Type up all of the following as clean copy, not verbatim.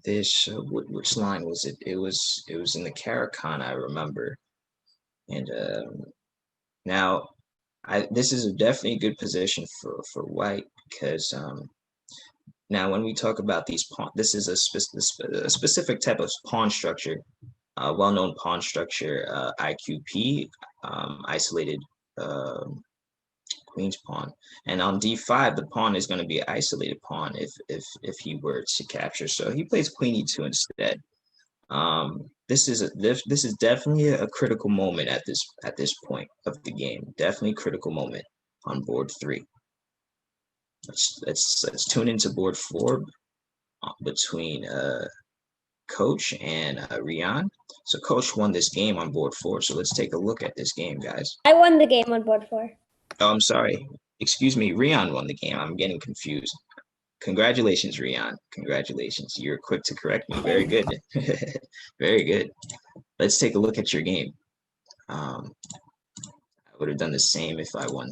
this. Which line was it? It was in the Caracan, I remember. And now, this is definitely a good position for white because now when we talk about these pawn, this is a specific type of pawn structure, well-known pawn structure, IQP, isolated queen's pawn. And on d5, the pawn is going to be an isolated pawn if he were to capture. So he plays queen e2 instead. This is definitely a critical moment at this point of the game. Definitely critical moment on board 3. Let's tune into board 4 between Coach and Rian. So Coach won this game on board 4. So let's take a look at this game, guys. I won the game on board 4. Oh, I'm sorry. Excuse me. Rian won the game. I'm getting confused. Congratulations, Rian. Congratulations. You're quick to correct me. Very good. Very good. Let's take a look at your game. I would have done the same if I won.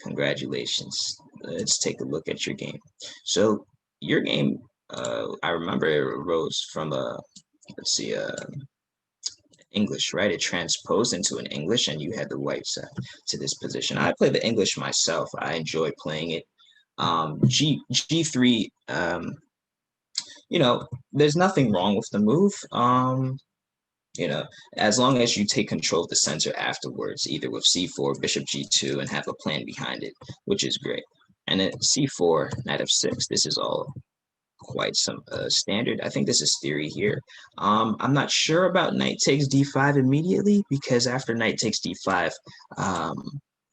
Congratulations. Let's take a look at your game. So your game, I remember it arose from let's see, English, right? It transposed into an English, and you had the whites to this position. I play the English myself. I enjoy playing it. G3, there's nothing wrong with the move. As long as you take control of the center afterwards, either with c4, bishop g2, and have a plan behind it, which is great. And then c4, knight f6, this is all quite some standard. I think this is theory here. I'm not sure about knight takes d5 immediately, because after knight takes d5,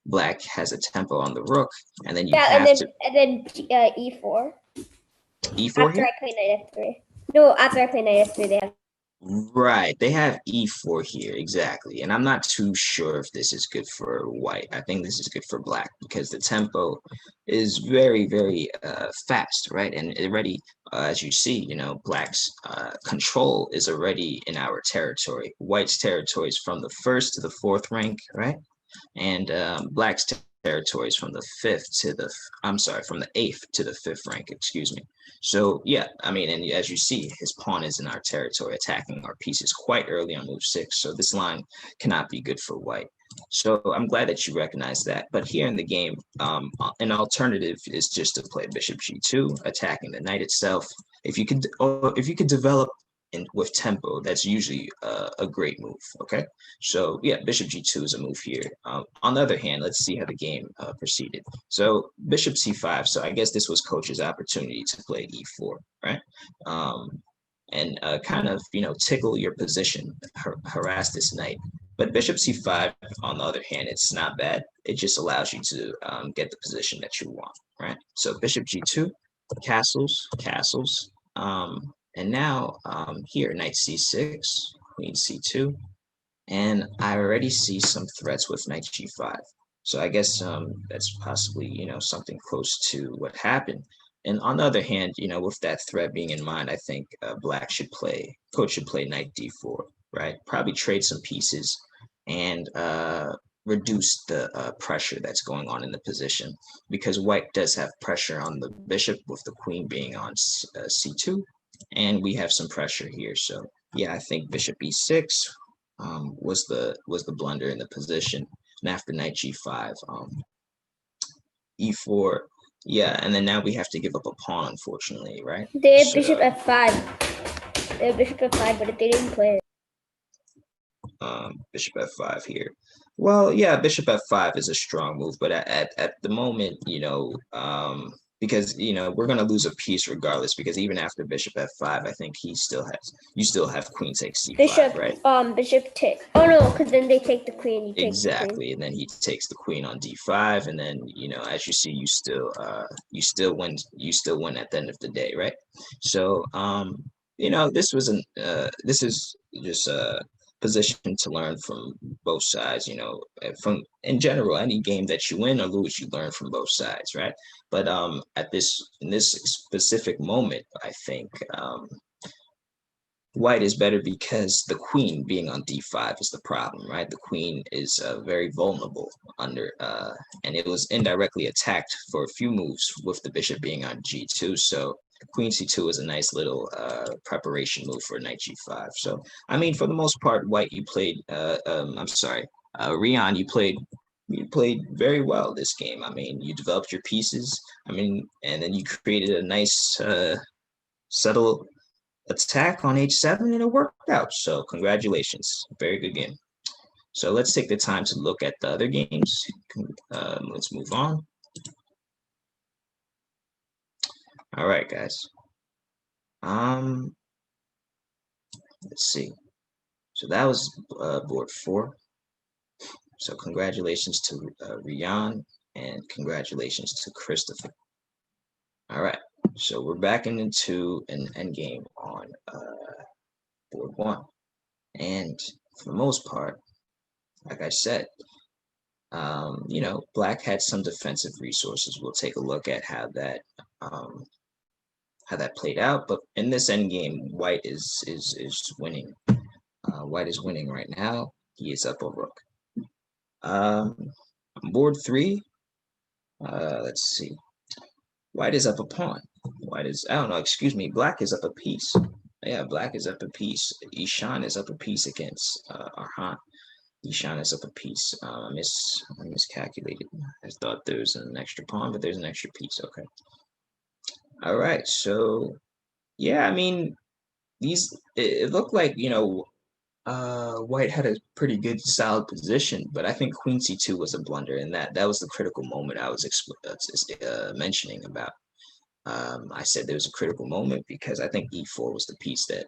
Black has a tempo on the rook, and then and then e4. E4 after here? I play knight f3. No, after I play knight f3, they have. Right, they have e4 here, exactly. And I'm not too sure if this is good for white. I think this is good for black because the tempo is very, very fast, right? And already, as you see, black's control is already in our territory. White's territory is from the 1st to the 4th rank, right? And black's territories from the 8th to the 5th rank, excuse me. So yeah, I mean, and as you see, his pawn is in our territory, attacking our pieces quite early on move 6. So this line cannot be good for white. So I'm glad that you recognize that. But here in the game, an alternative is just to play bishop g2, attacking the knight itself. If you could develop with tempo, that's usually a great move. Okay, so yeah, bishop g2 is a move here. On the other hand, let's see how the game proceeded. So bishop c5. So I guess this was coach's opportunity to play e4, right? And kind of tickle your position, harass this knight. But bishop c5, on the other hand, it's not bad. It just allows you to get the position that you want, right? So bishop g2, castles. And now here, knight c6, queen c2, and I already see some threats with knight g5. So I guess that's possibly, something close to what happened. And on the other hand, with that threat being in mind, I think coach should play knight d4, right? Probably trade some pieces and reduce the pressure that's going on in the position, because white does have pressure on the bishop with the queen being on c2. And we have some pressure here. So yeah, I think bishop e6 was the blunder in the position. And after knight g5, e4, yeah, and then now we have to give up a pawn, unfortunately, right? They have bishop f5. They have bishop f5, but they didn't play it. Bishop f5 here. Well, yeah, bishop f5 is a strong move, but at the moment, because we're going to lose a piece regardless, because even after bishop f5, I think you still have queen takes c5, right? Bishop takes. Oh no, because then they take the queen. Exactly, and then he takes the queen on d5, and then as you see, you still win at the end of the day, right? So this is just a position to learn from both sides. From in general, any game that you win or lose, you learn from both sides, right? But in this specific moment, I think white is better because the queen being on d5 is the problem, right? The queen is very vulnerable under, and it was indirectly attacked for a few moves with the bishop being on g2. So queen c2 is a nice little preparation move for knight g5. So, I mean, for the most part, white, you played, I'm sorry, Rion, you played very well this game. I mean, you developed your pieces. I mean, and then you created a nice, subtle attack on h7, and it worked out. So congratulations. Very good game. So let's take the time to look at the other games. Let's move on. All right, guys. Let's see. So that was board 4. So congratulations to Rian, and congratulations to Christopher. All right. So we're backing into an endgame on board 1. And for the most part, like I said, you know, black had some defensive resources. We'll take a look at how that played out. But in this endgame, white is winning. White is winning right now. He is up a rook. Board 3. Let's see. White is up a pawn. Black is up a piece. Yeah, black is up a piece. Ishan is up a piece against Arhan. Ishan is up a piece. I miscalculated. I thought there was an extra pawn, but there's an extra piece. Okay. All right. So, yeah, I mean, it looked like, you know, white had a pretty good solid position, but I think queen c2 was a blunder, and that was the critical moment I was mentioning about. I said there was a critical moment because I think e4 was the piece that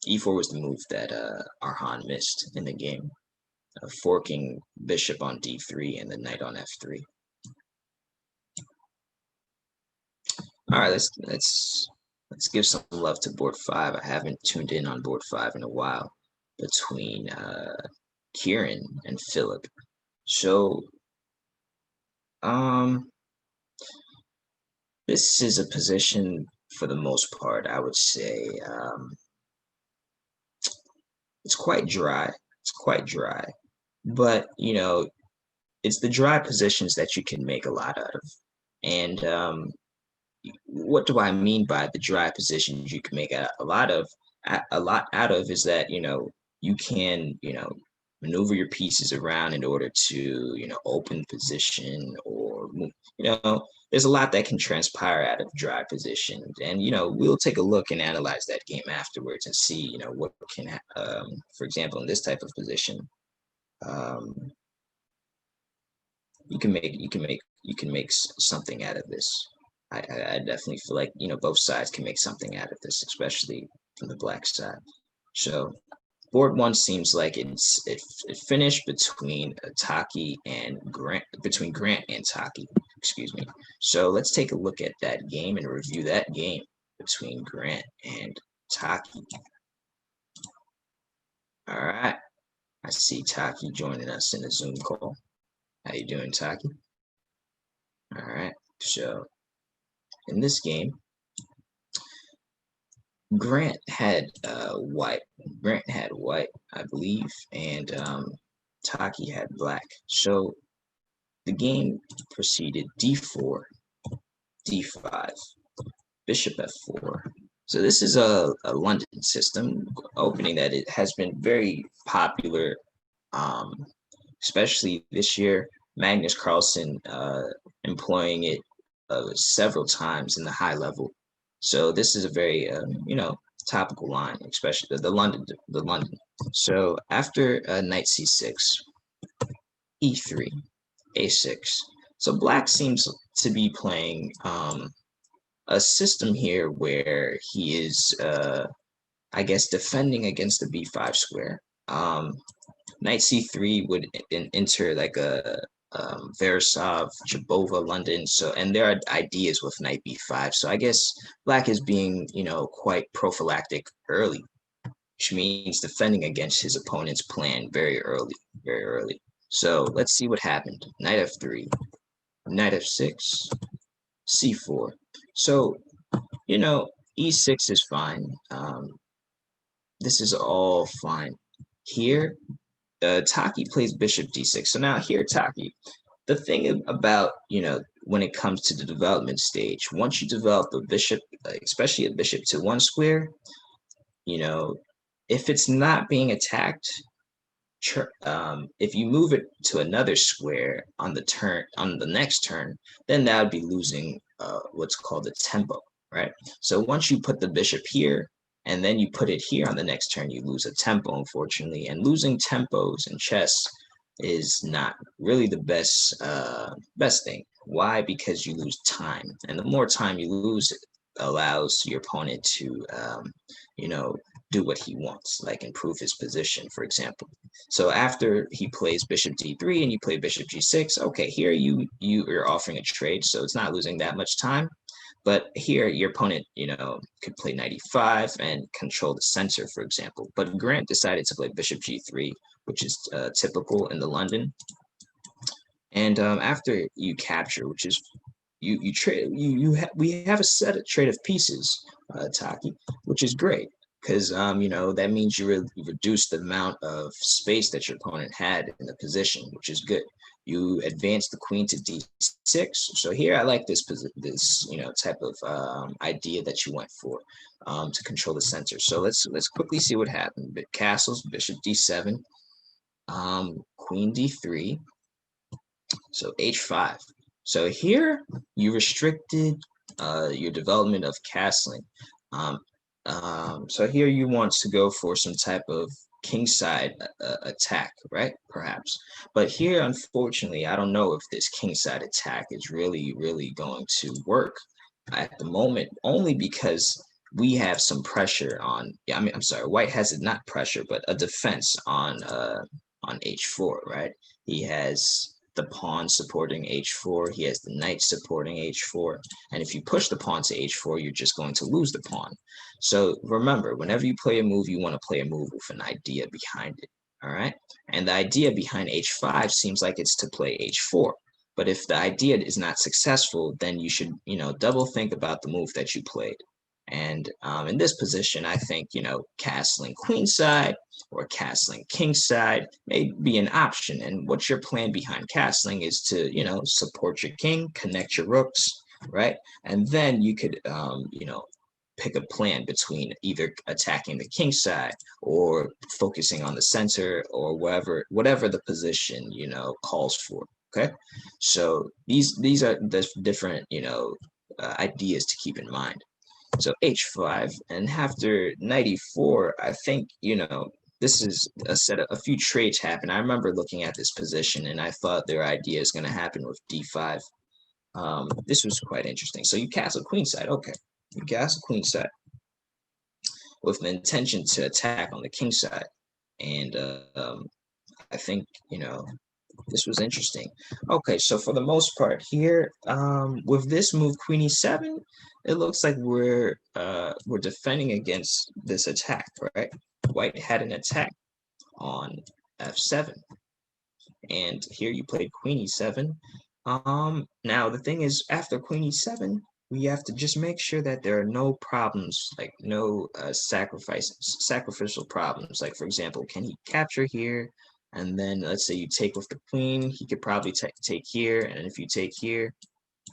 e4 was the move that Arhan missed in the game, forking bishop on d3 and the knight on f3. All right, let's give some love to board 5. I haven't tuned in on board 5 in a while, between Kieran and Philip. So, this is a position, for the most part, I would say, it's quite dry. It's quite dry. But, you know, it's the dry positions that you can make a lot out of. And what do I mean by the dry positions you can make a lot out of is that, you know, you can, you know, maneuver your pieces around in order to, you know, open position, or, you know, there's a lot that can transpire out of dry positions. And, you know, we'll take a look and analyze that game afterwards and see, you know, what can, for example, in this type of position, you can make something out of this. I definitely feel like, you know, both sides can make something out of this, especially from the black side. So board 1 seems like it finished between Taki and Grant, between Grant and Taki, excuse me. So let's take a look at that game and review that game between Grant and Taki. All right. I see Taki joining us in the Zoom call. How you doing, Taki? All right. So in this game, Grant had white. Grant had white, I believe, and Taki had black. So the game proceeded d4, d5, bishop f4. So this is a London system opening that it has been very popular, especially this year. Magnus Carlsen employing it several times in the high level. So this is a very, you know, topical line, especially the London. So after knight c6, e3, a6. So black seems to be playing a system here where he is, I guess, defending against the b5 square. Knight c3 would enter like a Versov, Jabova, London. So, and there are ideas with knight b5. So I guess black is being, you know, quite prophylactic early, which means defending against his opponent's plan very early, very early. So let's see what happened. Knight f3, knight f6, c4. So, you know, e6 is fine. This is all fine. Here, Taki plays bishop d6. So now here, Taki, the thing about, when it comes to the development stage, once you develop a bishop, especially a bishop to one square, you know, if it's not being attacked, if you move it to another square on the next turn, then that would be losing what's called a tempo, right? So once you put the bishop here and then you put it here on the next turn, you lose a tempo, unfortunately. And losing tempos in chess is not really the best thing. Why? Because you lose time, and the more time you lose, it allows your opponent to you know do what he wants, like improve his position, for example. So after he plays bishop d3 and you play bishop g6, okay, here you're offering a trade, so it's not losing that much time. But here your opponent, could play knight e5 and control the center, for example. But Grant decided to play bishop g3, which is typical in the London. And after you capture, which is you trade we have a set of trade of pieces, Taki, which is great because that means you reduce the amount of space that your opponent had in the position, which is good. You advance the queen to d6. So here I like this type of idea that you went for, to control the center. So let's quickly see what happened. Castles, bishop d7, queen d3, so h5. So here you restricted your development of castling. So here you want to go for some type of kingside attack, right? Perhaps. But here, unfortunately, I don't know if this kingside attack is really, really going to work at the moment, only because we have some pressure on, I'm sorry, white has not pressure, but a defense on h4, right? He has the pawn supporting h4. He has the knight supporting h4. And if you push the pawn to h4, you're just going to lose the pawn. So remember, whenever you play a move, you want to play a move with an idea behind it, all right? And the idea behind h5 seems like it's to play h4. But if the idea is not successful, then you should, double think about the move that you played. And in this position, I think, castling queenside or castling kingside may be an option. And what's your plan behind castling is to, support your king, connect your rooks, right? And then you could, pick a plan between either attacking the king side or focusing on the center or whatever the position, calls for. Okay. So these are the different, ideas to keep in mind. So h5, and after knight e4, I think, this is a few trades happen. I remember looking at this position and I thought their idea is going to happen with d5. This was quite interesting. So you castle queenside. Okay. You castle queenside with the intention to attack on the king side. And I think, this was interesting. Okay, so for the most part here, with this move queen e7, it looks like we're defending against this attack, right? White had an attack on f7, and here you played queen e7. Now the thing is, after queen e7, we have to just make sure that there are no problems, like no sacrificial problems. Like, for example, can he capture here? And then let's say you take with the queen, he could probably take here. And if you take here,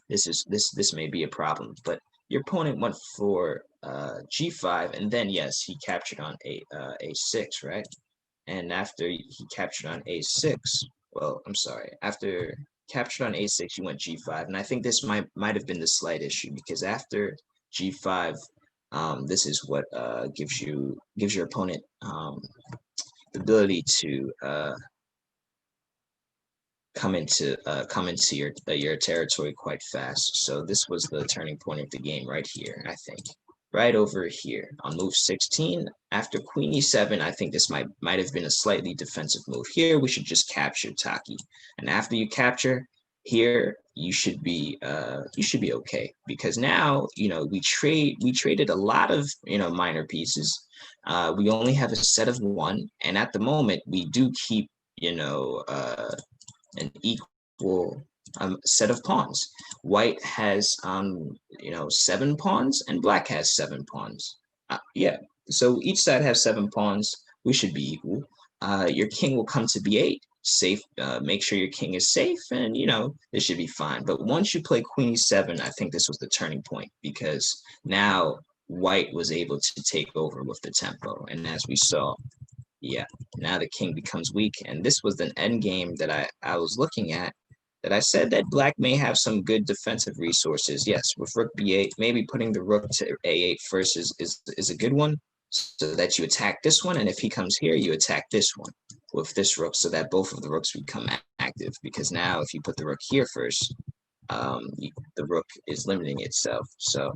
this may be a problem. But your opponent went for g5, and then yes, he captured on a6, right? And after he captured on a6, well, I'm sorry, after captured on a6, you went g5, and I think this might have been the slight issue, because after g5, this is what gives your opponent the ability to come into your territory quite fast. So this was the turning point of the game right here, I think. Right over here on move 16, after queen e7, I think this might have been a slightly defensive move. Here we should just capture Taki, and after you capture here, you should be okay, because now we traded a lot of minor pieces. We only have a set of one, and at the moment we do keep an equal set of pawns. White has 7 pawns and black has 7 pawns. Yeah, so each side has 7 pawns. We should be equal. Your king will come to b8, safe, make sure your king is safe, and this should be fine. But once you play queen e7, I think this was the turning point, because now white was able to take over with the tempo. And as we saw, yeah, now the king becomes weak. And this was an end game that I was looking at, that I said that black may have some good defensive resources. Yes, with rook b8, maybe putting the rook to a8 first is a good one, so that you attack this one. And if he comes here, you attack this one with this rook, so that both of the rooks become active. Because now if you put the rook here first, the rook is limiting itself. So,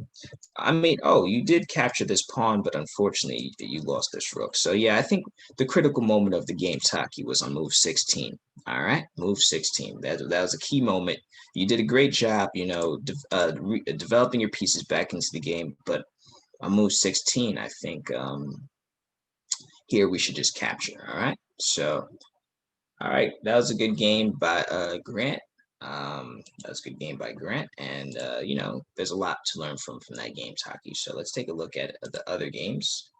I mean, oh, you did capture this pawn, but unfortunately you lost this rook. So yeah, I think the critical moment of the game, Taki, was on move 16. All right, move 16. That was a key moment. You did a great job, developing your pieces back into the game. But on move 16, I think here we should just capture. All right. So, all right, that was a good game by Grant. That was a good game by Grant, and there's a lot to learn from that game, Taki. So let's take a look at the other games.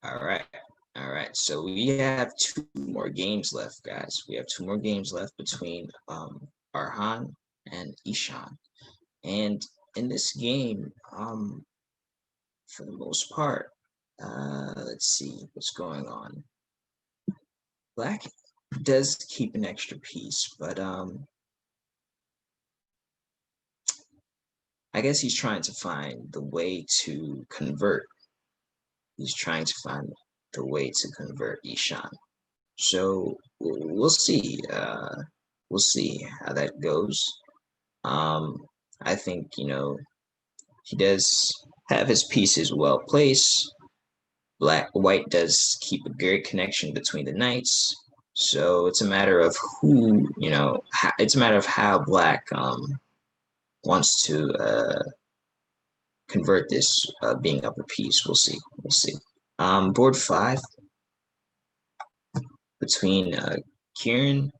All right. So we have 2 more games left, guys. We have 2 more games left between Arhan and Ishan, and in this game, for the most part, let's see what's going on. Black does keep an extra piece, but I guess he's trying to find the way to convert. He's trying to find the way to convert Ishan. So we'll see. We'll see how that goes. I think he does have his pieces well placed. White does keep a great connection between the knights. So it's a matter of it's a matter of how black wants to convert this being up a piece. We'll see. We'll see. Board 5 between Kieran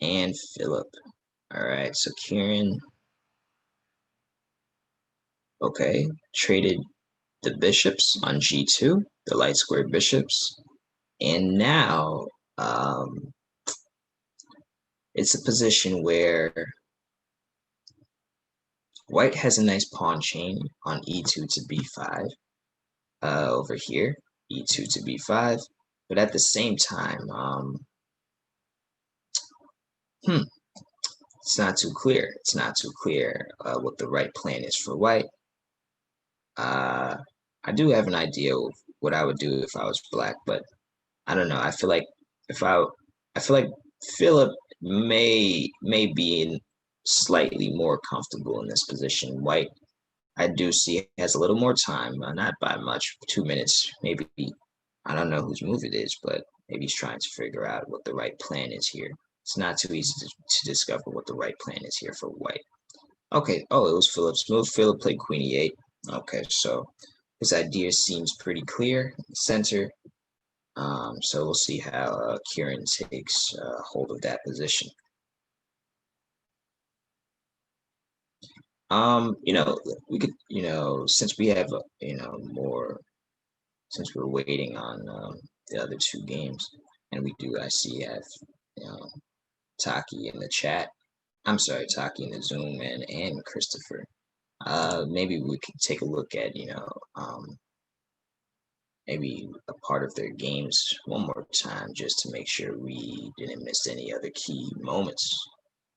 and Philip. All right, so Kieran, okay, traded the bishops on g2, the light square bishops, and now it's a position where white has a nice pawn chain on e2 to b5 over here, e2 to b5, but at the same time, it's not too clear. It's not too clear what the right plan is for white. I do have an idea of what I would do if I was black, but I don't know. I feel like Philip may be slightly more comfortable in this position. White, I do see, has a little more time, not by much, 2 minutes, maybe. I don't know whose move it is, but maybe he's trying to figure out what the right plan is here. It's not too easy to discover what the right plan is here for white. Okay, oh, it was Philip's move. Philip played queen e8. Okay, so his idea seems pretty clear. Center. So we'll see how Kieran takes hold of that position. We could, since we have, more, since we're waiting on the other 2 games, and I see have, Taki in the chat. I'm sorry, Taki in the Zoom, and Christopher. Maybe we could take a look at, maybe a part of their games one more time, just to make sure we didn't miss any other key moments.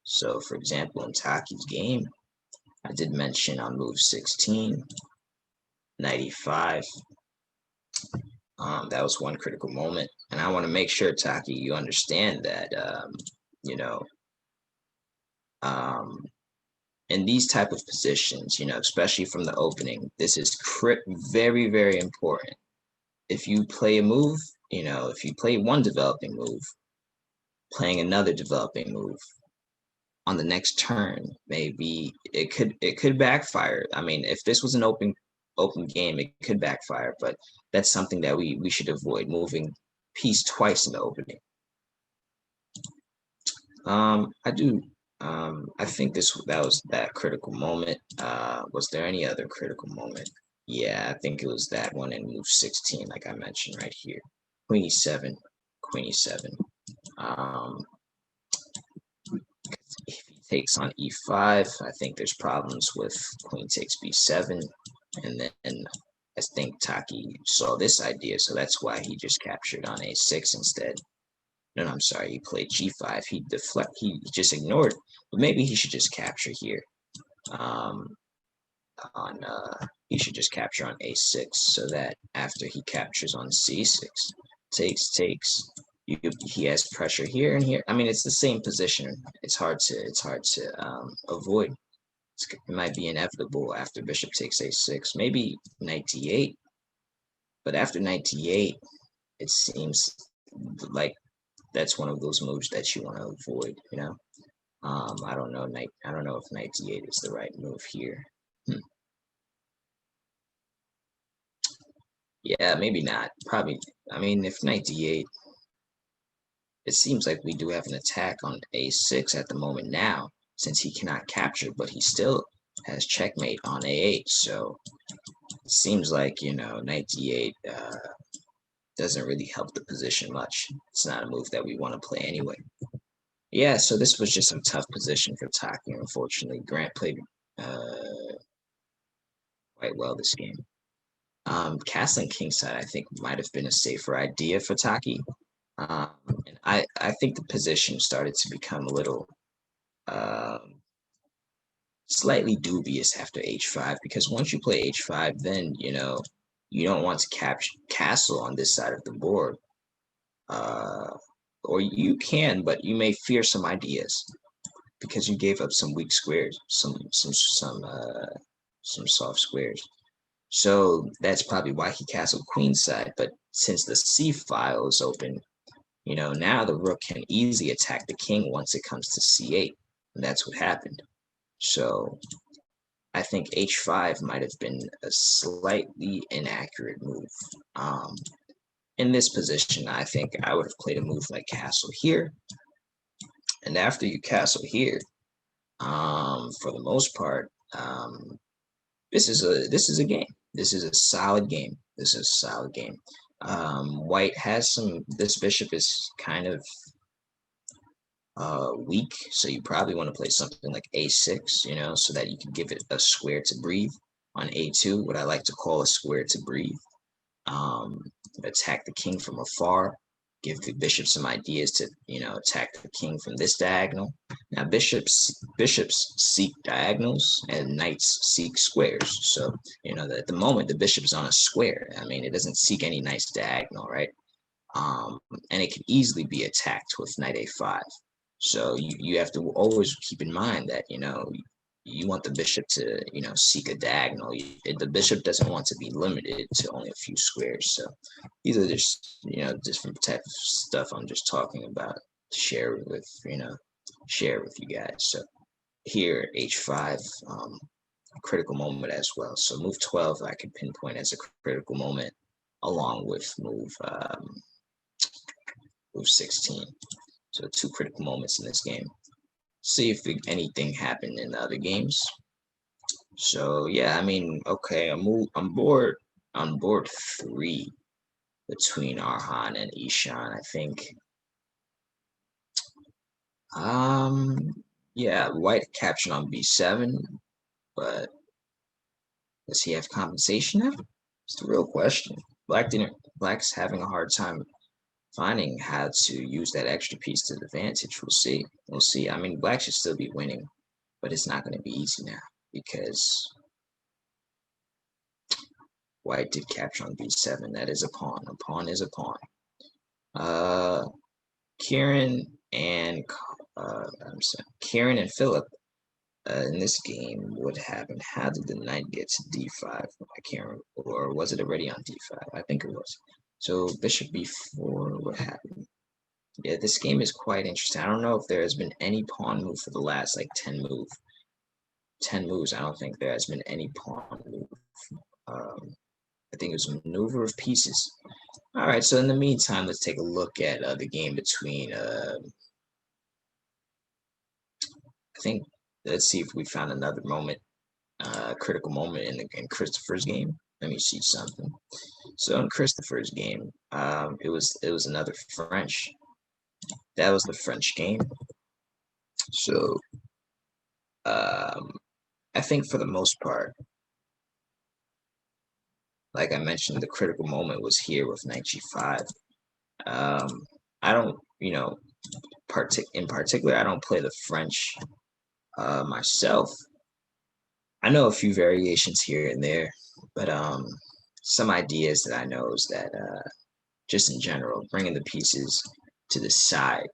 So, for example, in Taki's game, I did mention on move 16, knight e5. That was one critical moment, and I want to make sure, Taki, you understand that, in these type of positions, especially from the opening, this is very, very important. If you play a move, if you play one developing move, playing another developing move on the next turn, maybe it could backfire. I mean, if this was an open game, it could backfire, but that's something that we should avoid, moving piece twice in the opening. I think that was that critical moment. Was there any other critical moment? Yeah, I think it was that one in move 16, like I mentioned right here. Queen e7, queen e7. Um, if he takes on e5, I think there's problems with queen takes b7. And then I think Taki saw this idea, so that's why he just captured on a6 instead. No, I'm sorry, he played g5. He just ignored, but maybe he should just capture here. He should just capture on a6 so that after he captures on c6, takes, he has pressure here and here. I mean, it's the same position. It's hard to avoid. It might be inevitable after bishop takes a6, maybe knight d8. But after knight d8, it seems like that's one of those moves that you want to avoid. I don't know. I don't know if knight d8 is the right move here. Yeah, maybe not. Probably. I mean, if knight d8, it seems like we do have an attack on a6 at the moment now, since he cannot capture, but he still has checkmate on a8. So it seems like, knight d8 doesn't really help the position much. It's not a move that we want to play anyway. Yeah, so this was just a tough position for Taki. Unfortunately, Grant played quite well this game. Castling kingside, I think, might have been a safer idea for Taki. And I think the position started to become a little slightly dubious after h5, because once you play h5, then, you don't want to capture castle on this side of the board. Or you can, but you may fear some ideas because you gave up some weak squares, some soft squares. So that's probably why he castled queenside. But since the c file is open, now the rook can easily attack the king once it comes to c8, and that's what happened. So I think h5 might have been a slightly inaccurate move. In this position, I think I would have played a move like castle here. And after you castle here, for the most part, this is a game. This is a solid game. This is a solid game. White has this bishop is kind of weak, so you probably want to play something like a6, so that you can give it a square to breathe. On a2, what I like to call a square to breathe. Attack the king from afar, give the bishop some ideas to, attack the king from this diagonal. Now, bishops seek diagonals and knights seek squares. So, at the moment, the bishop is on a square. I mean, it doesn't seek any nice diagonal, right? And it can easily be attacked with knight a5. So you have to always keep in mind that, you want the bishop to, seek a diagonal. The bishop doesn't want to be limited to only a few squares. So these are just, different type of stuff I'm just talking about to share with you guys. So here, h5, critical moment as well. So move 12, I can pinpoint as a critical moment, along with move 16. So 2 critical moments in this game. See if anything happened in the other games. So yeah, I mean, okay, I'm board on board 3 between Arhan and Ishan, I think. Yeah, White captured on b7, but does he have compensation now? It's the real question. Black's having a hard time finding how to use that extra piece to the advantage. We'll see. We'll see. I mean, Black should still be winning, but it's not going to be easy now because White did capture on b7. That is a pawn. A pawn is a pawn. Kieran and Kieran and Philip in this game, what happened? How did the knight get to d5? I can't remember. Or was it already on d5? I think it was. So bishop b4, what happened? Yeah, this game is quite interesting. I don't know if there has been any pawn move for the last like 10 moves. I don't think there has been any pawn move. I think it was a maneuver of pieces. All right, so in the meantime, let's take a look at the game between, I think, let's see if we found another moment, critical moment in Christopher's game. let me see something. So in Christopher's game, it was another French. That was the French game. So I think for the most part, like I mentioned, the critical moment was here with knight g5. I don't, in particular, I don't play the French myself. I know a few variations here and there, but some ideas that I know is that just in general, bringing the pieces to the side,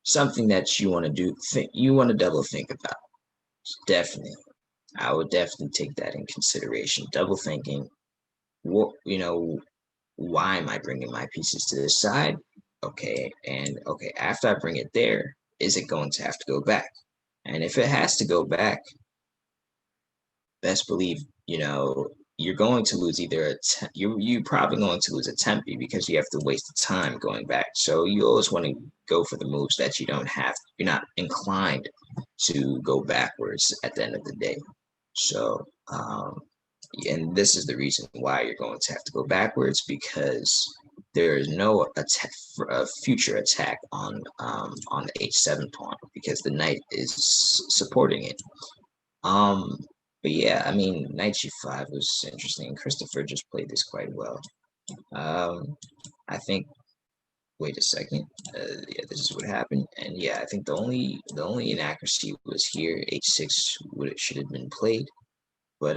something that you want to do, you want to double think about. Definitely, I would definitely take that in consideration. Double thinking, what why am I bringing my pieces to this side? Okay, and okay, after I bring it there, is it going to have to go back? And if it has to go back, best believe, you're going to lose either you're probably going to lose a tempi because you have to waste the time going back. So you always want to go for the moves that you're not inclined to go backwards at the end of the day. So and this is the reason why you're going to have to go backwards, because there is no future attack on the h7 pawn because the knight is supporting it. But yeah, I mean, knight g5 was interesting. Christopher just played this quite well. I think. Wait a second. Yeah, this is what happened. And yeah, I think the only inaccuracy was here. h6 should have been played, but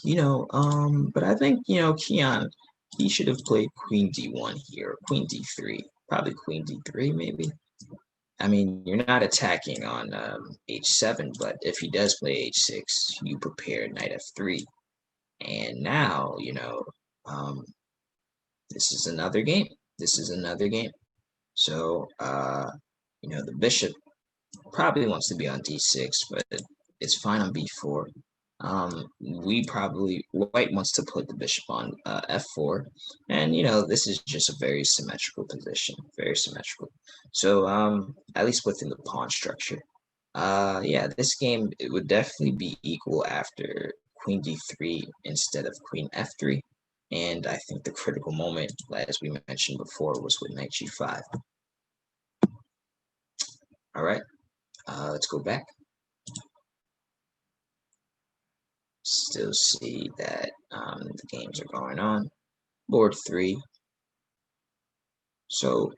but I think Keon, he should have played queen d1 here, or queen d3, probably queen d3 maybe. I mean, you're not attacking on h7, but if he does play h6, you prepare knight f3. And now, this is another game. This is another game. So, the bishop probably wants to be on d6, but it's fine on b4. White wants to put the bishop on f4, and this is just a very symmetrical position, very symmetrical. So at least within the pawn structure, yeah, this game, it would definitely be equal after queen d3 instead of queen f3, and I think the critical moment, as we mentioned before, was with knight g5. All right, let's go back. Still see that the games are going on. Board 3. So,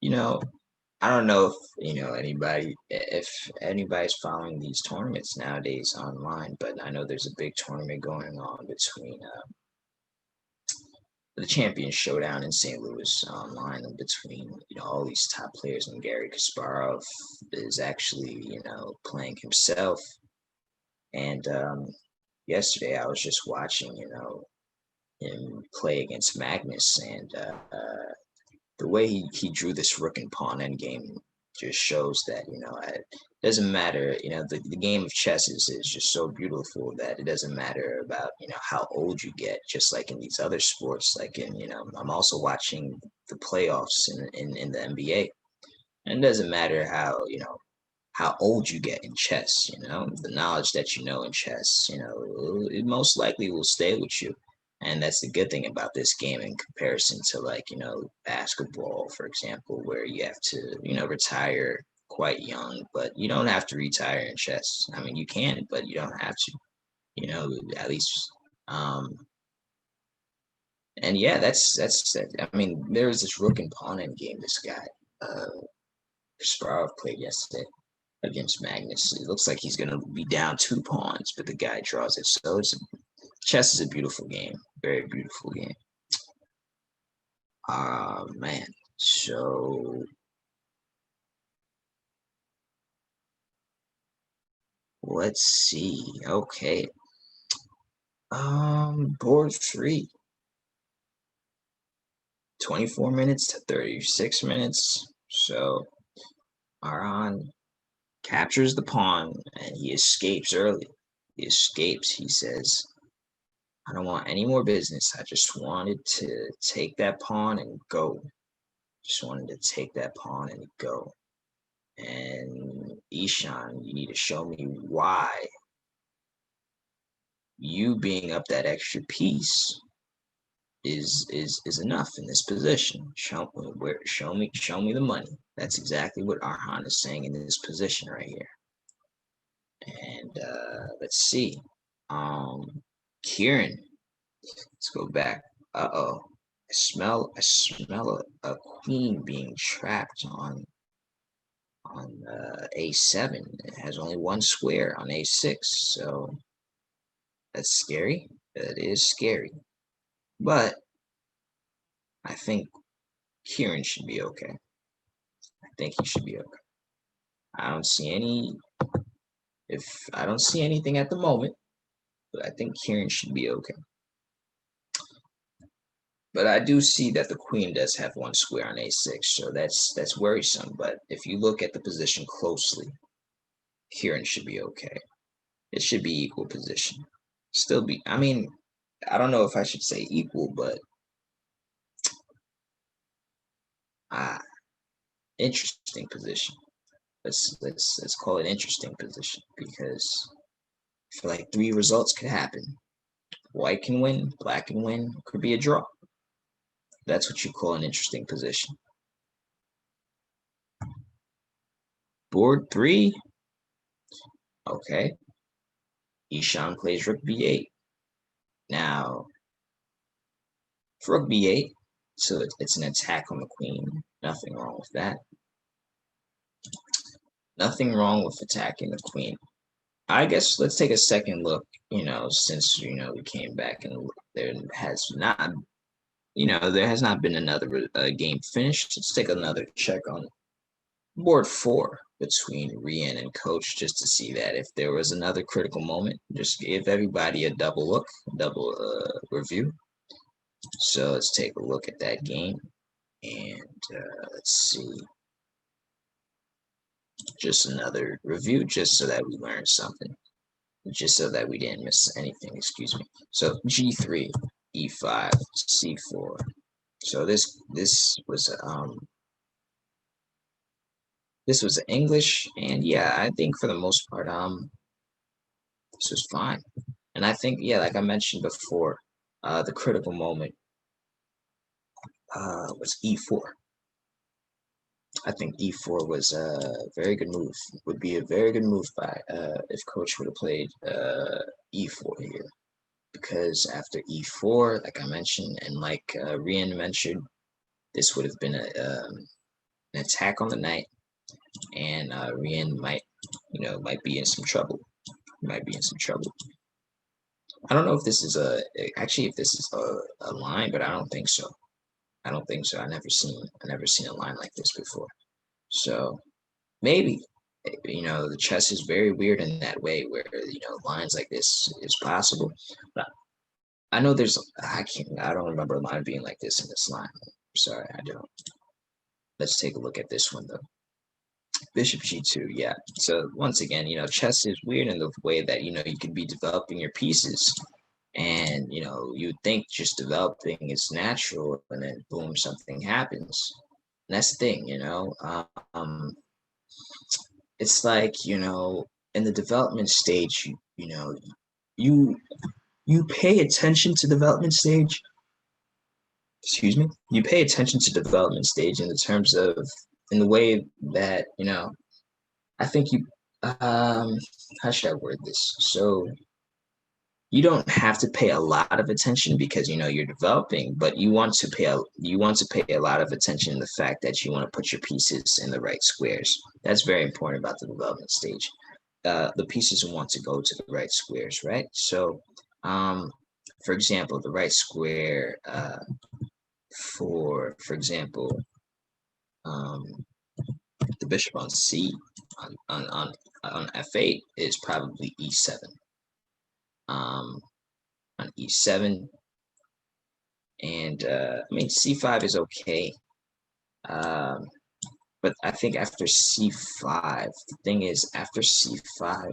I don't know if anybody's following these tournaments nowadays online, but I know there's a big tournament going on between the Champions Showdown in St. Louis online, and between all these top players, and Gary Kasparov is actually playing himself. And yesterday I was just watching him play against Magnus, and the way he drew this rook and pawn endgame just shows that it doesn't matter. The game of chess is just so beautiful that it doesn't matter about how old you get. Just like in these other sports, like in I'm also watching the playoffs in the NBA, and it doesn't matter how old you get in chess. The knowledge that in chess, it most likely will stay with you. And that's the good thing about this game in comparison to basketball, for example, where you have to, retire quite young, but you don't have to retire in chess. I mean, you can, but you don't have to, at least. And yeah, that's I mean, there was this rook and pawn end game this guy, Kasparov, played yesterday against Magnus. It looks like he's going to be down 2 pawns, but the guy draws it. So chess is a beautiful game. Very beautiful game. Man. So let's see. Okay. Board 3. 24 minutes to 36 minutes. So Aron captures the pawn and he escapes early. He escapes. He says, I don't want any more business. I just wanted to take that pawn and go. Just wanted to take that pawn and go. And Ishan, you need to show me why you being up that extra piece is enough in this position. Show me the money. That's exactly what Arhan is saying in this position right here. And let's see. Kieran, let's go back. Uh-oh. I smell a queen being trapped on A7. It has only one square on A6, so that's scary. That is scary. But I think Kieran should be okay. I think he should be okay. I don't see anything at the moment, but I think Kieran should be okay. But I do see that the queen does have one square on A6, so that's worrisome. But if you look at the position closely, Kieran should be okay. It should be equal position. Still be, I mean, I don't know if I should say equal, but interesting position. Let's call it interesting position, because I feel like 3 results could happen. White can win, black can win, could be a draw. That's what you call an interesting position. Board 3. Okay. Ishan plays rook b8. Now, for rook b8, so it's an attack on the queen. Nothing wrong with that. Nothing wrong with attacking the queen. I guess let's take a second look, since, we came back and there has not been another game finished. Let's take another check on board 4 between Rian and Coach, just to see that if there was another critical moment, just give everybody a double look, double review. So let's take a look at that game, and let's see. Just another review, just so that we learned something, just so that we didn't miss anything, excuse me. So G3, E5, C4. So this was English, and yeah, I think for the most part, this was fine. And I think, yeah, like I mentioned before, the critical moment was E4. I think E4 was a very good move. Would be a very good move by if Coach would have played E4 here, because after E4, like I mentioned, and like Rian mentioned, this would have been an attack on the knight, and Rian might be in some trouble. Might be in some trouble. I don't know if this is a line, but I don't think so. I don't think so. I never seen a line like this before. So maybe, the chess is very weird in that way, where lines like this is possible. But I know I don't remember a line being like this in this line. Sorry, I don't. Let's take a look at this one though. Bishop G2, yeah. So once again, chess is weird in the way that you could be developing your pieces, and you think just developing is natural, and then boom, something happens. And that's the thing, it's like, in the development stage, you pay attention to development stage. Excuse me. You pay attention to development stage in the terms of, in the way that, I think how should I word this? So you don't have to pay a lot of attention, because you're developing, but you want to pay a lot of attention in the fact that you want to put your pieces in the right squares. That's very important about the development stage. The pieces want to go to the right squares, right? So for example, the right square for example, the bishop on C on F8 is probably E7. On E7, and I mean C5 is okay, but I think after C5, the thing is, after C5,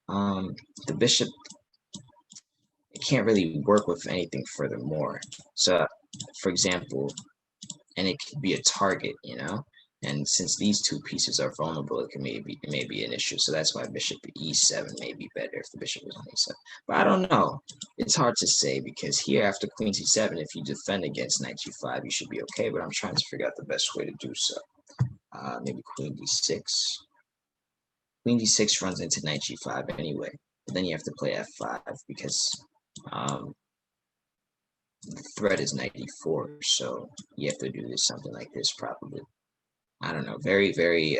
the bishop, it can't really work with anything furthermore. So, for example, and it could be a target, And since these two pieces are vulnerable, it may be an issue. So that's why bishop e7 may be better if the bishop is on e7. But I don't know. It's hard to say because here after queen c7, if you defend against knight g5, you should be okay. But I'm trying to figure out the best way to do so. Maybe queen d6. Queen d6 runs into knight g5 anyway. But then you have to play f5 because the threat is knight e4. So you have to do this something like this probably. I don't know, very, very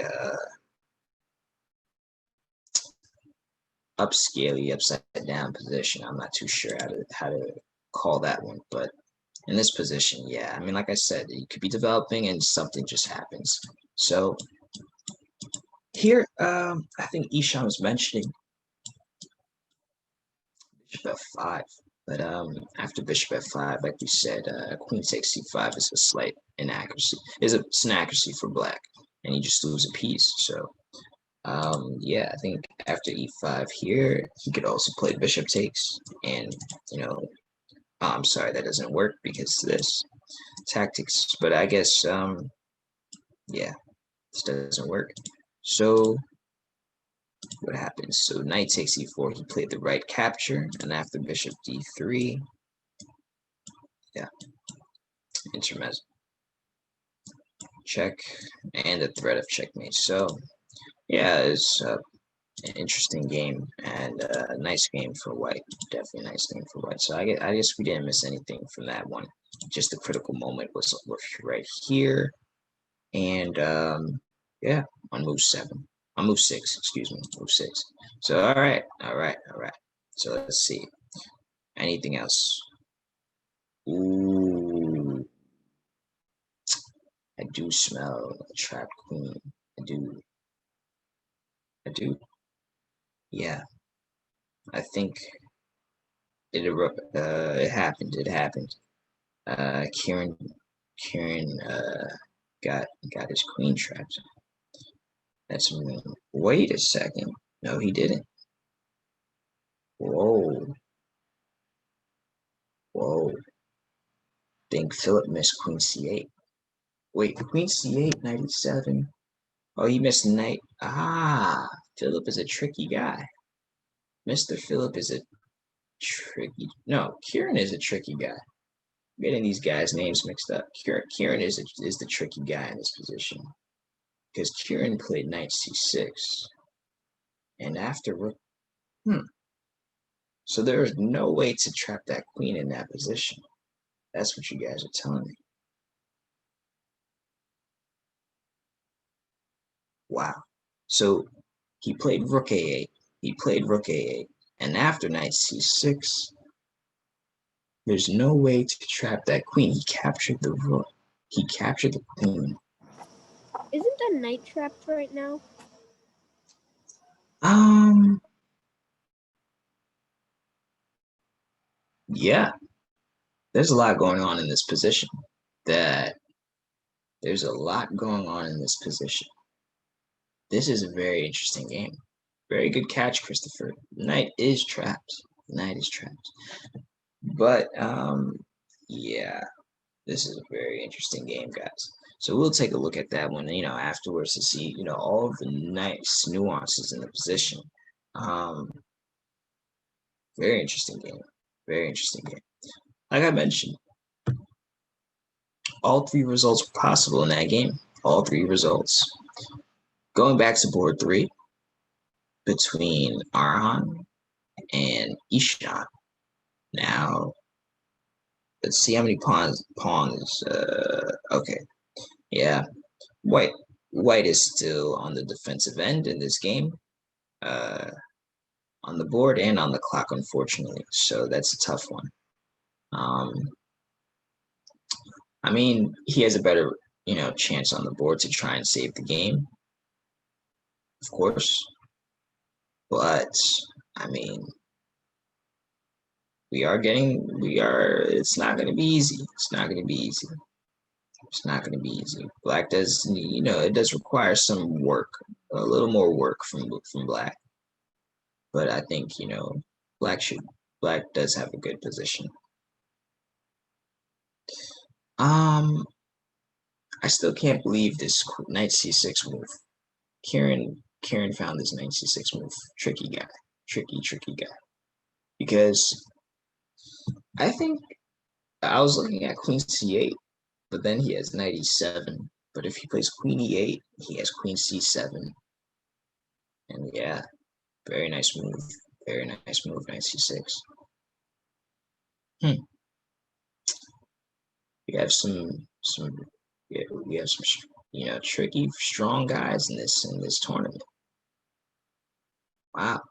upscaley, upside down position. I'm not too sure how to call that one, but in this position, yeah. I mean, like I said, you could be developing and something just happens. So here, I think Ishan was mentioning bishop f5, but after bishop f5, like we said, queen takes c5 is a slight inaccuracy. It's an inaccuracy for black, and you just lose a piece. So yeah, I think after e5 here, he could also play bishop takes, and oh, I'm sorry, that doesn't work because this tactics, but I guess yeah, this doesn't work. So what happens? So knight takes e4, he played the right capture, and after bishop d3, yeah, intermezzo, check, and the threat of checkmate. So yeah, it's an interesting game and a nice game for white. Definitely a nice game for white. So I guess we didn't miss anything from that one. Just the critical moment was right here, and yeah, on move 7. On move 6, excuse me, move 6. So all right. So let's see. Anything else? Ooh, I do smell a trapped queen. I do. Yeah, I think it happened. It happened. Kieran got his queen trapped. That's mean. Wait a second. No, he didn't. Whoa. Think Philip missed queen c8. Wait, queen c8, knight e7. Oh, he missed knight. Ah, Philip is a tricky guy. Mr. Philip is a tricky. No, Kieran is a tricky guy. I'm getting these guys' names mixed up. Kieran is the tricky guy in this position because Kieran played knight c6, and after rook. So there is no way to trap that queen in that position. That's what you guys are telling me. Wow. So he played rook a8. And after knight c6, there's no way to trap that queen. He captured the rook. He captured the queen. Isn't the knight trapped right now? Yeah. There's a lot going on in this position. This is a very interesting game. Very good catch, Christopher. Knight is trapped. But yeah, this is a very interesting game, guys. So we'll take a look at that one, afterwards to see, all of the nice nuances in the position. Very interesting game. Like I mentioned, all 3 results were possible in that game. All 3 results. Going back to board 3 between Arhan and Ishan. Now, let's see how many pawns. Okay, yeah. White is still on the defensive end in this game, on the board and on the clock, unfortunately. So that's a tough one. I mean, he has a better, chance on the board to try and save the game, of course. But I mean, it's not going to be easy. Black does, it does require some work, a little more work from Black. But I think, Black does have a good position. I still can't believe this knight c6 move. Kieran found this knight c6 move. Tricky guy. Tricky guy. Because I think I was looking at queen c8, but then he has knight e7. But if he plays queen e8, he has queen c7. And yeah, very nice move. Very nice move, knight c6. We have we have some tricky, strong guys in this tournament. Wow.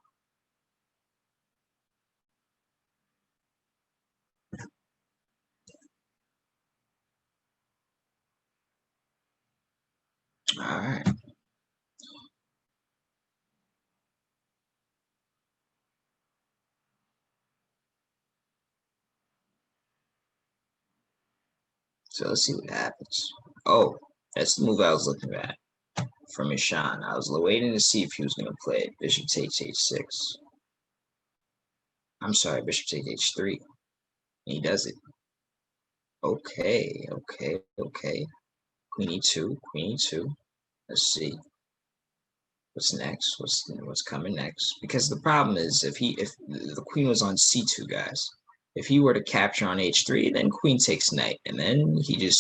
All right. So let's see what happens. Oh, that's the move I was looking at from Ishan. I was waiting to see if he was going to play bishop takes h6. I'm sorry, bishop takes h3. He does it. Okay. Queen e2. Let's see. What's next? What's coming next? Because the problem is if the queen was on c2, guys. If he were to capture on h3, then queen takes knight, and then he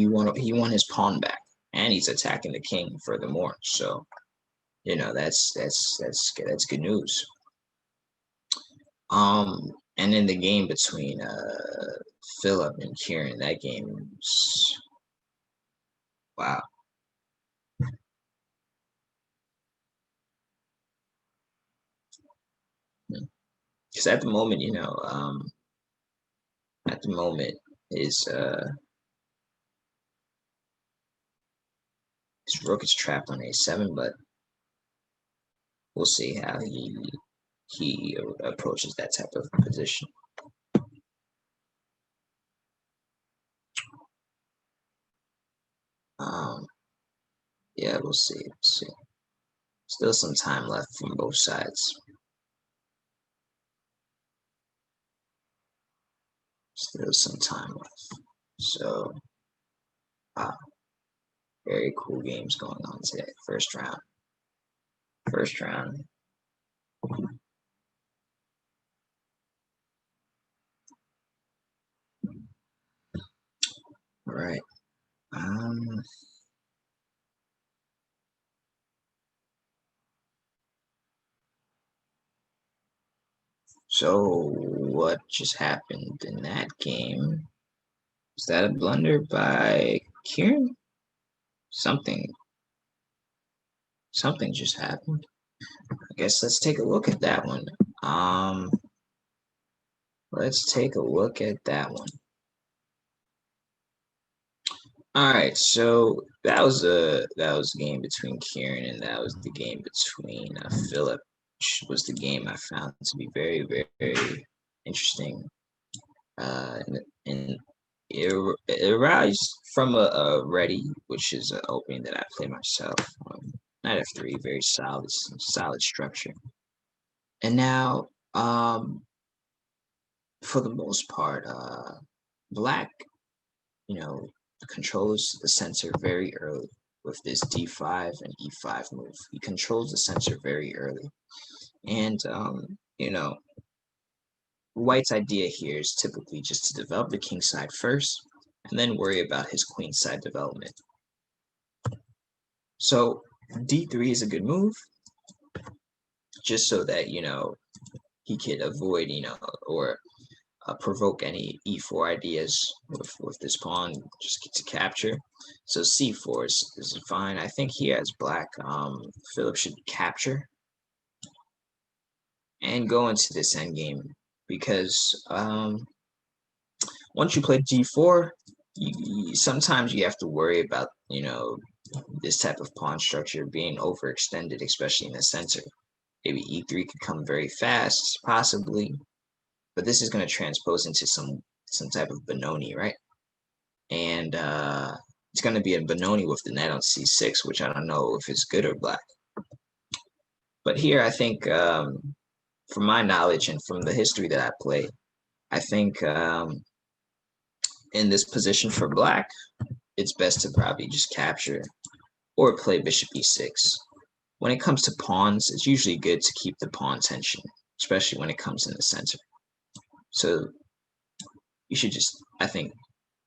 won his pawn back, and he's attacking the king furthermore. So, that's good news. And in the game between Philip and Kieran, that game's wow. Because at the moment, his rook is trapped on a7, but we'll see how he approaches that type of position. Yeah, we'll see. Still some time left from both sides. Still some time left. So, wow. Very cool games going on today. First round. All right. So what just happened in that game? Was that a blunder by Kieran? Something just happened. I guess let's take a look at that one. Let's take a look at that one. All right, so that was a game between Kieran, and that was the game between Philip, which was the game I found to be very, very interesting. And it arises from a ready, which is an opening that I play myself. Knight f3, very solid structure. And now, for the most part, Black, controls the center very early with this d5 and e5 move. He controls the center very early. And, White's idea here is typically just to develop the king side first and then worry about his queen side development. So d3 is a good move, just so that, he could avoid, or provoke any e4 ideas with this pawn just to capture. So c4 is fine. I think he has Black. Philip should capture and go into this endgame, because once you play g4, sometimes you have to worry about this type of pawn structure being overextended, especially in the center. Maybe e3 could come very fast, possibly, but this is going to transpose into some type of Benoni, right? And it's going to be a Benoni with the knight on c6, which I don't know if it's good or Black. But here, I think, from my knowledge and from the history that I play, I think in this position for Black, it's best to probably just capture or play bishop e6. When it comes to pawns, it's usually good to keep the pawn tension, especially when it comes in the center. So you should just, I think,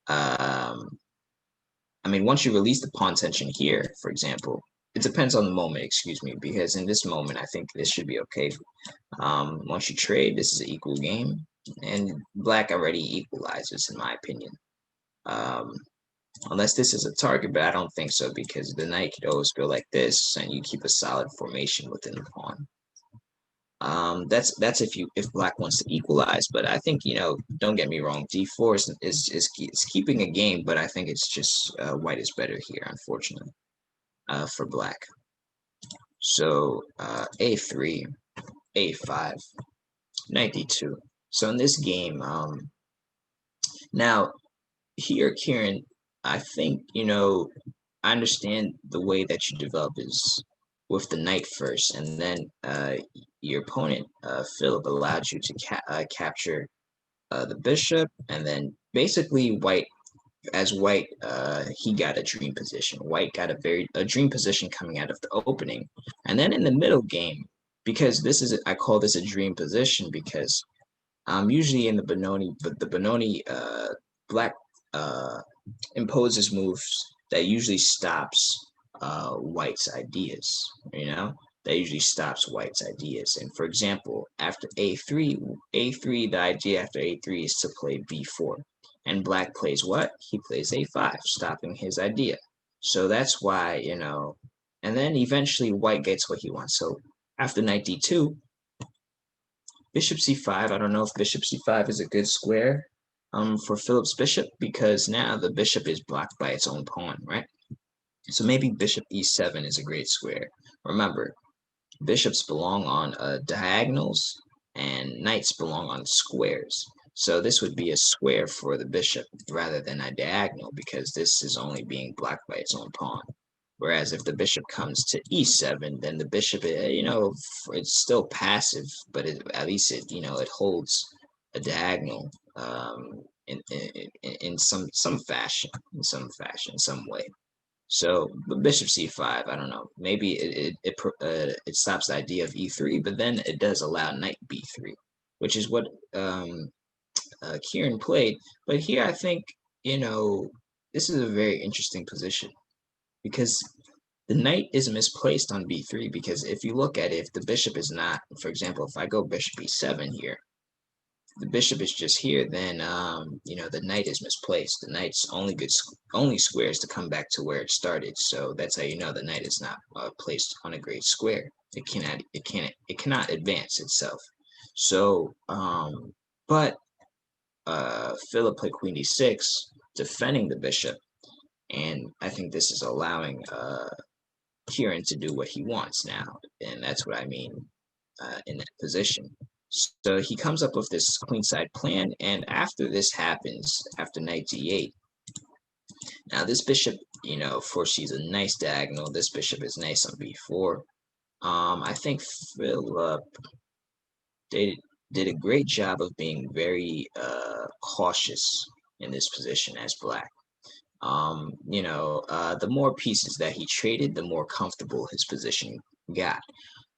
I mean, once you release the pawn tension here, for example, it depends on the moment, excuse me, because in this moment, I think this should be okay. Once you trade, this is an equal game, and black already equalizes, in my opinion. Unless this is a target, but I don't think so, because the knight could always go like this, and you keep a solid formation within the pawn. That's if black wants to equalize, but I think, don't get me wrong, d4 is keeping a game, but I think it's just white is better here, unfortunately, for black. So a3, a5, knight d2. So in this game, now here, Kieran, I think, I understand the way that you develop is with the knight first, and then your opponent, Philip, allowed you to capture the bishop, and then basically white, he got a dream position. White got a dream position coming out of the opening, and then in the middle game, because I call this a dream position because usually in the Benoni, black imposes moves that usually stops white's ideas, that usually stops white's ideas. And for example, after a3, the idea after a3 is to play b4. And black plays what? He plays a5, stopping his idea. So that's why, and then eventually white gets what he wants. So after knight d2, bishop c5, I don't know if bishop c5 is a good square for Philip's bishop, because now the bishop is blocked by its own pawn, right? So maybe bishop e7 is a great square. Remember, bishops belong on diagonals and knights belong on squares. So this would be a square for the bishop rather than a diagonal, because this is only being blocked by its own pawn. Whereas if the bishop comes to e7, then the bishop, it's still passive, but at least it holds a diagonal in some fashion, some way. So the bishop c5, I don't know. Maybe it stops the idea of e3, but then it does allow knight b3, which is what Kieran played. But here I think, this is a very interesting position, because the knight is misplaced on b3, because if you look at it, if the bishop is not, for example, if I go bishop e7 here, the bishop is just here, then the knight is misplaced. The knight's only squares to come back to where it started. So that's how you know the knight is not placed on a great square. It cannot advance itself. So but Philip played queen d6, defending the bishop, and I think this is allowing Kieran to do what he wants now, and that's what I mean in that position. So he comes up with this queenside plan, and after this happens, after knight d8, now this bishop, foresees a nice diagonal. This bishop is nice on b4. I think Philip did a great job of being very cautious in this position as black. The more pieces that he traded, the more comfortable his position got.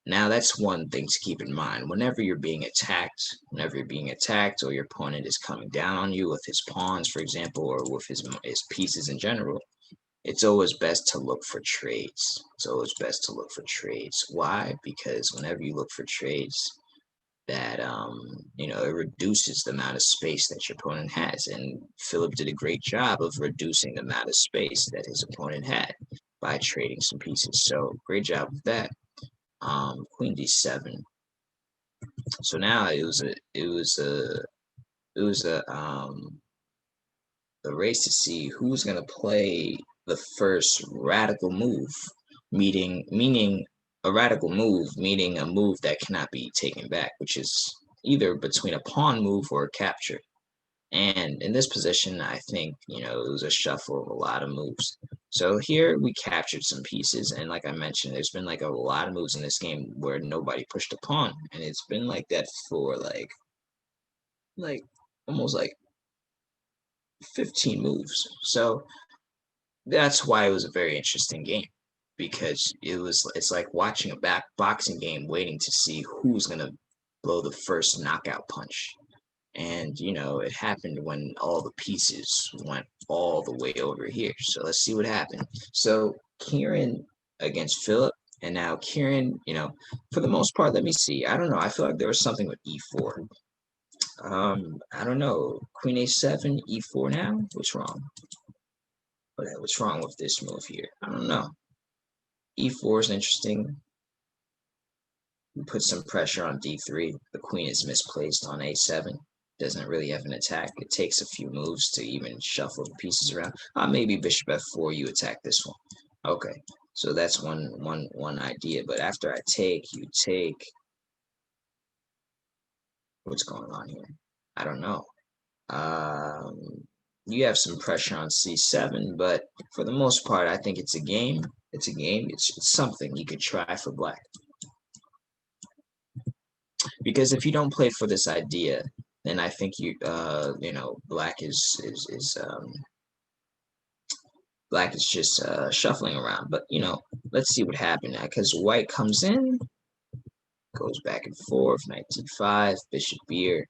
Now, that's one thing to keep in mind. Whenever you're being attacked, or your opponent is coming down on you with his pawns, for example, or with his pieces in general, it's always best to look for trades. Why? Because whenever you look for trades, that it reduces the amount of space that your opponent has. And Philip did a great job of reducing the amount of space that his opponent had by trading some pieces. So great job with that. Queen d7. So now it was a race to see who's gonna play the first radical move, meaning a radical move, meaning a move that cannot be taken back, which is either between a pawn move or a capture. And in this position, I think, it was a shuffle of a lot of moves. So here we captured some pieces. And like I mentioned, there's been like a lot of moves in this game where nobody pushed a pawn. And it's been like that for like almost like 15 moves. So that's why it was a very interesting game, because it's like watching a boxing game, waiting to see who's gonna blow the first knockout punch. And it happened when all the pieces went all the way over here. So let's see what happened. So Kieran against Philip, and now Kieran, for the most part, let me see. I don't know. I feel like there was something with e4. I don't know. Queen a7, e4 now. What's wrong? What's wrong with this move here? I don't know. E4 is interesting. We put some pressure on d3. The queen is misplaced on a7. Doesn't really have an attack. It takes a few moves to even shuffle the pieces around. Maybe bishop f4, you attack this one. Okay, so that's one idea. But after I take, you take. What's going on here? I don't know. You have some pressure on c7, but for the most part, I think it's a game. It's a game. It's something you could try for black. Because if you don't play for this idea, then I think black is just shuffling around. But let's see what happened. Because white comes in, goes back and forth, knight d5, bishop here.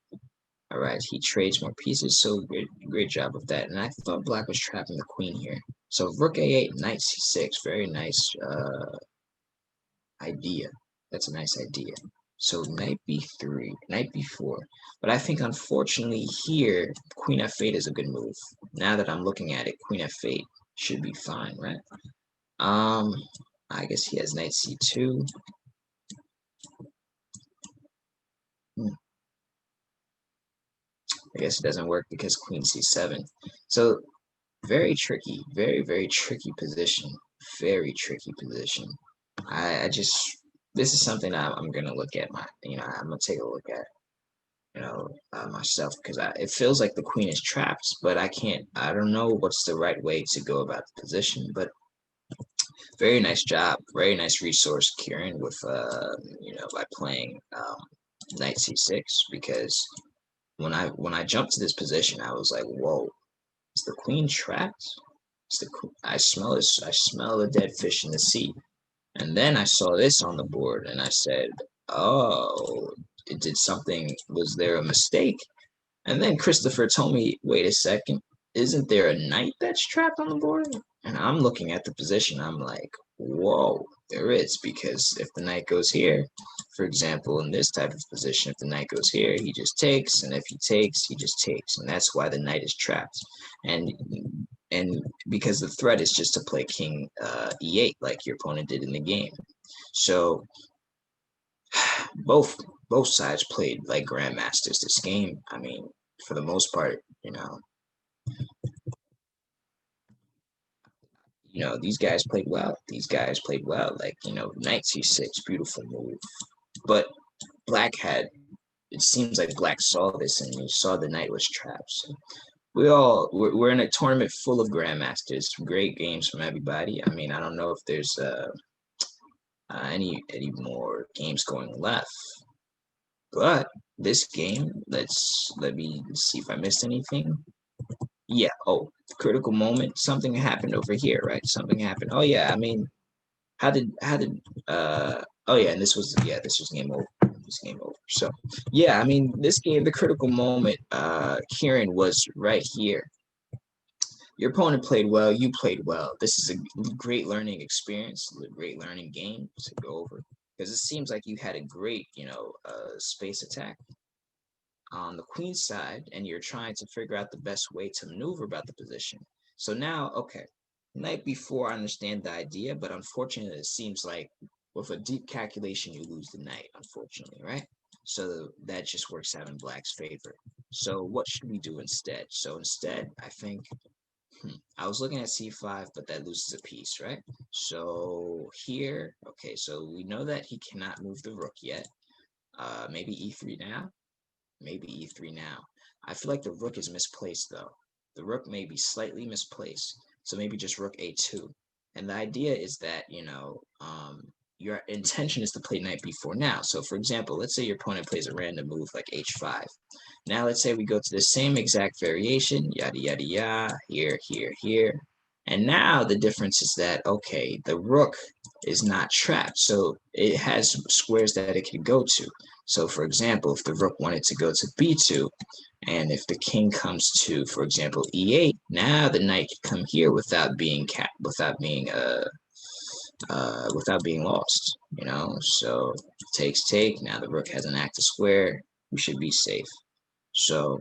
All right, he trades more pieces, so great job of that. And I thought black was trapping the queen here. So rook a8, knight c6, very nice idea. That's a nice idea. So knight b3, knight b4. But I think, unfortunately, here, queen f8 is a good move. Now that I'm looking at it, queen f8 should be fine, right? I guess he has knight c2. I guess it doesn't work because queen c7. So very tricky, very, very tricky position. Very tricky position. I just, this is something I'm going to look at I'm going to take a look at, myself, because it feels like the queen is trapped, but I don't know what's the right way to go about the position. But very nice job, very nice resource, Kieran, with, by playing knight c6, because when I jumped to this position, I was like, whoa, is the queen trapped? I smell this. I smell a dead fish in the sea. And then I saw this on the board, and I said, oh, was there a mistake? And then Christopher told me, wait a second, isn't there a knight that's trapped on the board? And I'm looking at the position, I'm like, whoa, there is, because if the knight goes here, for example, in this type of position, if the knight goes here, he just takes, and if he takes, he just takes, and that's why the knight is trapped. And because the threat is just to play king e8 like your opponent did in the game. So both sides played like grandmasters this game. I mean, for the most part, these guys played well. These guys played well. Like, knight c6, beautiful move. But it seems like black saw this, and you saw the knight was trapped. So we're in a tournament full of grandmasters. Great games from everybody. I mean, I don't know if there's any more games going left, but this game, let me see if I missed anything. Yeah. Oh, critical moment. Something happened over here, right? Something happened. Oh yeah. I mean, how did oh yeah, and this was game over. This game over. So yeah, I mean, this game, the critical moment, Kieran was right here. Your opponent played well, you played well. This is a great learning experience, a great learning game to go over, because it seems like you had a great, space attack on the queen side, and you're trying to figure out the best way to maneuver about the position. So now, okay, knight b4, I understand the idea, but unfortunately, it seems like with a deep calculation, you lose the knight, unfortunately, right? So that just works out in black's favor. So what should we do instead? So instead, I think, I was looking at c5, but that loses a piece, right? So here, okay, so we know that he cannot move the rook yet. Maybe e3 now? Maybe e3 now. I feel like the rook is misplaced, though. The rook may be slightly misplaced, so maybe just rook a2. And the idea is that, your intention is to play knight b4 now. So, for example, let's say your opponent plays a random move like h5. Now, let's say we go to the same exact variation, yada, yada, yada, here, here, here. And now the difference is that, okay, the rook is not trapped. So it has squares that it can go to. So for example, if the rook wanted to go to b2, and if the king comes to, for example, e8, now the knight can come here without being without being lost, you know. So takes take. Now the rook has an active square. We should be safe. So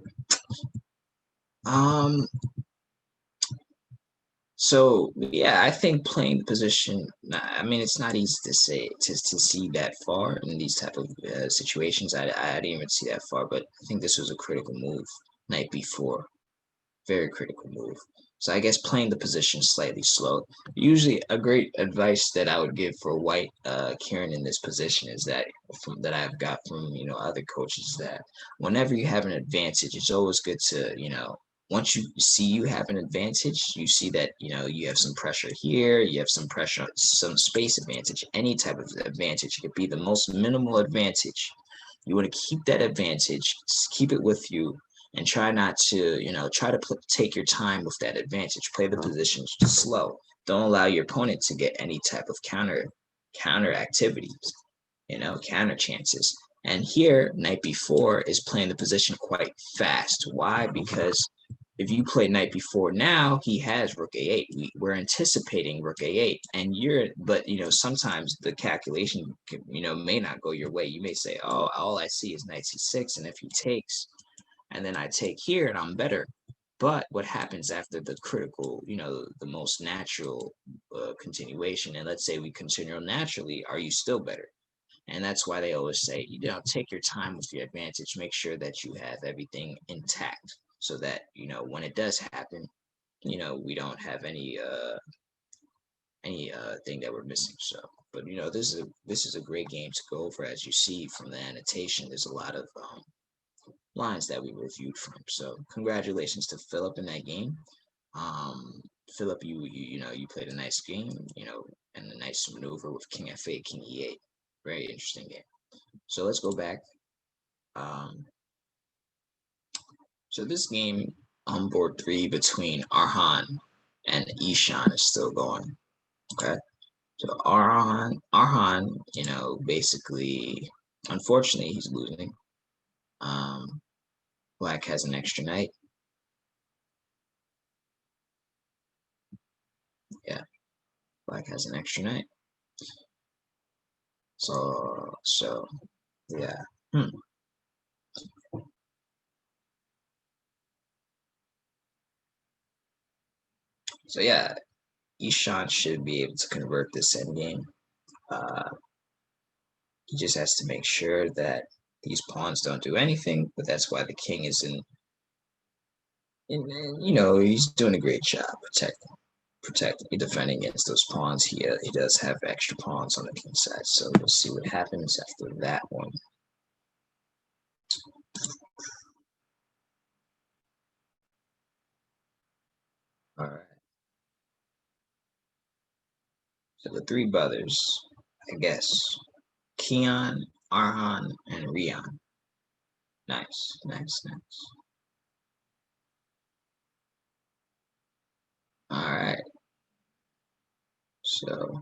so yeah, I think playing the position. I mean, it's not easy to say to see that far in these type of situations. I didn't even see that far, but I think this was a critical move. Knight b4, very critical move. So I guess playing the position slightly slow. Usually, a great advice that I would give for white, Kieran, in this position is that that I've got from other coaches, that whenever you have an advantage, it's always good to once you see you have an advantage, you see that you have some pressure here, you have some pressure, some space advantage, any type of advantage. It could be the most minimal advantage. You want to keep that advantage, keep it with you, and try not to, try to take your time with that advantage. Play the positions slow. Don't allow your opponent to get any type of counter activities, counter chances. And here, knight b4 is playing the position quite fast. Why? Because if you play knight b4 now, he has rook a8. We're anticipating rook a8, and but sometimes the calculation, may not go your way. You may say, oh, all I see is knight c6, and if he takes, and then I take here and I'm better. But what happens after the critical, the most natural continuation, and let's say we continue naturally, are you still better? And that's why they always say, take your time with your advantage, make sure that you have everything intact, so that, when it does happen, we don't have any thing that we're missing. So, but this is a great game to go over. As you see from the annotation, there's a lot of lines that we reviewed from. So congratulations to Philip in that game. Philip, you played a nice game, and a nice maneuver with King f8, King e8. Very interesting game. So let's go back. So this game on board 3 between Arhan and Ishan is still going. Okay. So Arhan, basically, unfortunately, he's losing. Black has an extra knight. Yeah, Black has an extra knight. So yeah. So yeah, Ishan should be able to convert this endgame. He just has to make sure that these pawns don't do anything, but that's why the king is he's doing a great job protecting, defending against those pawns. He does have extra pawns on the king side, so we'll see what happens after that one. All right. So the three brothers, I guess, Keon, Arhan, and Rian. Nice. All right. So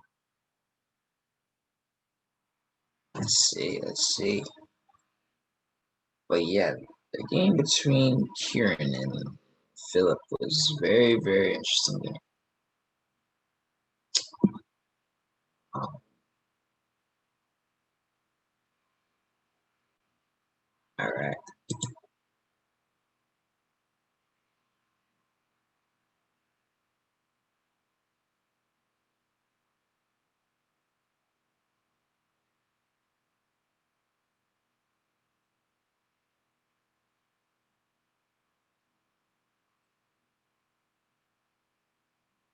let's see. But yeah, the game between Kieran and Philip was very, very interesting game. All right.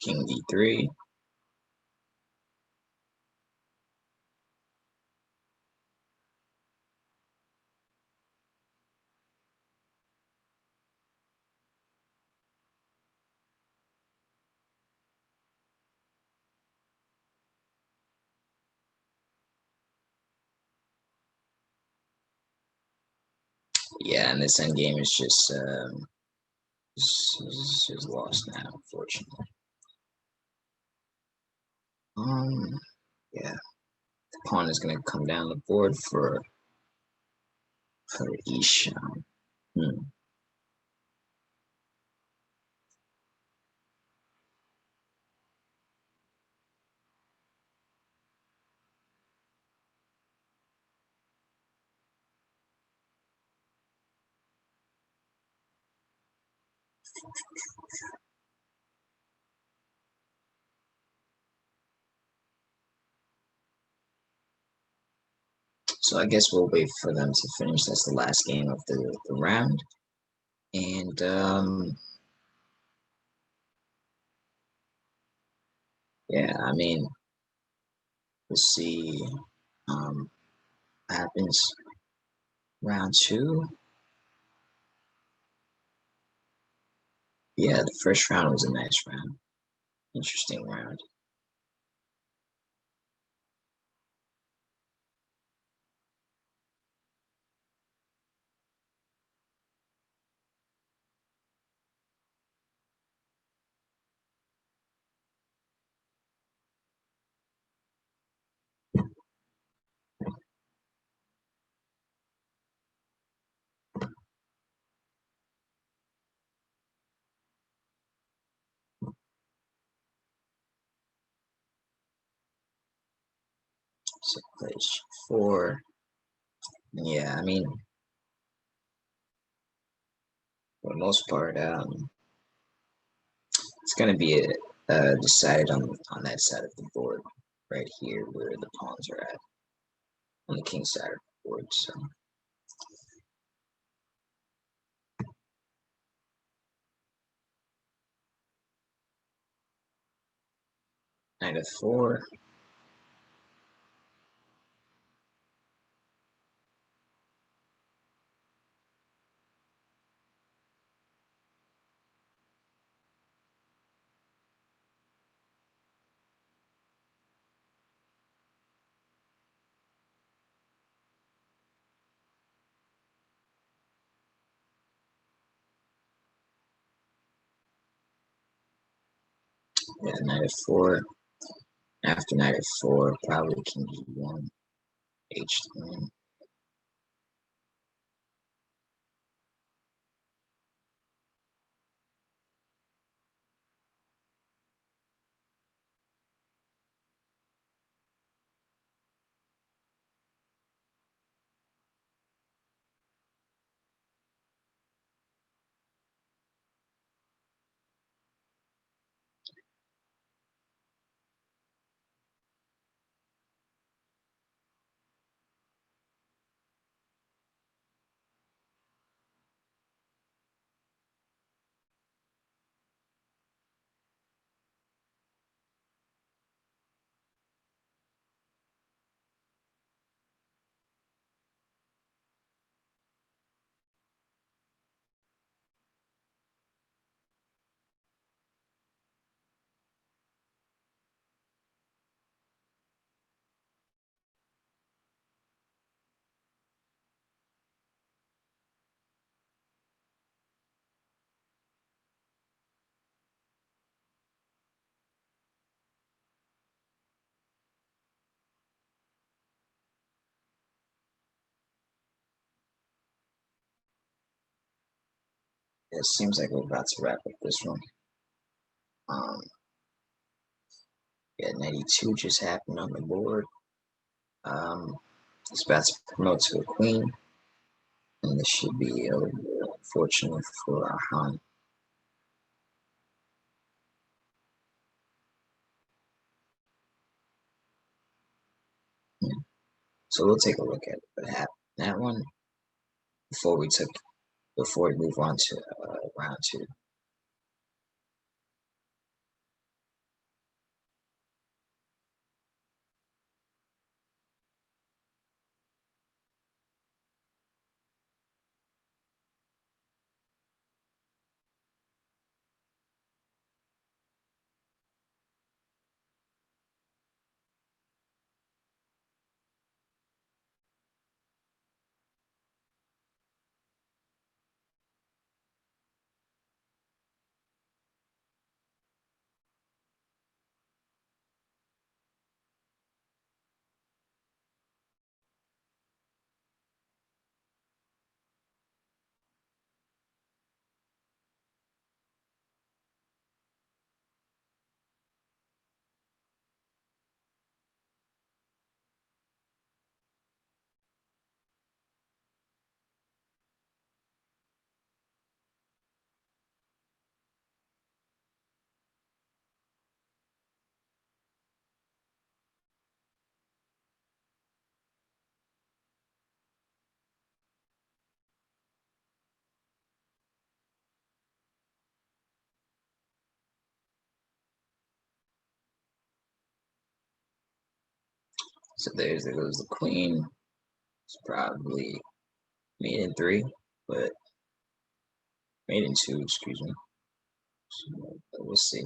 King d3. Yeah, and this endgame is just lost now, unfortunately. Yeah, the pawn is gonna come down the board for Isha. Hmm. So I guess we'll wait for them to finish. That's the last game of the round. And yeah, I mean, we'll see what happens round two. Yeah, the first round was a nice round. Interesting round. So place four. Yeah, I mean, for the most part, it's gonna be decided on that side of the board, right here where the pawns are at, on the king side of the board. So knight f4. Yeah, knight f4. After knight f4, probably king g1, h3. It seems like we're about to wrap up this one. Um, yeah, 92 just happened on the board. It's about to promote to a queen, and this should be unfortunate for Han. Yeah. So we'll take a look at what happened that one before we move on to round two. So there goes the queen. It's probably mate in 3, but mate in 2, excuse me. So, we'll see.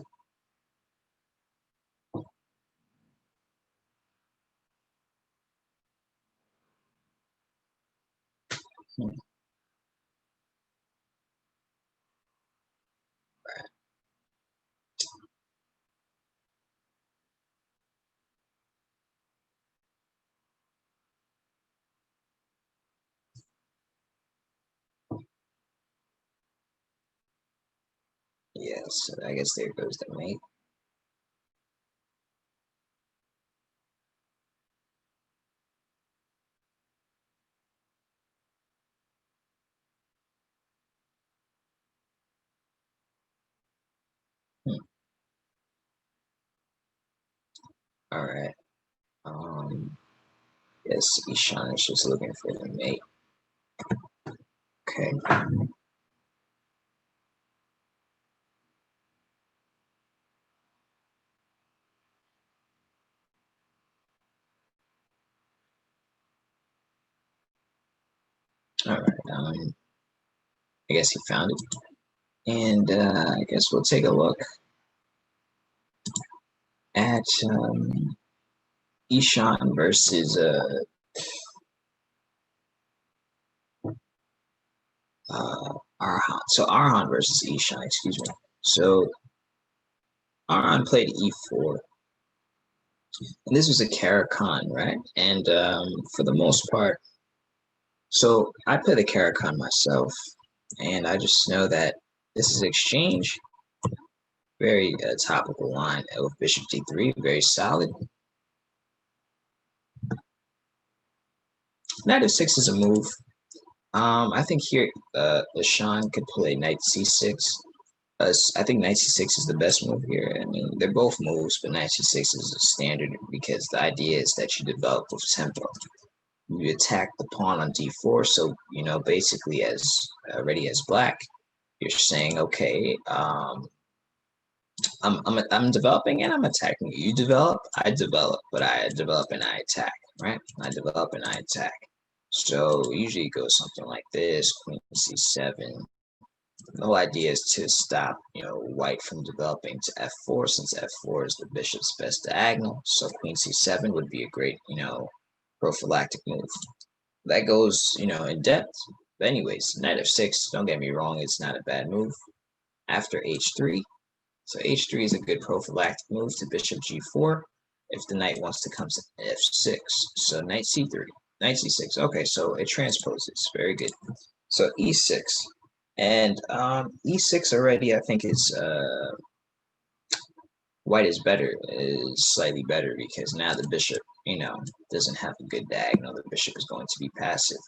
Yeah, so I guess there goes the mate. All right. Yes, Ishan is just looking for the mate. Okay. All right. I guess he found it, and I guess we'll take a look at Ishan versus Arhan. So Arhan versus Ishan, excuse me. So Arhan played e4, and this was a Caro-Kann, right? And for the most part, so I play the Caro-Kann myself, and I just know that this is exchange. Very topical line with bishop d3, very solid. Knight f6 is a move. I think here Ishan could play knight c6. I think knight c6 is the best move here. I mean, they're both moves, but knight c6 is a standard because the idea is that you develop with tempo. You attack the pawn on d4, so you know basically as ready as black, you're saying, okay, I'm developing and I'm attacking. You develop, I develop, but I develop and I attack, right? I develop and I attack. So usually it goes something like this: Queen c7. The whole idea is to stop, white from developing to f4, since f4 is the bishop's best diagonal. So Queen c7 would be a great, prophylactic move. That goes, in depth. But anyways, knight f6. Don't get me wrong; it's not a bad move. After h3. So h3 is a good prophylactic move to bishop g4 if the knight wants to come to f6. So knight c3, knight c6. Okay, so it transposes. Very good. So e6. And e6 already, I think is white is better, is slightly better because now the bishop, doesn't have a good diagonal. The bishop is going to be passive.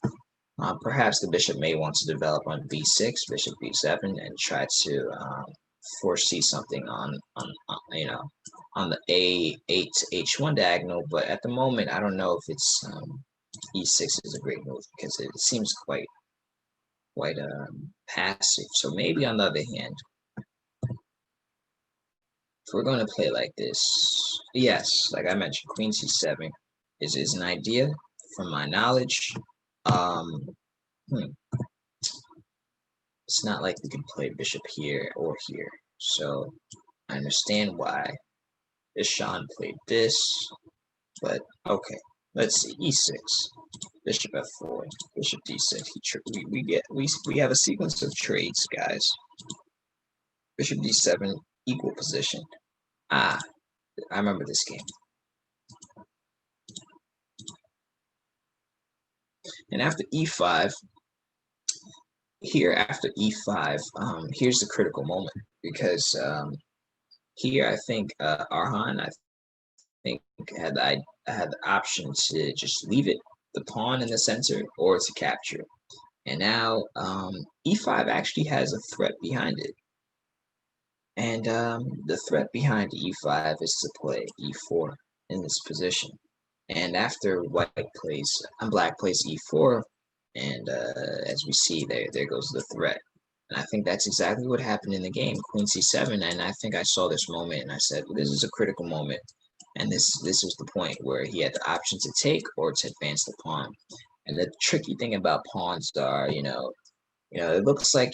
Perhaps the bishop may want to develop on b6, bishop b7, and try to foresee something on the a8 to h1 diagonal. But at the moment, I don't know if it's e6 is a great move because it seems quite passive. So maybe on the other hand, if we're going to play like this, yes, like I mentioned, Queen c7 is an idea from my knowledge. It's not like we can play bishop here or here. So I understand why Ishan played this, but okay. Let's see, e6, bishop f4, bishop d6. We have a sequence of trades, guys. Bishop d7, equal position. I remember this game. And after e5, here after e5, here's the critical moment because here I think Arhan, I think had the option to just leave it, the pawn in the center, or to capture. And now e5 actually has a threat behind it. And the threat behind e5 is to play e4 in this position. And after black plays e4, and as we see there goes the threat. And I think that's exactly what happened in the game, Queen c7. And I think I saw this moment and I said, well, this is a critical moment And this was the point where he had the option to take or to advance the pawn. And the tricky thing about pawns are, it looks like,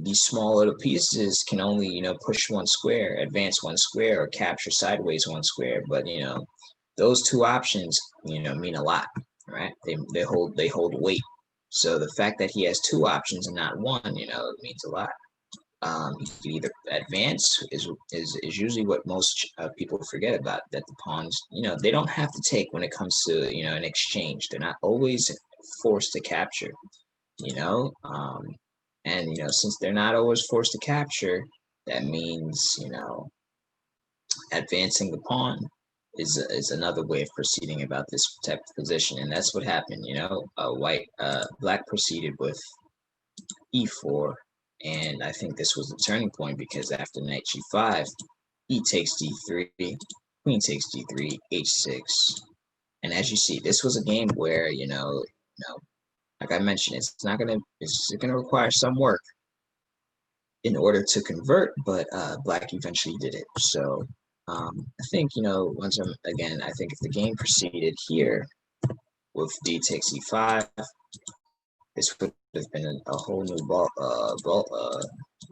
these small little pieces can only, push one square, advance one square, or capture sideways one square. But, those two options, mean a lot, right? They hold weight. So the fact that he has two options and not one, it means a lot. You can either advance is usually what most people forget about, that the pawns, they don't have to take when it comes to, an exchange. They're not always forced to capture, you know, um, and, since they're not always forced to capture, that means, advancing the pawn is another way of proceeding about this type of position. And that's what happened, black proceeded with e4, and I think this was the turning point, because after knight g5, e takes d3, queen takes d3, h6. And as you see, this was a game where, like I mentioned, it's gonna require some work in order to convert, but black eventually did it. So I think, I think if the game proceeded here with d takes e5, this would have been a whole new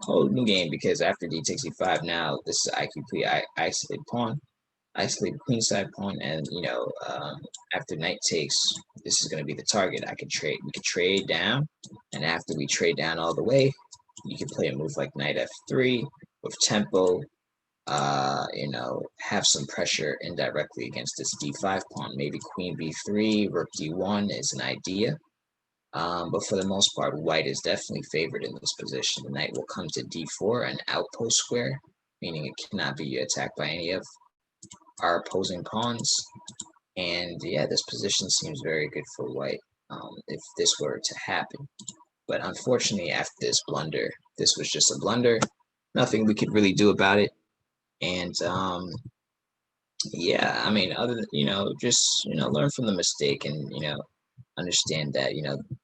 whole new game, because after d takes e5, now this is isolated pawn, isolated queenside pawn, and after knight takes, this is going to be the target. We could trade down, and after we trade down all the way, you can play a move like knight f3 with tempo. Have some pressure indirectly against this d5 pawn. Maybe queen b3, rook d1 is an idea. But for the most part, white is definitely favored in this position. The knight will come to d4, an outpost square, meaning it cannot be attacked by any of our opposing pawns. And yeah, this position seems very good for white if this were to happen. But unfortunately, after this blunder, this was just a blunder. Nothing we could really do about it. And yeah, I mean, other than, just, learn from the mistake, and, understand that,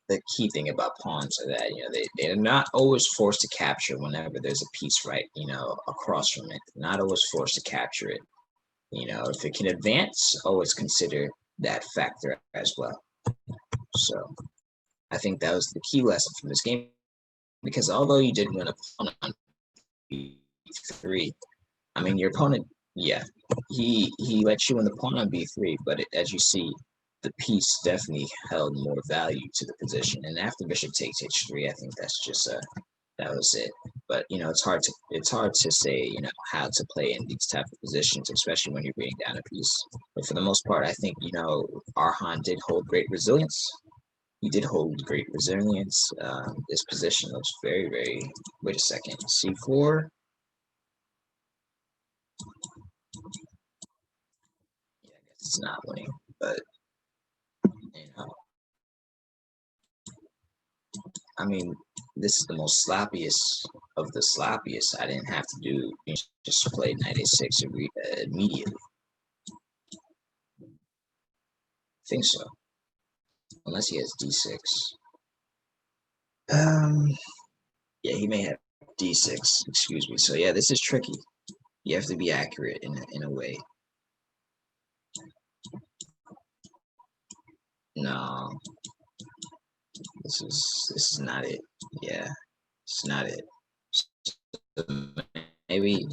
the key thing about pawns are that, they're not always forced to capture whenever there's a piece right, across from it. They're not always forced to capture it. If it can advance, always consider that factor as well. So I think that was the key lesson from this game, because although you did win a pawn on b3, I mean, your opponent, yeah, he let you win the pawn on b3, but as you see, the piece definitely held more value to the position. And after bishop takes h3, I think that's just that was it. But it's hard to say how to play in these type of positions, especially when you're beating down a piece. But for the most part, I think Arhan did hold great resilience. He did hold great resilience. This position looks very, very. Wait a second. c4. Yeah, I guess it's not winning, but I mean, this is the most sloppiest of the sloppiest. I didn't have to do just play knight a6 immediately. I think so, unless he has d6. Yeah, he may have d6. Excuse me. So yeah, this is tricky. You have to be accurate in a way. No, this is not it. Yeah, it's not it. Maybe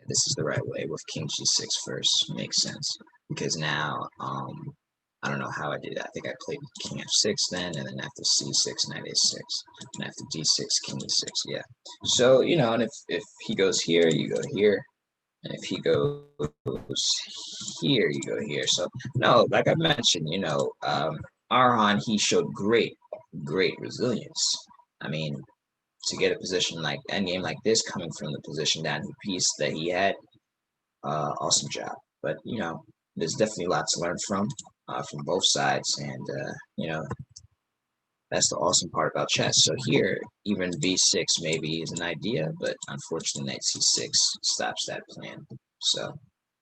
this is the right way with king g6 first. Makes sense, because now I don't know how I did it. I think I played king f6 then, and then after c6 knight a6, and after d6 king e6. Yeah. So and if he goes here, you go here, and if he goes here, you go here. So no, like I mentioned, Arhan, he showed great resilience. I mean, to get a position like endgame like this, coming from the position down the piece that he had, awesome job. But there's definitely a lot to learn from both sides, and that's the awesome part about chess. So here, even b6 maybe is an idea, but unfortunately, knight c6 stops that plan. So,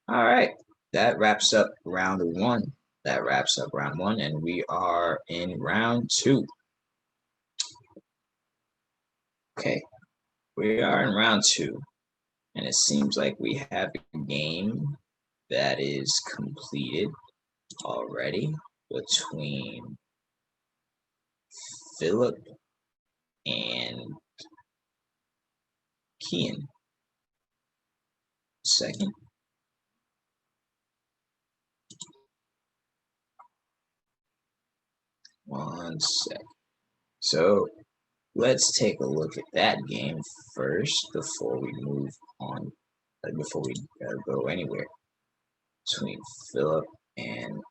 all right, that wraps up round one. That wraps up round one, and we are in round two. Okay, we are in round two, And it seems like we have a game that is completed already between Philip and Kian. Second. One sec. So let's take a look at that game first before we move on, before we go anywhere, between Philip and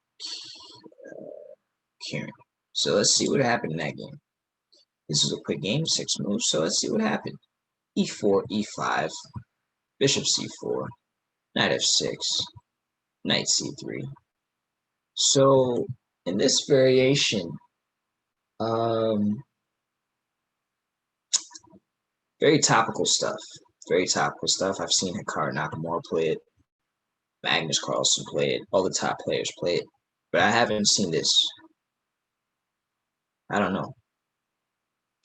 Kieran. So let's see what happened in that game. This was a quick game, 6 moves, so let's see what happened. E4, E5, Bishop C4, Knight F6, Knight C3. So in this variation, very topical stuff. Very topical stuff. I've seen Hikaru Nakamura play it, Magnus Carlsen play it, all the top players play it, but I haven't seen this. I don't know.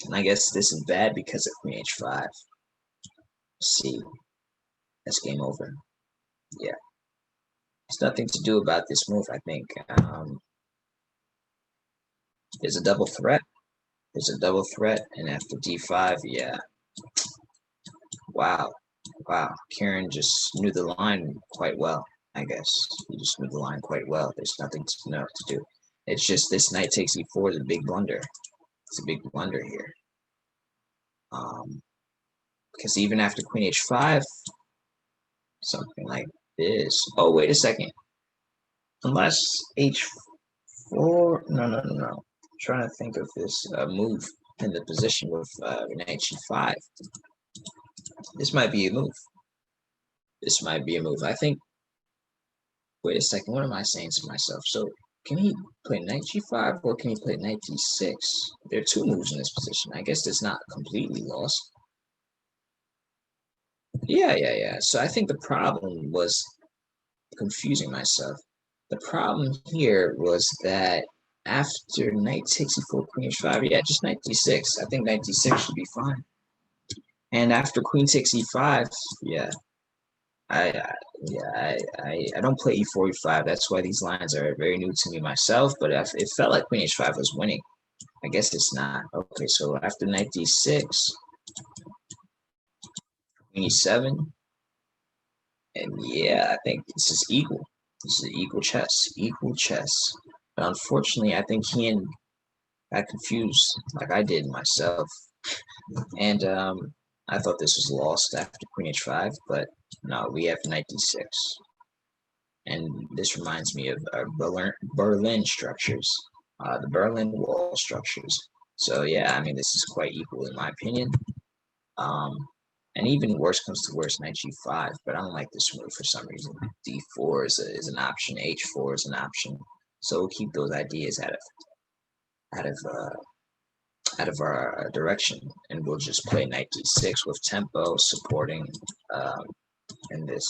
And I guess this is bad because of Queen H5. See, that's game over. Yeah. There's nothing to do about this move, I think. There's a double threat. There's a double threat, and after D5, yeah. Wow. Wow. Kieran just knew the line quite well, I guess. He just knew the line quite well. There's nothing to know to do. It's just this knight takes E4 is a big blunder. It's a big blunder here. Because even after Queen H5, something like this. Oh, wait a second. Unless H4, no. I'm trying to think of this move in the position with Knight G5. This might be a move. This might be a move. I think. Wait a second. What am I saying to myself? So can he play Knight G5 or can he play Knight D6? There are 2 moves in this position. I guess it's not completely lost. Yeah. So I think the problem was confusing myself. The problem here was that after Knight takes E4, Queen H5, yeah, just Knight D6. I think Knight D6 should be fine. And after Queen takes E5, yeah, I don't play E4, E5. That's why these lines are very new to me myself. But it felt like Queen H5 was winning. I guess it's not. Okay, so after Knight D6, Queen E7, and yeah, I think this is equal. This is equal chess. But unfortunately, I think Kian got confused like I did myself. And I thought this was lost after Queen H5, but no, we have Knight D6. And this reminds me of Berlin structures, the Berlin Wall structures. So yeah, I mean, this is quite equal in my opinion. And even worse comes to worse, Knight G5, but I don't like this move for some reason. D4 is an option, H4 is an option. So we'll keep those ideas out of our direction, and we'll just play Knight D6 with tempo supporting in this.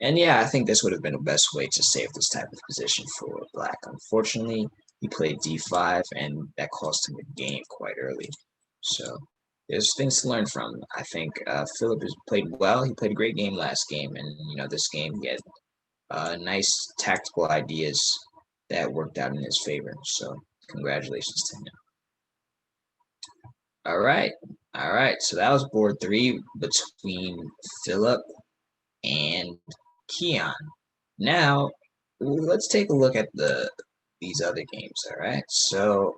And yeah, I think this would have been the best way to save this type of position for Black. Unfortunately, he played D5, and that cost him the game quite early. So there's things to learn from. I think Philip has played well. He played a great game last game, and this game he had nice tactical ideas that worked out in his favor. So congratulations to him. All right. So that was board 3 between Philip and Kian. Now let's take a look at these other games. All right. So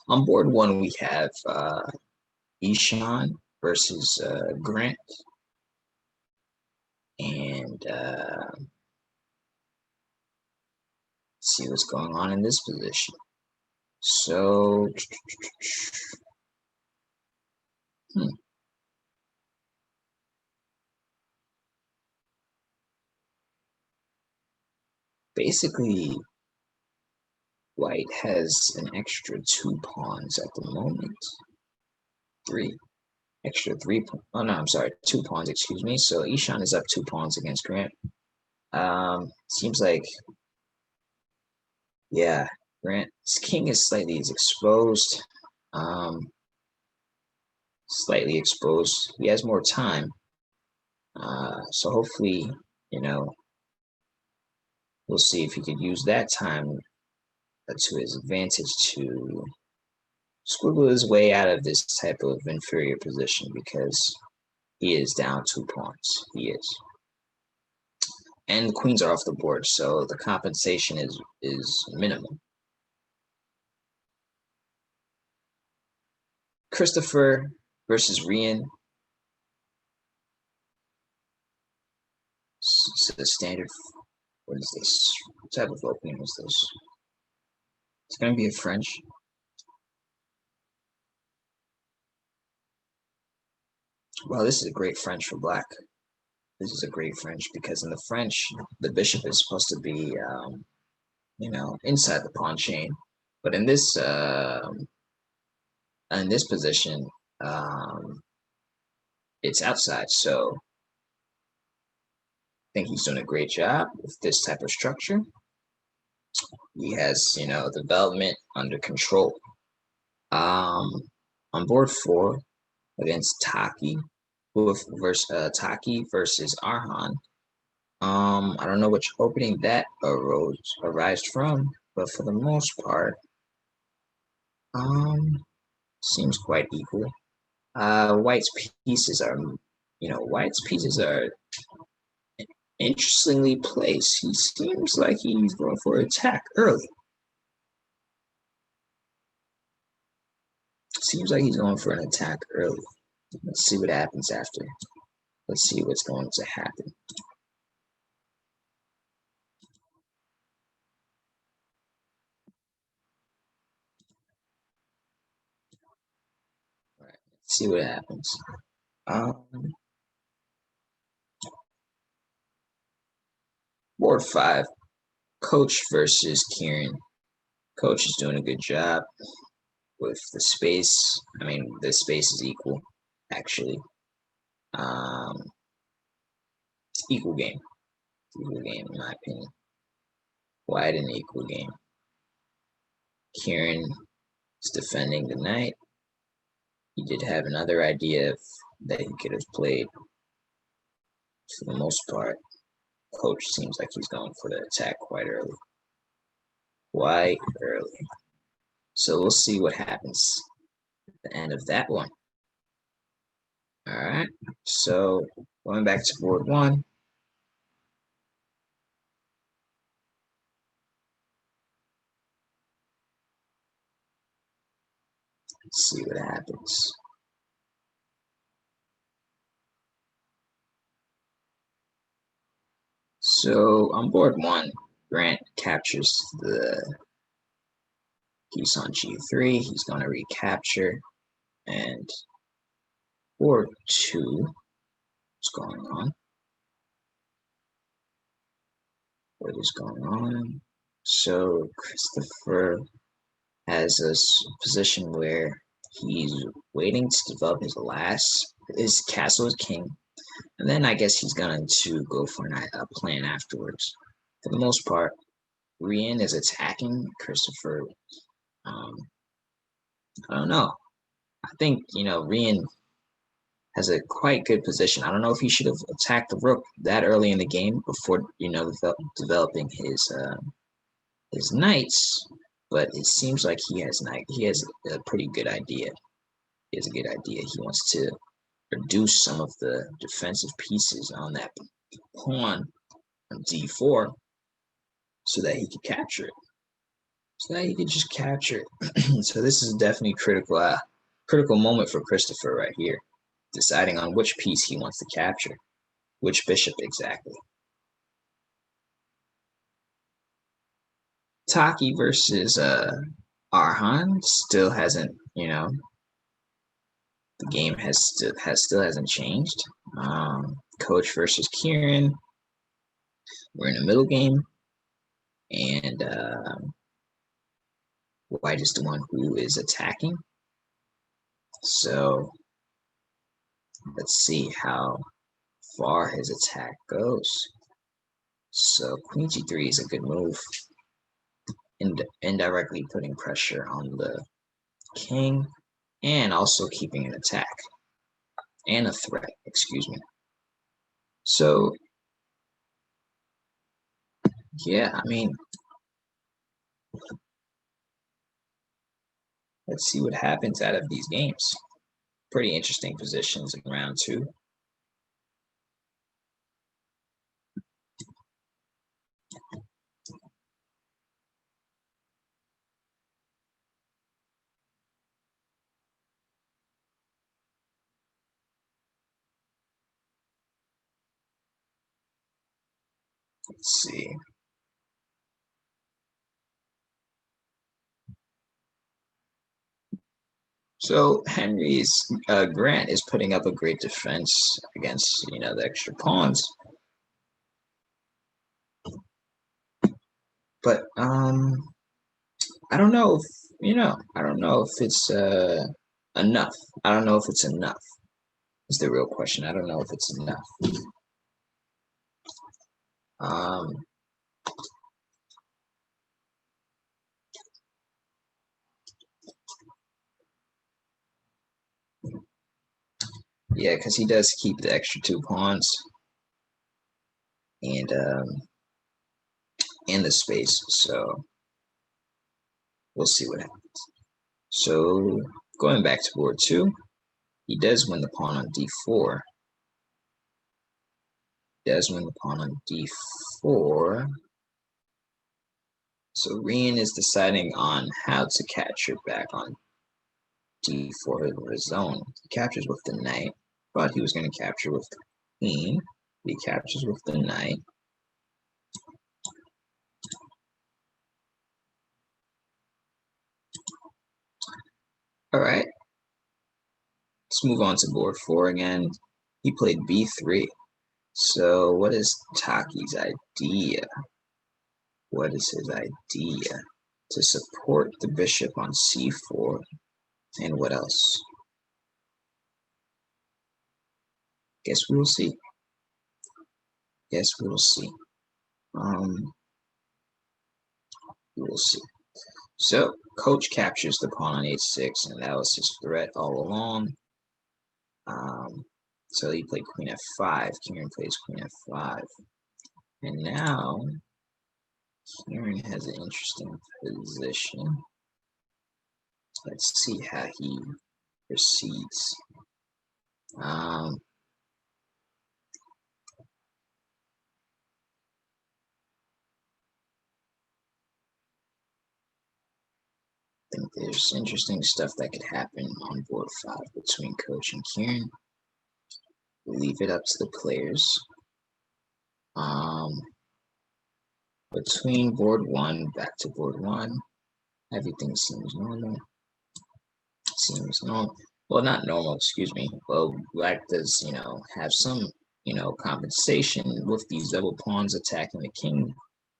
on board 1 we have Ishan versus Grant, and see what's going on in this position. So basically White has an extra 2 pawns at the moment. 3. Extra 3. Oh no, I'm sorry, 2 pawns, excuse me. So Ishan is up 2 pawns against Grant. Seems like, yeah, Grant's king is slightly exposed. slightly exposed. He has more time. So hopefully, we'll see if he could use that time to his advantage to squiggle his way out of this type of inferior position, because he is down 2 pawns. He is. And the queens are off the board, so the compensation is minimum. Christopher versus Rian. It's a standard. What is this? What type of opening is this? It's going to be a French. Well, this is a great French for black. This is a great French because in the French, the bishop is supposed to be, inside the pawn chain. But in this position, it's outside. So I think he's doing a great job with this type of structure. He has, development under control. On board 4 against Taki, Taki versus Arhan. I don't know which opening that arose from, but for the most part, seems quite equal. White's pieces are interestingly placed. He seems like he's going for attack early. Seems like he's going for an attack early. Let's see what happens after. Let's see what's going to happen. All right, let's see what happens. Board 5, Coach versus Kieran. Coach is doing a good job with the space. I mean, the space is equal, actually. Equal game. Equal game, in my opinion. Wide and equal game. Kieran is defending the knight. He did have another idea that he could have played. For the most part, Coach seems like he's going for the attack quite early. Quite early. So we'll see what happens at the end of that one. All right. So going back to board 1. Let's see what happens. So on board 1, Grant captures the piece on G3. He's going to recapture. And board 2, what's going on? What is going on? So Christopher has a position where he's waiting to develop his castle is king, and then I guess he's going to go for a plan afterwards. For the most part, Rian is attacking Christopher. I don't know. I think Rian has a quite good position. I don't know if he should have attacked the rook that early in the game before developing his knights. But it seems like he has a pretty good idea. He has a good idea. He wants to reduce some of the defensive pieces on that pawn on d4 so that he could capture it. So that he could just capture it. So this is definitely critical moment for Christopher right here, deciding on which piece he wants to capture, which bishop exactly. Taki versus Arhan still hasn't, the game still hasn't changed. Coach versus Kieran. We're in the middle game, and White is the one who is attacking. So let's see how far his attack goes. So Queen G3 is a good move. Indirectly putting pressure on the king and also keeping an attack. and a threat, excuse me. So, yeah, I mean, let's see what happens out of these games. Pretty interesting positions in round 2. Let's see. So Henry's Grant is putting up a great defense against, the extra pawns. But I don't know if, I don't know if it's enough. I don't know if it's enough. Is the real question. I don't know if it's enough. Yeah, because he does keep the extra 2 pawns and the space. So we'll see what happens. So going back to board 2, he does win the pawn on d4. Does win the pawn on d4. So Rian is deciding on how to capture back on d4 of his own. He captures with the knight. Thought he was going to capture with the queen. He captures with the knight. All right. Let's move on to board 4 again. He played b3. So what is Taki's idea? What is his idea? To support the bishop on c4. And what else? Guess we will see. Guess we will see. We will see. So Coach captures the pawn on h6, and that was his threat all along. So he played queen f5. Kieran plays queen f5. And now Kieran has an interesting position. Let's see how he proceeds. I think there's interesting stuff that could happen on board 5 between Coach and Kieran. We'll leave it up to the players. Between board 1, back to board 1, everything seems normal. Well, not normal, excuse me. Well, Black does, have some, compensation with these double pawns attacking the king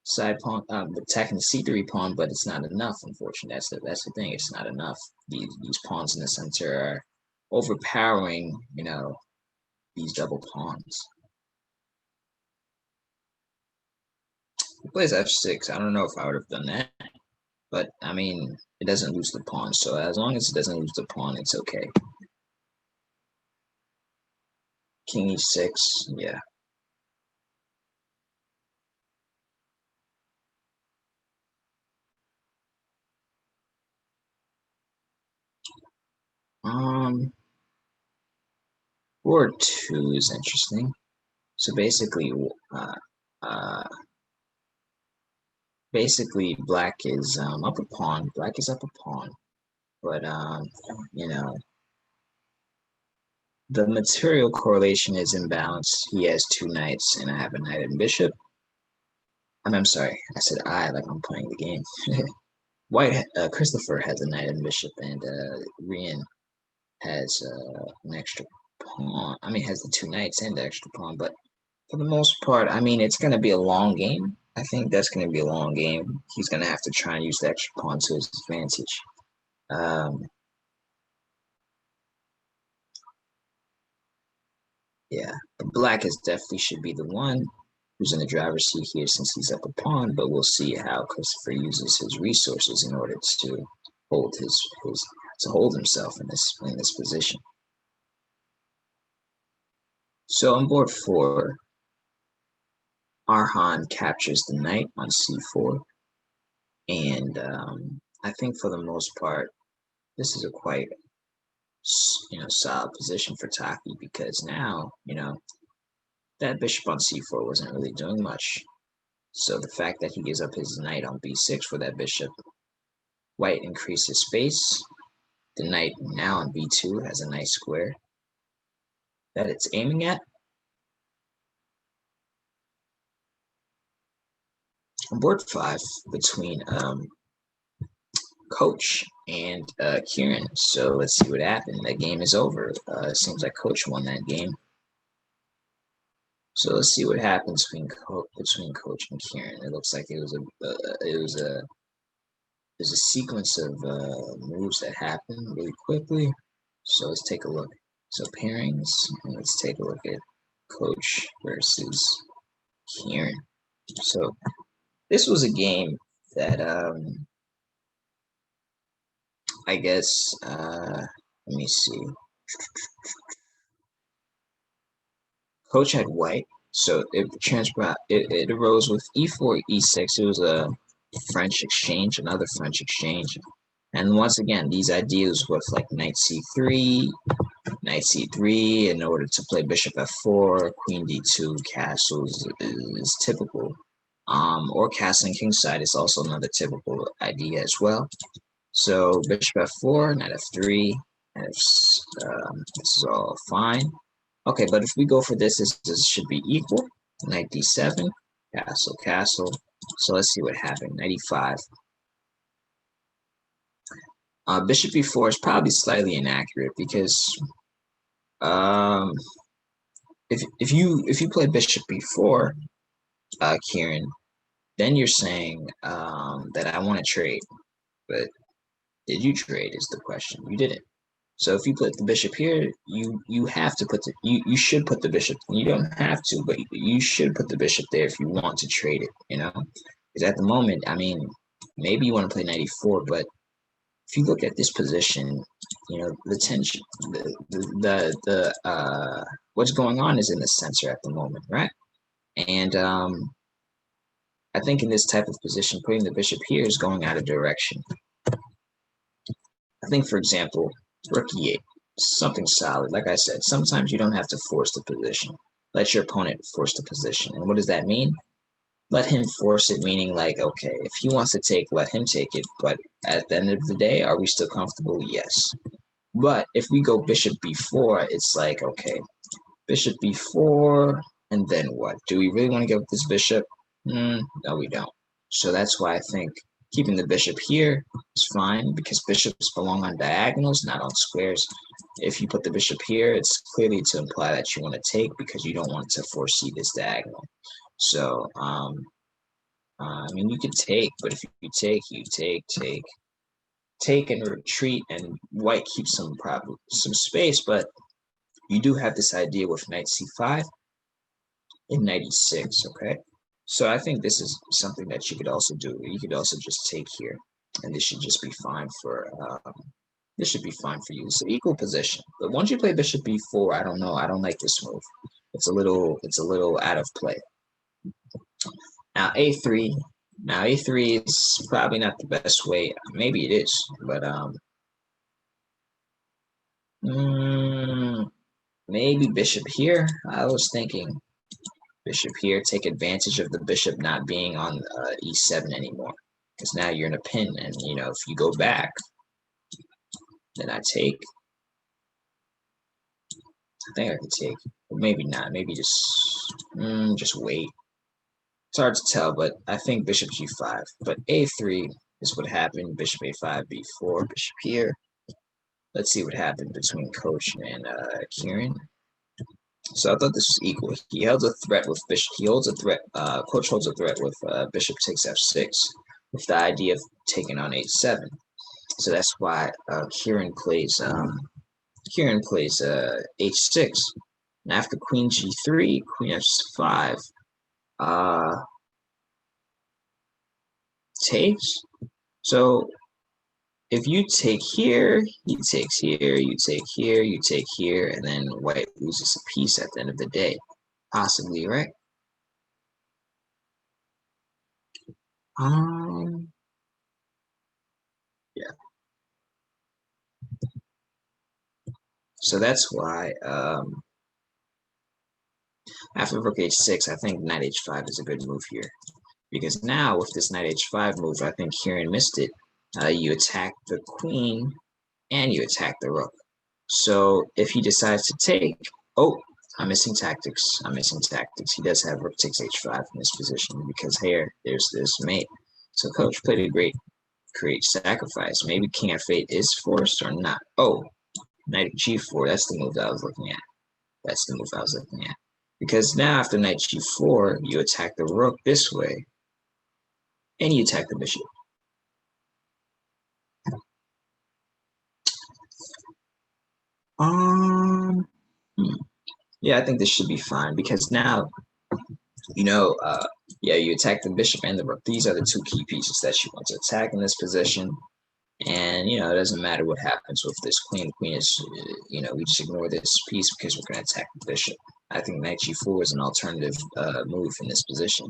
side pawn, attacking the c3 pawn, but it's not enough, unfortunately. That's the thing. It's not enough. These pawns in the center are overpowering, these double pawns. He plays f6. I don't know if I would have done that, but I mean, it doesn't lose the pawn. So as long as it doesn't lose the pawn, it's okay. King e6, yeah. Board 2 is interesting. So basically, Black is up a pawn. Black is up a pawn, but the material correlation is imbalanced. He has 2 knights, and I have a knight and bishop. I'm sorry, I said I like I'm playing the game. White, Christopher has a knight and bishop, and Rian has an extra pawn. I mean, has the 2 knights and the extra pawn, but for the most part, I mean, it's going to be a long game. I think that's going to be a long game. He's going to have to try and use the extra pawn to his advantage. Yeah, but Black is definitely should be the one who's in the driver's seat here since he's up a pawn, but we'll see how Christopher uses his resources in order to hold himself in this position. So on board 4, Arhan captures the knight on c4, and I think for the most part, this is a quite solid position for Taki, because now that bishop on c4 wasn't really doing much. So the fact that he gives up his knight on b6 for that bishop, white increases space. The knight now on b2 has a nice square that it's aiming at. On board 5 between Coach and Kieran. So let's see what happened. That game is over. It seems like Coach won that game. So let's see what happens between Coach and Kieran. It looks like it was a sequence of moves that happened really quickly. So let's take a look. So pairings, and let's take a look at Coach versus Kieran. So this was a game that I guess let me see. Coach had white, so it arose with e4, e6. It was a French exchange, another French exchange. And once again, these ideas with like knight c3, in order to play bishop f4, queen d2, castles is typical. Or castling kingside is also another typical idea as well. So bishop f4, knight f3, and this is all fine. Okay, but if we go for this should be equal. Knight d7, castle, castle. So let's see what happened. Knight e5. Bishop e4 is probably slightly inaccurate because if you play bishop e4, Kieran, then you're saying that I want to trade. But did you trade is the question. You didn't. So if you put the bishop here, you have to put you should put the bishop. You don't have to, but you should put the bishop there if you want to trade it. Because at the moment, I mean, maybe you want to play knight e4, but if you look at this position, the tension, the what's going on is in the center at the moment, right? And I think in this type of position, putting the bishop here is going out of direction. I think, for example, rook e8, something solid. Like I said, sometimes you don't have to force the position. Let your opponent force the position. And what does that mean? Let him force it, meaning like, okay, if he wants to take, let him take it. But at the end of the day, are we still comfortable? Yes. But if we go bishop b4, it's like, okay, bishop b4, and then what? Do we really want to give up this bishop? No, we don't. So that's why I think keeping the bishop here is fine, because bishops belong on diagonals, not on squares. If you put the bishop here, it's clearly to imply that you want to take because you don't want to foresee this diagonal. So, I mean, you could take, but if you take, take and retreat, and white keeps some space, but you do have this idea with knight c5 and knight e6, okay? So I think this is something that you could also do. You could also just take here, and this should just be fine for this should be fine for you. It's an equal position. But once you play bishop b4, I don't know. I don't like this move. It's a little out of play. Now a3. Now a3 is probably not the best way. Maybe it is, but maybe bishop here. I was thinking bishop here, take advantage of the bishop not being on e7 anymore, because now you're in a pin, and if you go back, then I take. I think I could take, but maybe not. Maybe just wait. It's hard to tell, but I think bishop g5. But a3 is what happened. Bishop a5, b4, bishop here. Let's see what happened between Coach and Kieran. So I thought this was equal. He held a threat with bishop. He holds a threat. Coach holds a threat with bishop takes f6, with the idea of taking on h7. So that's why Kieran plays h6. And after queen g3, queen f5 takes. So if you take here, he takes here, you take here, you take here, and then white loses a piece at the end of the day. Possibly, right? Yeah. So that's why after rook h6, I think knight h5 is a good move here. Because now with this knight h5 move, I think Kieran missed it. You attack the queen and you attack the rook. So if he decides to take, oh, I'm missing tactics. I'm missing tactics. He does have rook takes h5 in this position because here, there's this mate. So coach played a great sacrifice. Maybe king f8 is forced or not. Oh, knight g4. That's the move that I was looking at. That's the move I was looking at. Because now after knight g4, you attack the rook this way, and you attack the bishop. Yeah, I think this should be fine because now, yeah, you attack the bishop and the rook. These are the two key pieces that you want to attack in this position. And, it doesn't matter what happens with this queen. The queen is, we just ignore this piece because we're going to attack the bishop. I think knight g4 is an alternative move in this position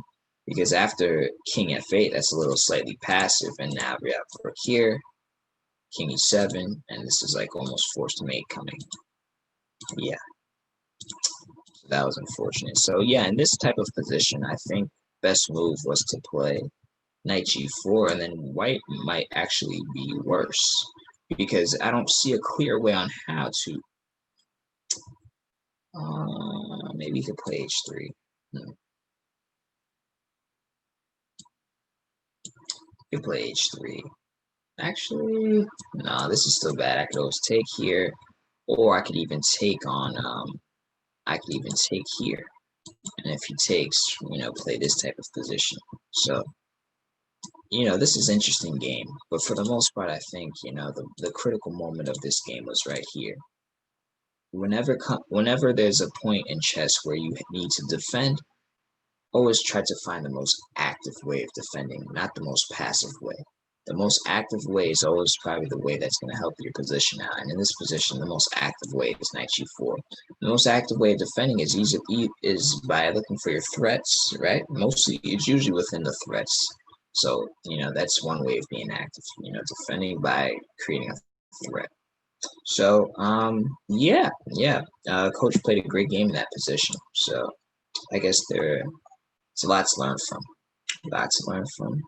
because after king f8, that's a little slightly passive. And now we have rook here, king e7, and this is like almost forced mate coming. Yeah, that was unfortunate. So yeah, in this type of position, I think best move was to play knight g4, and then white might actually be worse because I don't see a clear way on how to. Maybe he could play h3. He could play h3. Actually, no, this is still bad. I could always take here, or I could even take on. I could even take here, and if he takes, play this type of position. So this is an interesting game, but for the most part, I think, the critical moment of this game was right here. Whenever there's a point in chess where you need to defend, always try to find the most active way of defending, not the most passive way. The most active way is always probably the way that's going to help your position out. And in this position, the most active way is knight g4. The most active way of defending is by looking for your threats, right? Mostly, it's usually within the threats. So, that's one way of being active, defending by creating a threat. So, yeah. Coach played a great game in that position. So, I guess it's a lot to learn from.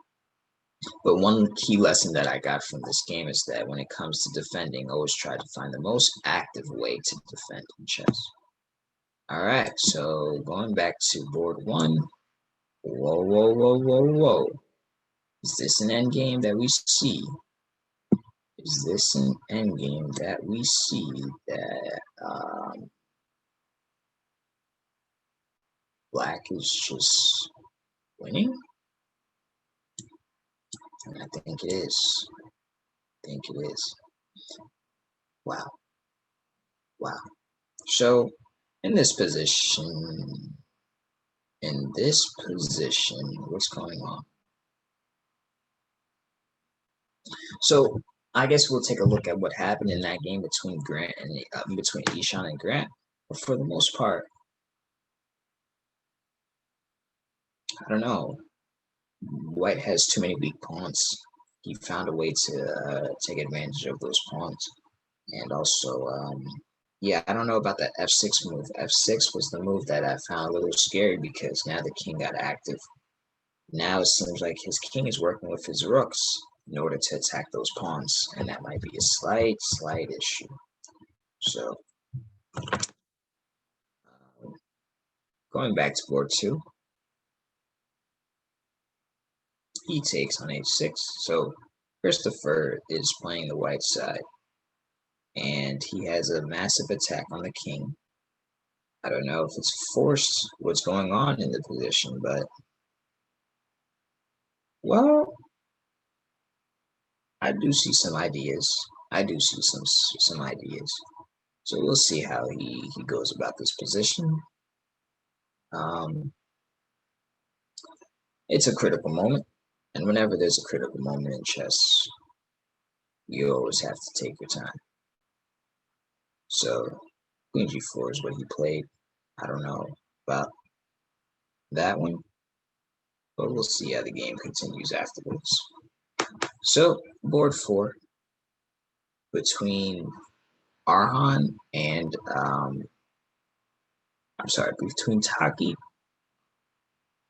But one key lesson that I got from this game is that when it comes to defending, always try to find the most active way to defend in chess. All right, so going back to board one. Whoa. Is this an endgame that we see? Is this an endgame that we see that black is just winning? And I think it is. Wow. So in this position, what's going on? So I guess we'll take a look at what happened in that game between Grant and between Ishan and Grant. But for the most part, I don't know. White has too many weak pawns. He found a way to take advantage of those pawns, and also, yeah, I don't know about that f6 move. F6 was the move that I found a little scary because now the king got active. Now it seems like his king is working with his rooks in order to attack those pawns, and that might be a slight issue. So, going back to board two, he takes on h6. So Christopher is playing the white side, and he has a massive attack on the king. I don't know if it's forced what's going on in the position, but well, I do see some ideas. Some ideas. So we'll see how he goes about this position. It's a critical moment, and whenever there's a critical moment in chess, You always have to take your time. So queen g4 is what he played. I don't know about that one, but we'll see how the game continues afterwards. So board 4 between Arhan and between Taki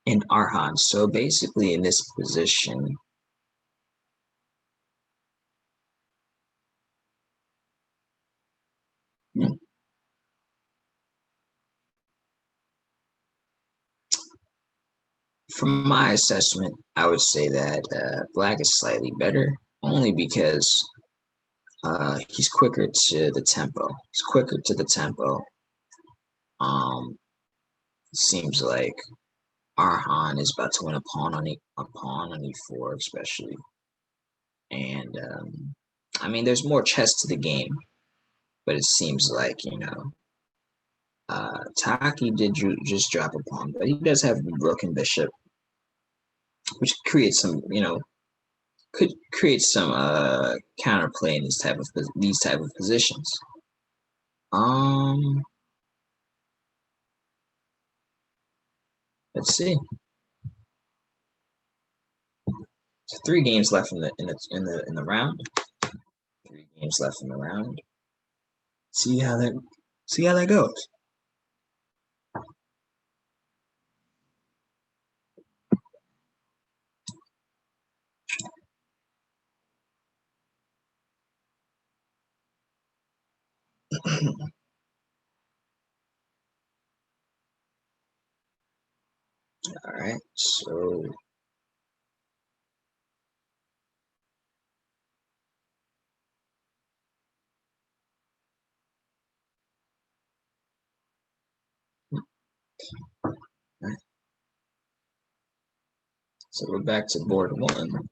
and Arhan. So basically in this position, from my assessment, I would say that Black is slightly better, only because he's quicker to the tempo. He's quicker to the tempo. Seems like Arhan is about to win a pawn on e4, especially. And I mean, there's more chess to the game, but it seems like, Taki did just drop a pawn, but he does have rook and bishop, which creates some, could create some counterplay in these type of positions. Let's see. So 3 games left in the round. 3 games left in the round. See how that goes. All right, so we're back to board 1,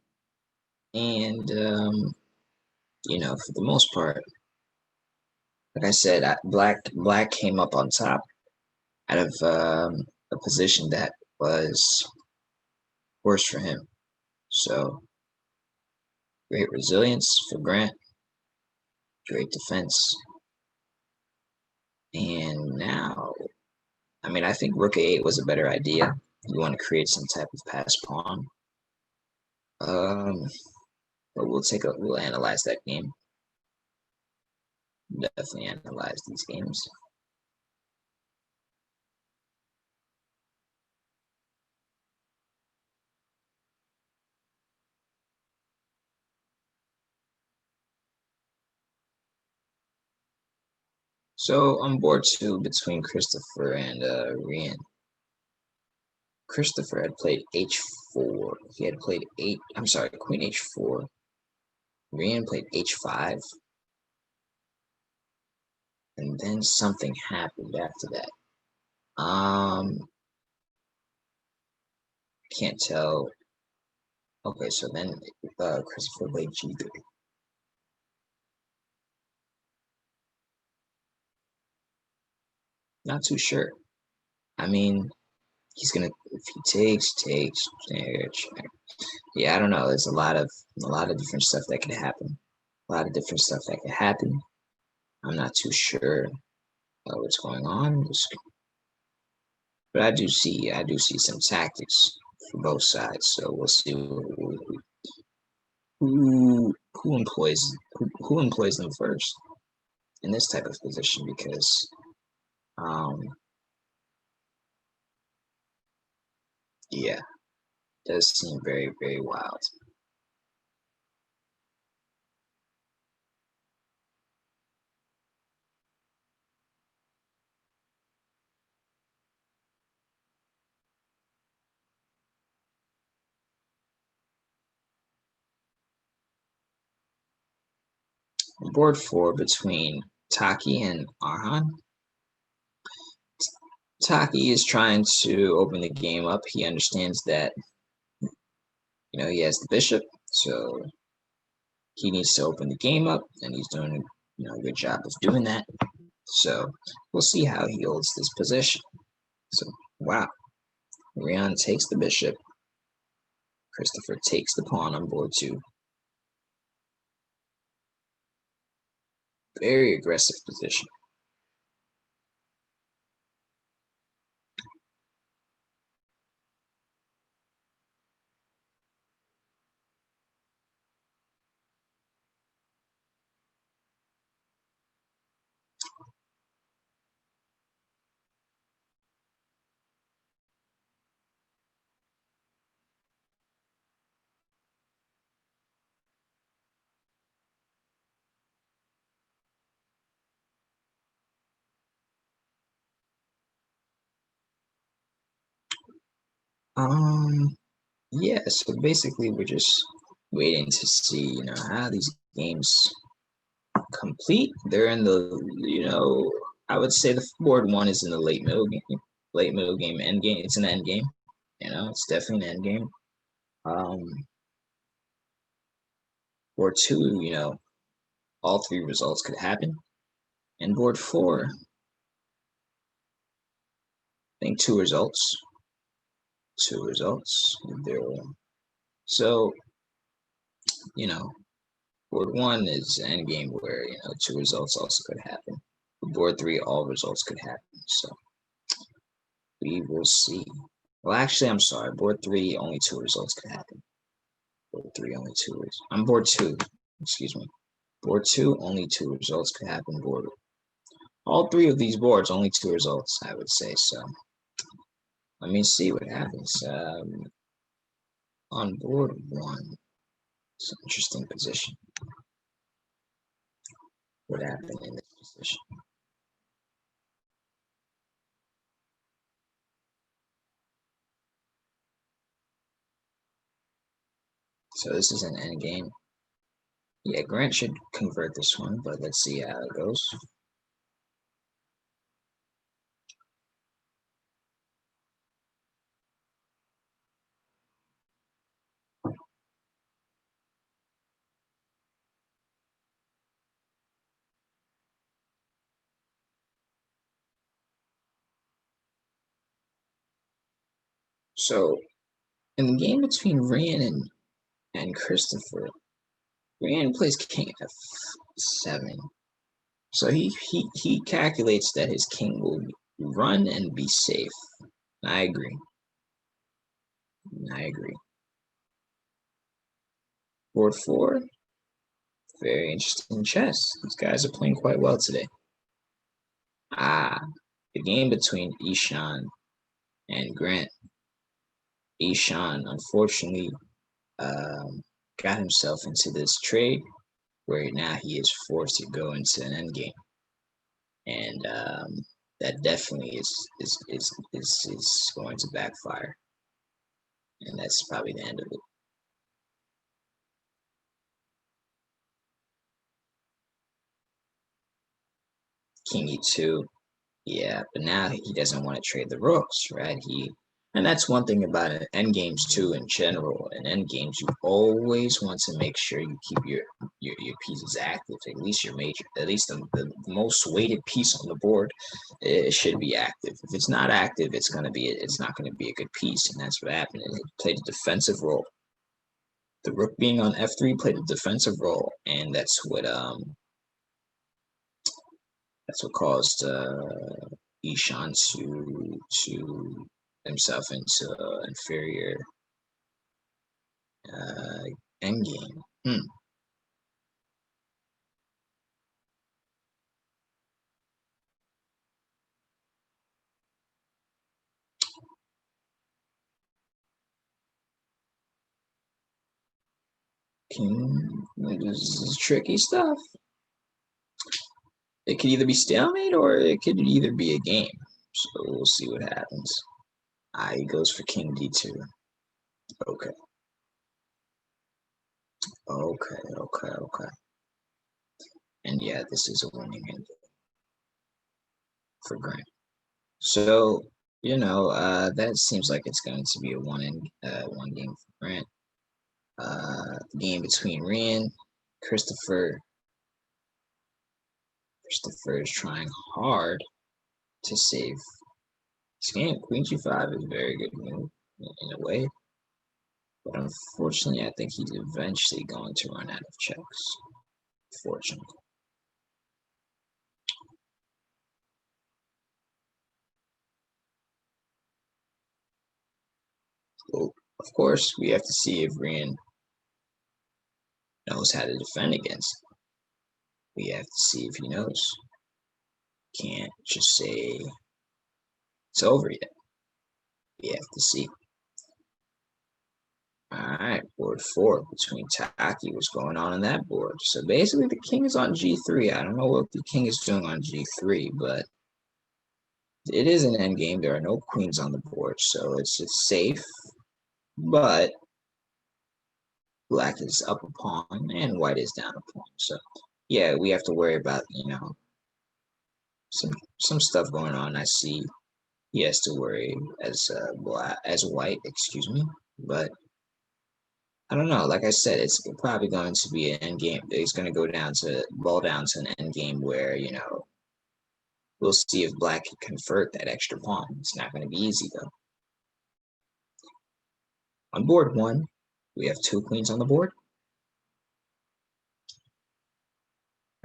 and for the most part, like I said, Black came up on top out of a position that was worse for him. So great resilience for Grant, great defense, and now, I mean, I think Rook A8 was a better idea. You want to create some type of pass pawn. But we'll analyze that game. Definitely analyze these games. So on board 2 between Christopher and Rian. Christopher had played h4. He had played queen h4. Rian played h5. And then something happened after that. Can't tell. Okay, so then Christopher played g3. Not too sure. I mean, he's gonna, if he takes. Yeah, I don't know. There's a lot of different stuff that could happen. I'm not too sure what's going on, but I do see some tactics for both sides. So we'll see who employs them first in this type of position, because yeah, it does seem very, very wild. Board 4 between Taki and Arhan. Taki is trying to open the game up. He understands that, he has the bishop, so he needs to open the game up, and he's doing a good job of doing that. So we'll see how he holds this position. So wow, Rian takes the bishop. Christopher takes the pawn on board 2. Very aggressive position. Yeah, so basically we're just waiting to see, how these games complete. They're in the, I would say the board one is in the late middle game, end game. It's an end game. It's definitely an end game. Board two, all three results could happen. And board four, I think two results. Two results. So, board one is an end game where, two results also could happen. Board three, all results could happen. So we will see. Well, actually, I'm sorry. Board three, only two results could happen. Board three, only two. I'm board two. Excuse me. Board two, only two results could happen. Board all three of these boards, only two results, I would say. So let me see what happens. On board one, it's an interesting position. What happened in this position? So this is an end game. Yeah, Grant should convert this one, but let's see how it goes. So in the game between Ryan and Christopher, Ryan plays king f7. So he calculates that his king will run and be safe. I agree. I agree. Board four, very interesting chess. These guys are playing quite well today. The game between Ishan and Grant. Ishan, unfortunately, got himself into this trade where now he is forced to go into an endgame, and that definitely is going to backfire, and that's probably the end of it. King e2, yeah, but now he doesn't want to trade the rooks, right? And that's one thing about end games too in general. In end games, you always want to make sure you keep your pieces active. At least your major, at least the most weighted piece on the board, it should be active. If it's not active, it's not gonna be a good piece, and that's what happened. It played a defensive role. The rook being on f3 played a defensive role, and that's what caused Ishan to himself into inferior endgame. This is tricky stuff. It could either be stalemate or it could either be a game. So we'll see what happens. He goes for king d2. Okay. Okay. And yeah, this is a winning end for Grant. So, that seems like it's going to be a one game for Grant. The game between Ryan, Christopher. Christopher is trying hard to save this game. Queen g5 is a very good move in a way. But unfortunately, I think he's eventually going to run out of checks. Fortunately. Well, of course, we have to see if Rian knows how to defend against. We have to see if he knows. Can't just say it's over yet. We have to see. All right, board 4 between Taki. What's going on that board? So basically, the king is on G3. I don't know what the king is doing on G3, but it is an endgame. There are no queens on the board, so it's safe. But black is up a pawn and white is down a pawn. So yeah, we have to worry about, some stuff going on. I see he has to worry as white, excuse me. But I don't know. Like I said, it's probably going to be an end game. It's going to go down to an end game where we'll see if black can convert that extra pawn. It's not going to be easy though. On board 1, we have 2 queens on the board.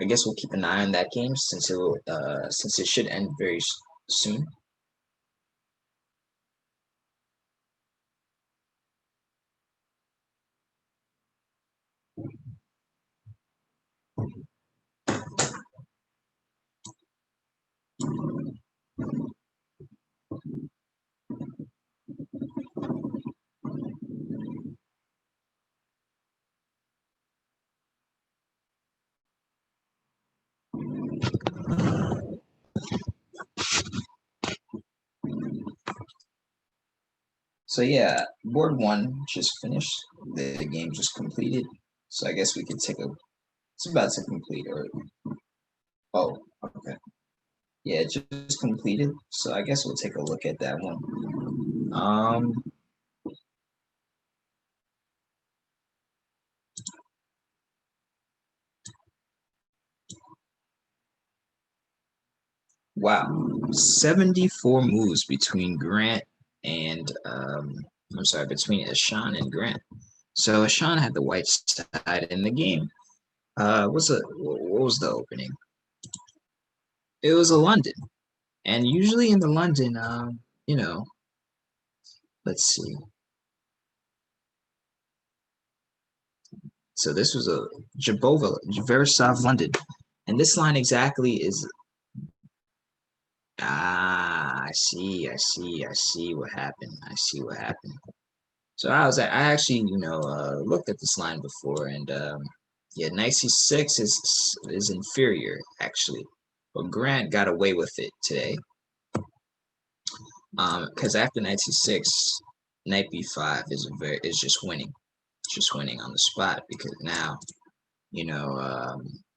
I guess we'll keep an eye on that game since it should end very soon. So yeah, board 1 just finished. The game just completed. So I guess we could it's about to complete oh, okay. Yeah, it just completed. So I guess we'll take a look at that one. Wow, 74 moves between Grant and between Ashan and Grant. So Ashan had the white side in the game. What was the opening? It was a London, and usually in the London, let's see. So this was a Versov London, and this line exactly is. I see what happened. I see what happened. So I actually, looked at this line before, and yeah, knight c6 is inferior actually, but Grant got away with it today. Because after knight c6, knight b5 is just winning, on the spot. Because now,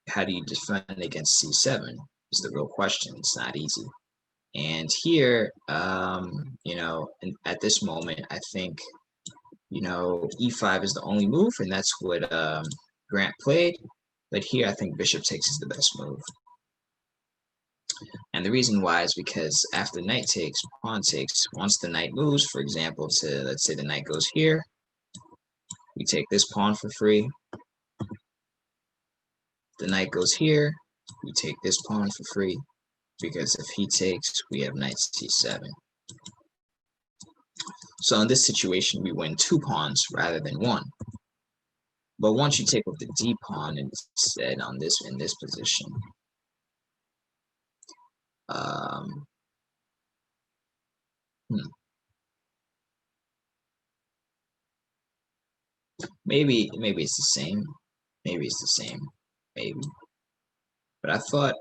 how do you defend against c7 is the real question. It's not easy. And here, at this moment, I think, e5 is the only move, and that's what Grant played. But here, I think bishop takes is the best move. And the reason why is because after knight takes, pawn takes, once the knight moves, for example, let's say the knight goes here, we take this pawn for free. The knight goes here, we take this pawn for free, because if he takes, we have knight c7. So in this situation, we win 2 pawns rather than 1. But once you take with the d pawn instead in this position, maybe it's the same. Maybe it's the same. Maybe. But I thought,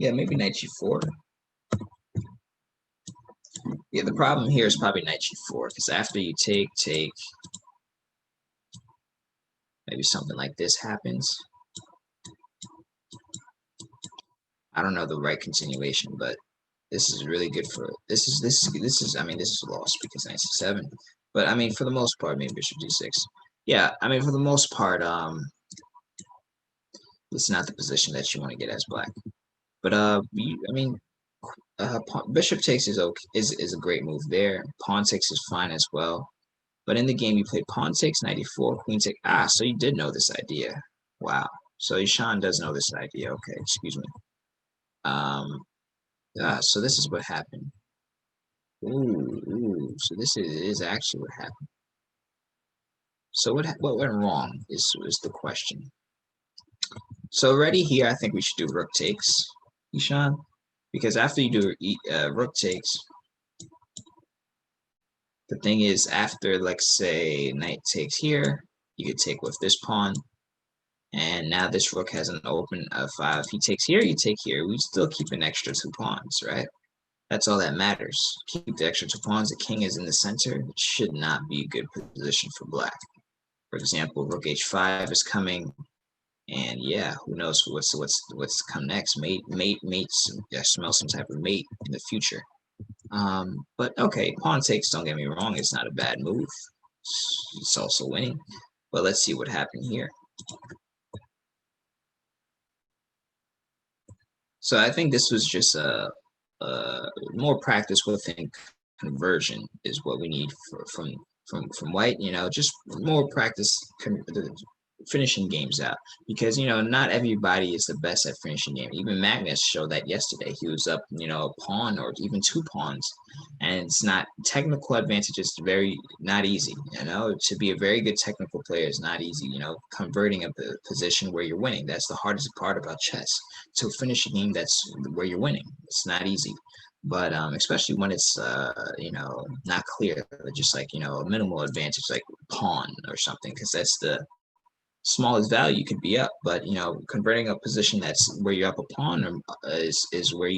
yeah, maybe knight g4. Yeah, the problem here is probably knight g4, because after you take, maybe something like this happens. I don't know the right continuation, but this is really good for this is I mean, this is lost because knight c7. But I mean, for the most part, maybe bishop d6. Yeah, I mean, for the most part, it's not the position that you want to get as black. But bishop takes is okay, is a great move there. Pawn takes is fine as well. But in the game, you played pawn takes, knight e4, queen take. So you did know this idea. Wow. So Ishan does know this idea. Okay, excuse me. So this is what happened. Ooh, so this is actually what happened. So what went wrong is the question. So already here, I think we should do rook takes, Ishan, because after you do rook takes, the thing is after, like, say, knight takes here, you could take with this pawn, and now this rook has an open f5. If he takes here, you take here. We still keep an extra 2 pawns, right? That's all that matters. Keep the extra 2 pawns. The king is in the center. It should not be a good position for black. For example, rook h5 is coming, and yeah, who knows what's come next? Mates. I smell some type of mate in the future. But okay, pawn takes. Don't get me wrong; it's not a bad move. It's also winning. But let's see what happened here. So I think this was just more practice within conversion is what we need from white. Just more practice finishing games out, because not everybody is the best at finishing game. Even Magnus showed that yesterday. He was up a pawn or even 2 pawns, and it's not technical advantage is very not easy. To be a very good technical player is not easy. Converting a position where you're winning, that's the hardest part about chess. To finish a game that's where you're winning, it's not easy. But especially when it's not clear, just like a minimal advantage like pawn or something, because that's the smallest value could be up. But converting a position that's where you're up a pawn is where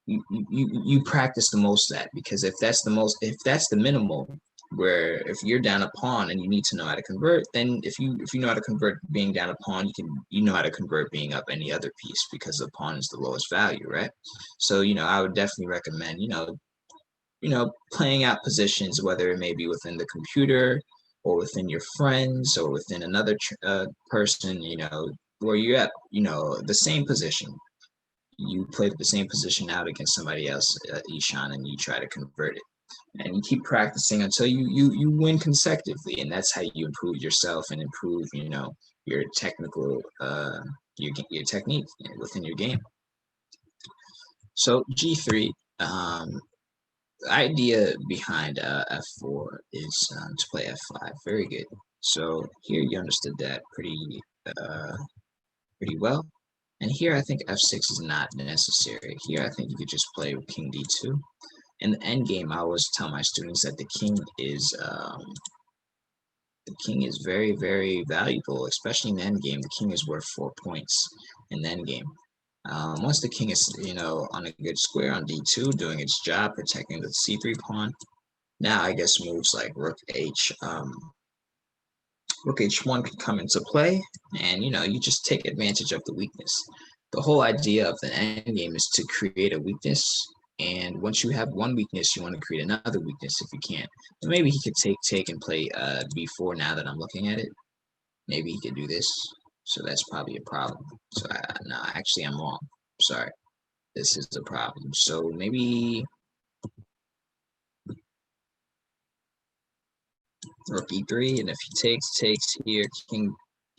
you practice the most at, because if that's the minimal, where if you're down a pawn and you need to know how to convert, then if you know how to convert being down a pawn, you know how to convert being up any other piece, because the pawn is the lowest value, right? So I would definitely recommend playing out positions, whether it may be within the computer or within your friends or within another person, where you're at, the same position. You play the same position out against somebody else, Ishan, and you try to convert it. And you keep practicing until you win consecutively, and that's how you improve yourself and improve, your technical, your technique within your game. So G3, the idea behind f4 is to play f5. Very good. So here you understood that pretty well. And here I think f6 is not necessary. Here I think you could just play with king d2. In the end game, I always tell my students that the king is very, very valuable, especially in the end game. The king is worth 4 points in the end game. Once the king is, on a good square on d2, doing its job, protecting the c3 pawn, now I guess moves like rook h1 could come into play, and you just take advantage of the weakness. The whole idea of the endgame is to create a weakness, and once you have one weakness, you want to create another weakness if you can. But maybe he could take and play b4 now that I'm looking at it. Maybe he could do this, so that's probably a problem. So no, actually I'm wrong. Sorry, this is a problem. So maybe rook e3, and if he takes here, king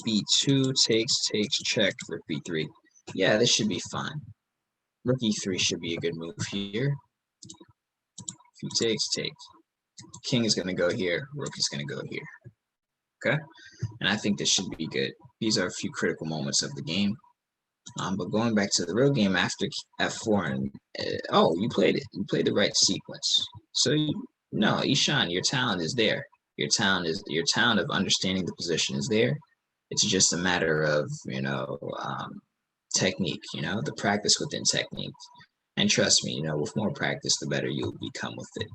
b2, takes, check, rook b3. Yeah, this should be fine. Rook e3 should be a good move here. If he takes, king is going to go here, rook is going to go here. Okay, and I think this should be good. These are a few critical moments of the game. But going back to the real game after f4, and oh, you played it. You played the right sequence. So no, Ishan, your talent is there. Your talent of understanding the position is there. It's just a matter of technique. The practice within technique. And trust me, with more practice, the better you'll become with it.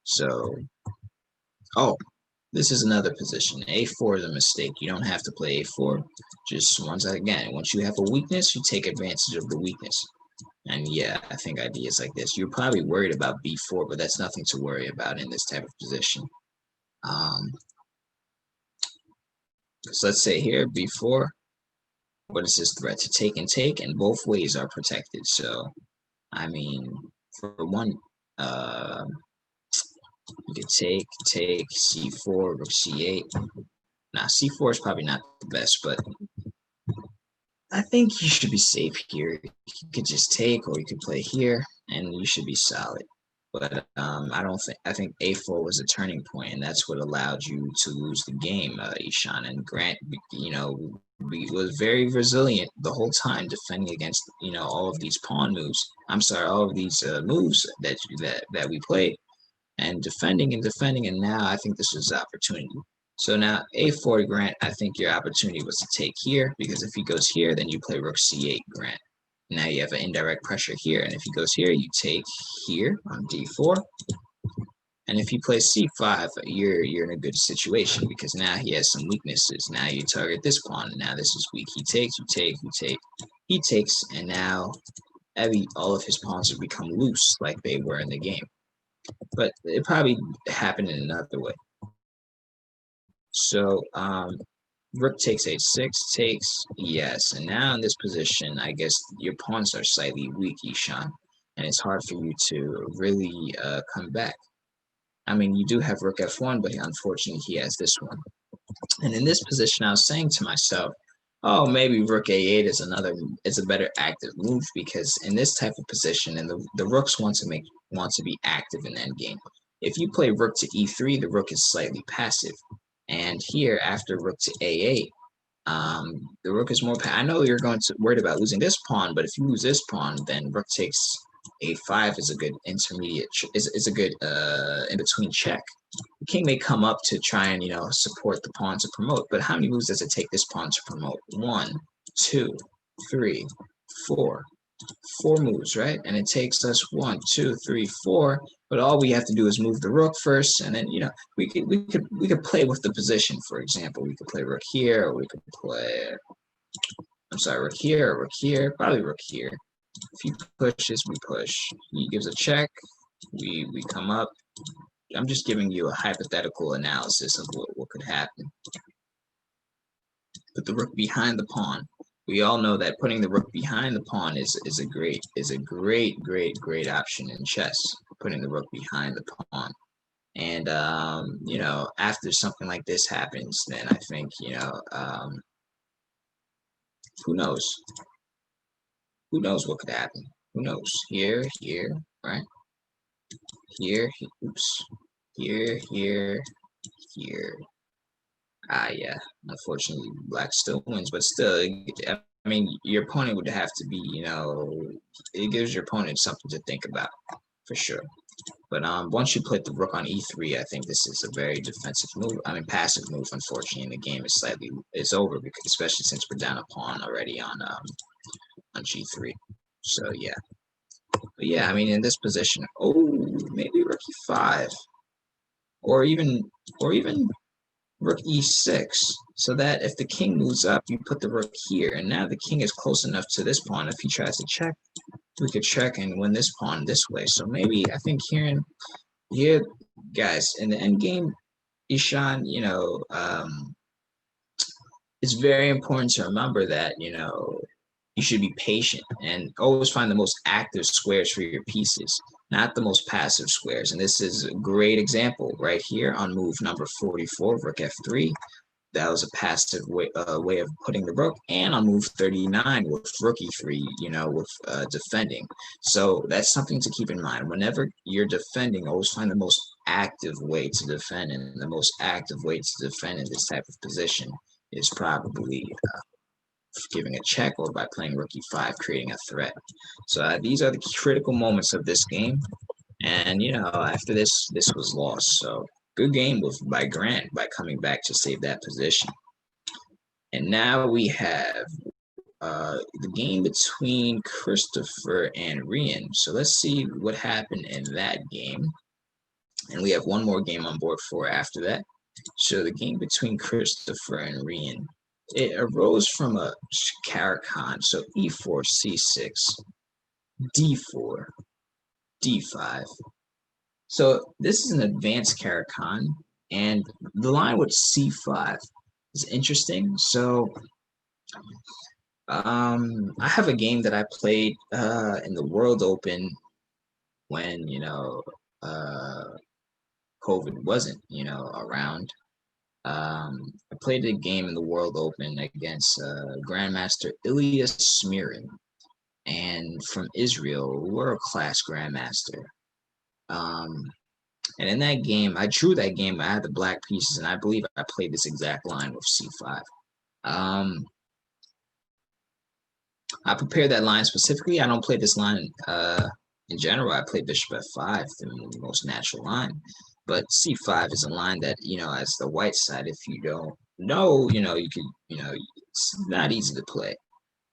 So, oh, this is another position. A4 is a mistake. You don't have to play A4. Just once you have a weakness, you take advantage of the weakness. And yeah, I think ideas like this. You're probably worried about B4, but that's nothing to worry about in this type of position. So let's say here, B4. What is this threat? To take, and both ways are protected. So, I mean, for one, you could take, c4, rook c8. Now, c4 is probably not the best, but I think you should be safe here. You could just take, or you could play here, and you should be solid. But I think A4 was a turning point, and that's what allowed you to lose the game, Ishan. And Grant, was very resilient the whole time, defending against all of these pawn moves. I'm sorry, all of these moves that we played, and defending and defending. And now I think this was the opportunity. So now A4 Grant, I think your opportunity was to take here, because if he goes here, then you play Rook C8 Grant. Now you have an indirect pressure here, and if he goes here, you take here on D4. And if he plays C5, you're in a good situation, because now he has some weaknesses. Now you target this pawn, and now this is weak. He takes, you take, you take, he takes, and now all of his pawns have become loose like they were in the game. But it probably happened in another way. So Rook takes H6, takes, yes. And now in this position, I guess your pawns are slightly weak, Ishan, and it's hard for you to really come back. I mean, you do have Rook F1, but unfortunately he has this one. And in this position, I was saying to myself, oh, maybe Rook A8 is a better active move, because in this type of position, and the rooks want to be active in endgame. If you play Rook to E3, the Rook is slightly passive. And here, after Rook to A8, the Rook is more. I know you're worried about losing this pawn, but if you lose this pawn, then Rook takes A5 is a good intermediate. Is a good in between check. The king may come up to try and support the pawn to promote, but how many moves does it take this pawn to promote? 1, 2, 3, 4. 4 moves, right? And it takes us 1, 2, 3, 4. But all we have to do is move the rook first, and then we could play with the position. For example, we could play rook here, or we could play rook here, or rook here, probably rook here. If he pushes, we push. He gives a check, we come up. I'm just giving you a hypothetical analysis of what could happen. Put the rook behind the pawn. We all know that putting the rook behind the pawn is a great option in chess. Putting the rook behind the pawn, and after something like this happens, then I think who knows? Who knows what could happen? Who knows? Here, right? Here, oops. Here. Yeah. Unfortunately, black still wins, but still, I mean, your opponent would have to be, it gives your opponent something to think about, for sure. But once you put the rook on E3, I think this is a very defensive move. I mean, passive move. Unfortunately, in the game it's over, because especially since we're down a pawn already on G3. So yeah. But yeah, I mean, in this position, maybe rook E5, or even rook E6, so that if the king moves up, you put the rook here, and now the king is close enough to this pawn. If he tries to check, we could check and win this pawn this way. So maybe I think here, guys, in the end game, Ishan, it's very important to remember that you should be patient and always find the most active squares for your pieces, not the most passive squares. And this is a great example right here on move number 44, rook F3. That was a passive way of putting the rook, and on move 39 with rook E3, with defending. So that's something to keep in mind. Whenever you're defending, always find the most active way to defend, and the most active way to defend in this type of position is probably giving a check, or by playing rook E5, creating a threat. So these are the critical moments of this game. And after this was lost. So good game by Grant by coming back to save that position. And now we have the game between Christopher and Rian. So let's see what happened in that game. And we have one more game on board for after that. So the game between Christopher and Rian, it arose from a Caro-Kann. So E4, C6, D4, D5. So this is an advanced Caro-Kann, and the line with C5 is interesting. So I have a game that I played in the World Open when COVID wasn't around. I played a game in the World Open against Grandmaster Ilyas Smirin, and from Israel, world-class Grandmaster. And in that game, I drew that game. I had the black pieces, and I believe I played this exact line with c5. I prepared that line specifically. I don't play this line in general. I play bishop f5, the most natural line. But c5 is a line that, as the white side, if you don't know, you can, it's not easy to play.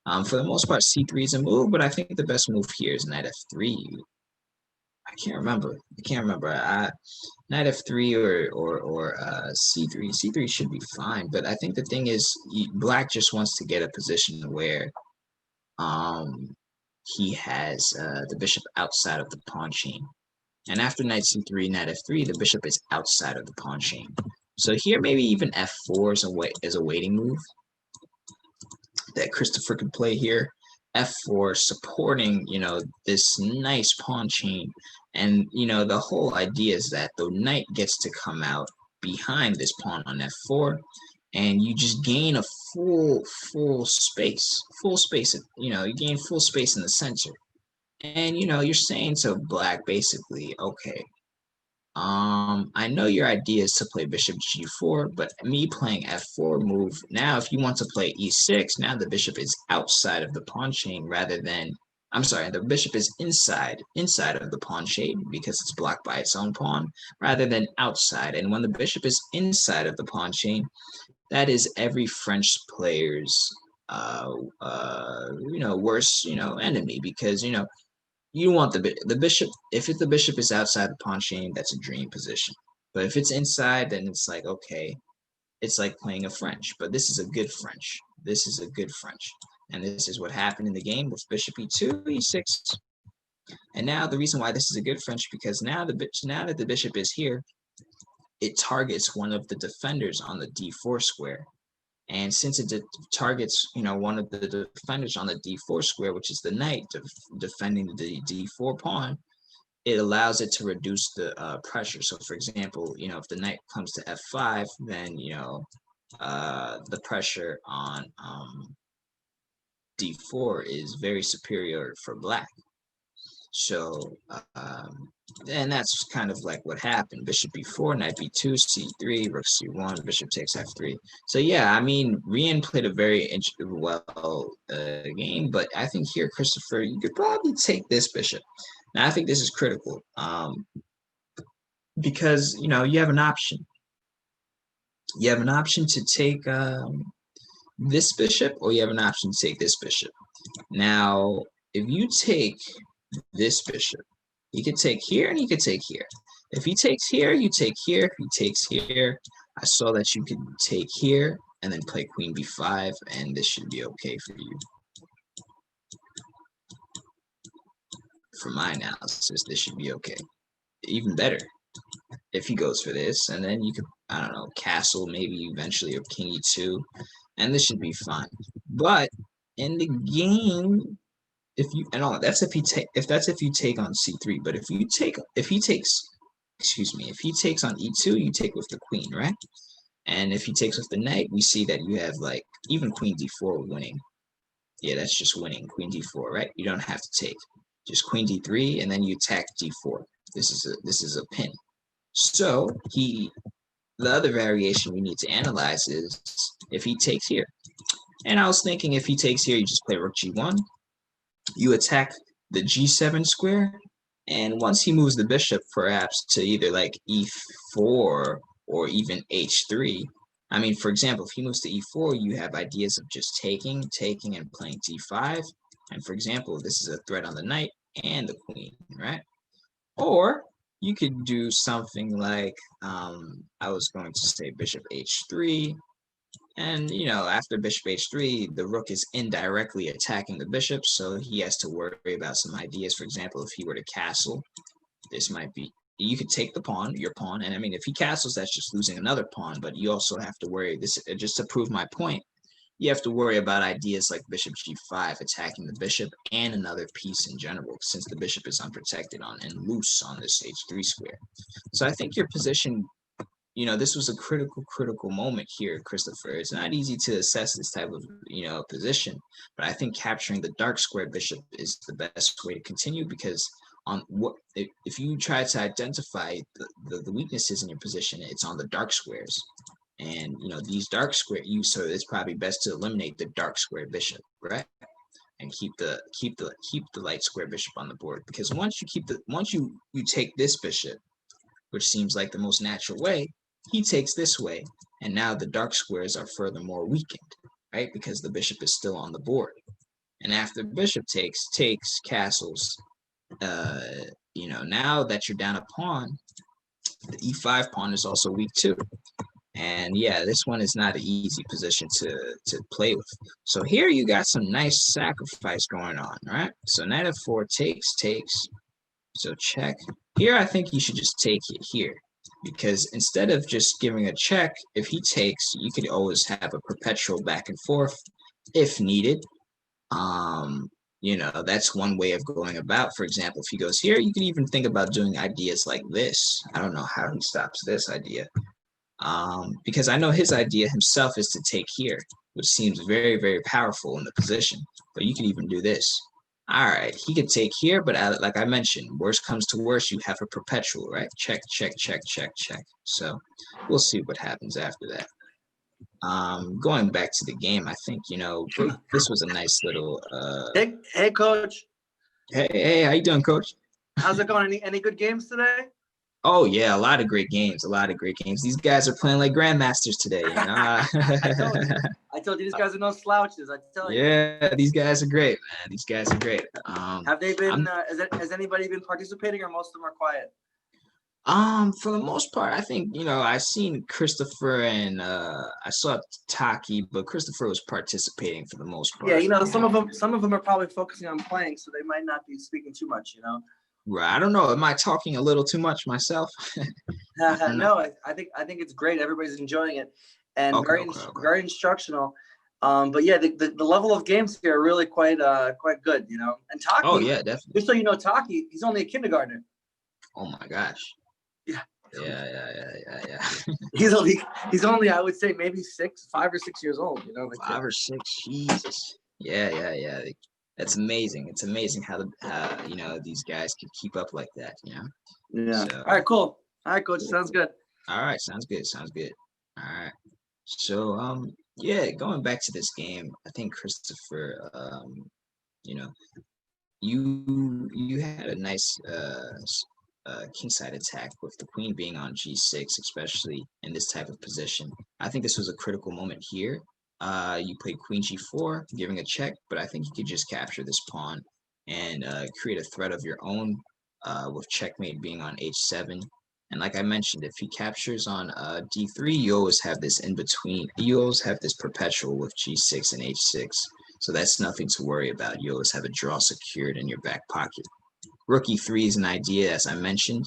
For the most part, c3 is a move, but I think the best move here is knight f3. I can't remember. Knight f3 or c3. C3 should be fine, but I think the thing is, black just wants to get a position where he has the bishop outside of the pawn chain. And after knight c3, knight f3, the bishop is outside of the pawn chain. So here, maybe even f4 is a waiting move that Christopher could play here. f4 supporting, this nice pawn chain. And, the whole idea is that the knight gets to come out behind this pawn on f4, and you just gain a full space, you gain full space in the center. And, you're saying to black, basically, okay, I know your idea is to play bishop g4, but me playing f4 move, now if you want to play e6, now the bishop is outside of the pawn chain rather than, I'm sorry, the bishop is inside of the pawn chain because it's blocked by its own pawn rather than outside. And when the bishop is inside of the pawn chain, that is every French player's, worst, enemy, because, you want the bishop. If the bishop is outside the pawn chain, that's a dream position. But if it's inside, then it's like, okay, it's like playing a French. But this is a good French. This is a good French. And this is what happened in the game with bishop e2, e6. And now the reason why this is a good French, because now that the bishop is here, it targets one of the defenders on the d4 square. And since it targets, one of the defenders on the d4 square, which is the knight defending the d4 pawn, it allows it to reduce the pressure. So, for example, if the knight comes to f5, then, the pressure on d4 is very superior for black. So, and that's kind of like what happened. Bishop b4, knight b2, c3, rook c1, bishop takes f3. So yeah, I mean, Rian played a very well game, but I think here, Christopher, you could probably take this bishop. Now, I think this is critical because, you have an option. You have an option to take this bishop, or you have an option to take this bishop. Now, if you take this bishop, he could take here and he could take here. If he takes here, you take here. If he takes here, I saw that you could take here and then play queen b5, and this should be okay for you. For my analysis, this should be okay. Even better if he goes for this, and then you could, I don't know, castle maybe eventually, or king e2, and this should be fine. But in the game, if you on c3, but if he takes on e2, you take with the queen, right? And if he takes with the knight, we see that you have like even queen d4 winning. Yeah, that's just winning, queen d4, right? You don't have to take, just queen d3, and then you attack d4. This is a pin. So the other variation we need to analyze is if he takes here. And I was thinking, if he takes here, you just play rook g1. You attack the g7 square, and once he moves the bishop perhaps to either like e4 or even h3, I mean, for example, if he moves to e4, you have ideas of just taking, and playing d5. And for example, this is a threat on the knight and the queen, right? Or you could do something like, I was going to say bishop h3, and, after bishop h3, the rook is indirectly attacking the bishop, so he has to worry about some ideas. For example, if he were to castle, this might be, you could take your pawn, and I mean, if he castles, that's just losing another pawn, but you also have to worry, this just to prove my point, you have to worry about ideas like bishop g5 attacking the bishop and another piece in general, since the bishop is unprotected and loose on this h3 square. So I think your position, this was a critical moment here, Christopher. It's not easy to assess this type of, position, but I think capturing the dark square bishop is the best way to continue, because on what if you try to identify the weaknesses in your position, it's on the dark squares. And these dark square so it's probably best to eliminate the dark square bishop, right? And keep the light square bishop on the board, because once you take this bishop, which seems like the most natural way, he takes this way, and now the dark squares are furthermore weakened, right? Because the bishop is still on the board. And after bishop takes castles, now that you're down a pawn, the e5 pawn is also weak too. And yeah, this one is not an easy position to play with. So here you got some nice sacrifice going on, right? So knight f4 takes. So check. Here I think you should just take it here, because instead of just giving a check, if he takes, you could always have a perpetual back and forth if needed. That's one way of going about. For example, if he goes here, you can even think about doing ideas like this. I don't know how he stops this idea. Because I know his idea himself is to take here, which seems very, very powerful in the position. But you can even do this. All right, he could take here, but like I mentioned, worst comes to worst, you have a perpetual, right? Check, check, check, check, check. So we'll see what happens after that. Going back to the game, I think, this was a nice little... Hey, Coach. Hey, how you doing, Coach? How's it going? Any good games today? Oh yeah, a lot of great games. These guys are playing like grandmasters today. I told you these guys are no slouches. I tell you. Yeah, these guys are great, man. These guys are great. Have they been? Has anybody been participating, or most of them are quiet? For the most part, I think I've seen Christopher and I saw Taki, but Christopher was participating for the most part. Yeah, some of them are probably focusing on playing, so they might not be speaking too much. Right. I don't know. Am I talking a little too much myself? No, I think it's great. Everybody's enjoying it, and very instructional. But yeah, the level of games here are really quite good. And Taki. Oh yeah, definitely. Just so you know, Taki, he's only a kindergartner. Oh my gosh. Yeah. Yeah. He's only I would say maybe 5 or 6 years old. 5 or 6. Jesus. Yeah. That's amazing. It's amazing how these guys can keep up like that. Yeah. So, all right. Cool. All right, Coach. Sounds good. All right. Sounds good. All right. So yeah, going back to this game, I think Christopher, you had a nice kingside attack with the queen being on g6, especially in this type of position. I think this was a critical moment here. You played queen g4, giving a check, but I think you could just capture this pawn and create a threat of your own with checkmate being on h7. And like I mentioned, if he captures on d3, you always have this in between. You always have this perpetual with g6 and h6. So that's nothing to worry about. You always have a draw secured in your back pocket. Rook e3 is an idea, as I mentioned,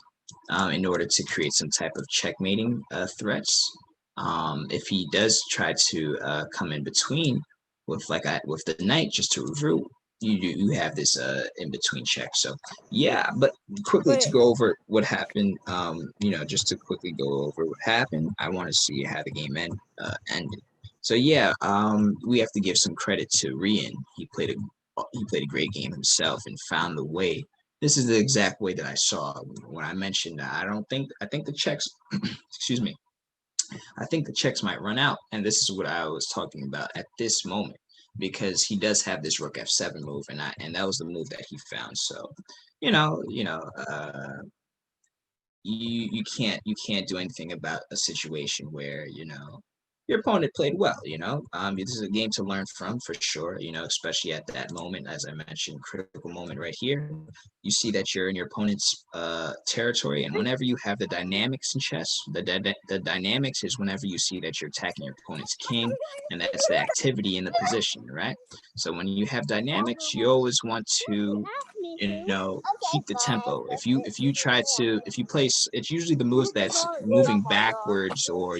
in order to create some type of checkmating threats. If he does try to come in between with the knight just to revert, you have this in between check. So yeah, but quickly to go over what happened, just to quickly go over what happened, I want to see how the game ended. So yeah, we have to give some credit to Rian. He played a great game himself and found the way. This is the exact way that I saw when I mentioned that I think the checks excuse me. I think the checks might run out, and this is what I was talking about at this moment, because he does have this rook f7 move, and that was the move that he found. So, you can't do anything about a situation where your opponent played well. This is a game to learn from for sure. Especially at that moment, as I mentioned, critical moment right here. You see that you're in your opponent's territory, and whenever you have the dynamics in chess, the dynamics is whenever you see that you're attacking your opponent's king, and that's the activity in the position, right? So when you have dynamics, you always want to keep the tempo. If you place, it's usually the moves that's moving backwards or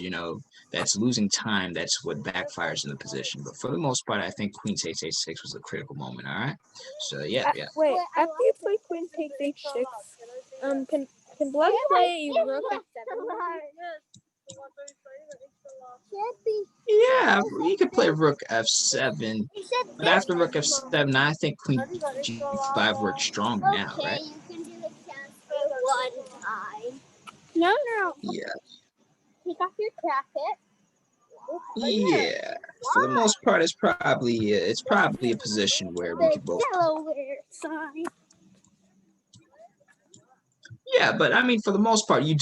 that's losing time, that's what backfires in the position. But for the most part, I think queen takes h6 was a critical moment. All right, so yeah. Wait, after you play queen takes h6, can Blood play rook f7? Yeah, he could play rook f7, but after rook f7, I think queen g5 works strong now, right? one time. No. Yeah. Take off your jacket. Yeah. For the most part, it's probably a position where we could both. Delaware sign. Yeah, but I mean, for the most part, you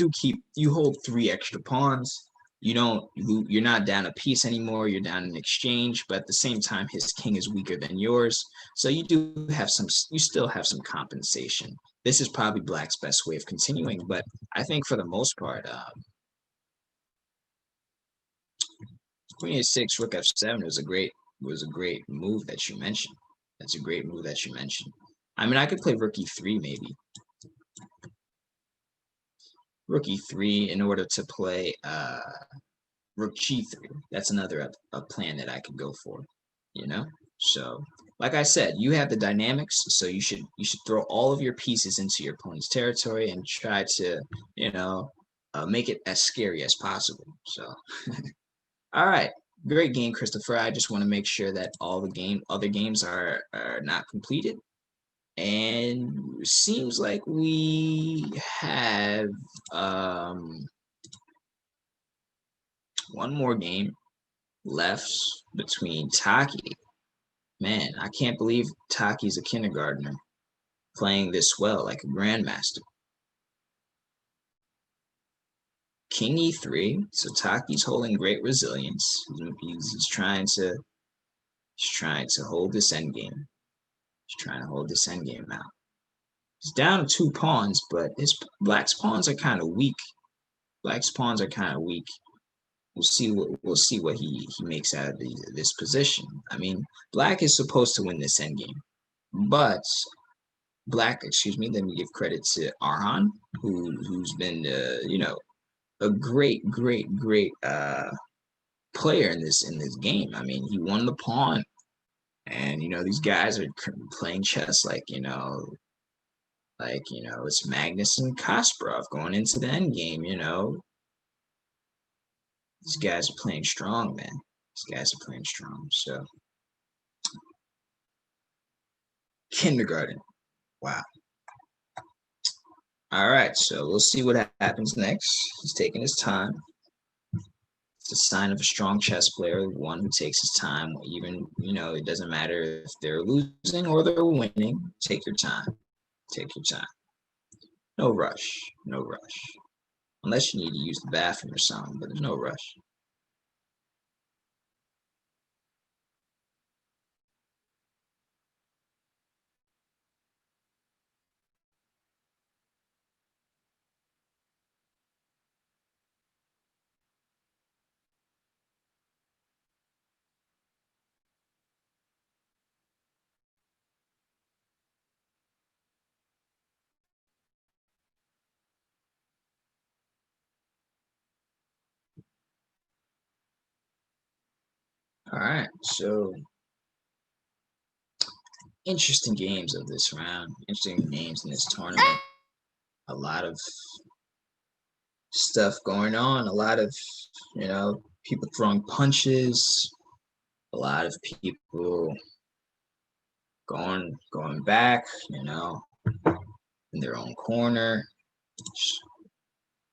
hold 3 extra pawns. You're not down a piece anymore. You're down an exchange, but at the same time, his king is weaker than yours. So you still have some compensation. This is probably Black's best way of continuing, but I think for the most part, Queen A6, Rook F7 was a great move that you mentioned. That's a great move that you mentioned. I mean, I could play Rook E3 maybe. Rook E3 in order to play Rook G3. That's another a plan that I could go for, you know? So, like I said, you have the dynamics, so you should throw all of your pieces into your opponent's territory and try to, make it as scary as possible. So, all right. Great game, Christopher. I just want to make sure that all the other games are not completed. And seems like we have one more game left between Taki. Man, I can't believe Taki's a kindergartner playing this well, like a grandmaster. King E3. So Taki's holding great resilience. He's trying to hold this endgame. He's trying to hold this endgame out. He's down 2 pawns, but Black's pawns are kind of weak. Black's pawns are kind of weak. We'll see what he makes out of this position. I mean, Black is supposed to win this endgame, but Black, excuse me, let me give credit to Arhan, who's been a great player in this game. I mean, he won the pawn, and these guys are playing chess like it's Magnus and Kasparov going into the end game. These guys are playing strong, man. These guys are playing strong. So kindergarten, wow. All right, so we'll see what happens next. He's taking his time. It's a sign of a strong chess player, one who takes his time. Even, it doesn't matter if they're losing or they're winning. Take your time. Take your time. No rush. No rush. Unless you need to use the bathroom or something, but there's no rush. All right, so interesting games of this round. Interesting games in this tournament. A lot of stuff going on. A lot of, people throwing punches. A lot of people going back, in their own corner.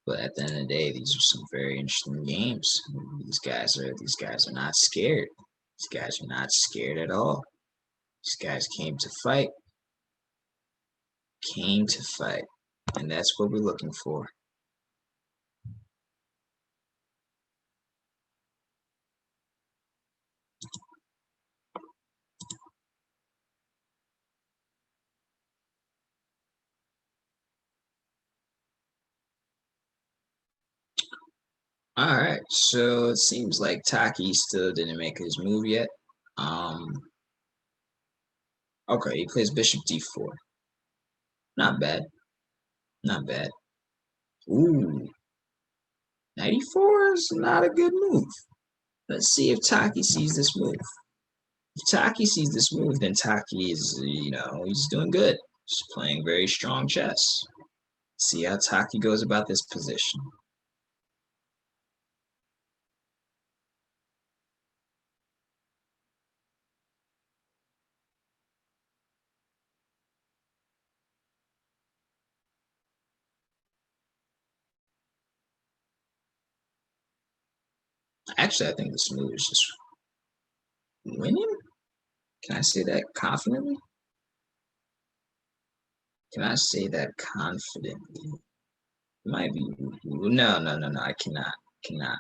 But at the end of the day, these are some very interesting games. These guys are not scared. These guys are not scared at all. These guys came to fight. And that's what we're looking for. All right, so it seems like Taki still didn't make his move yet. Okay, he plays Bishop D4. Not bad. Not bad. Ooh, Knight E4 is not a good move. Let's see if Taki sees this move. If Taki sees this move, then Taki is, he's doing good. He's playing very strong chess. See how Taki goes about this position. Actually, I think this move is just winning. Can I say that confidently? Can I say that confidently? Might be. No. I cannot.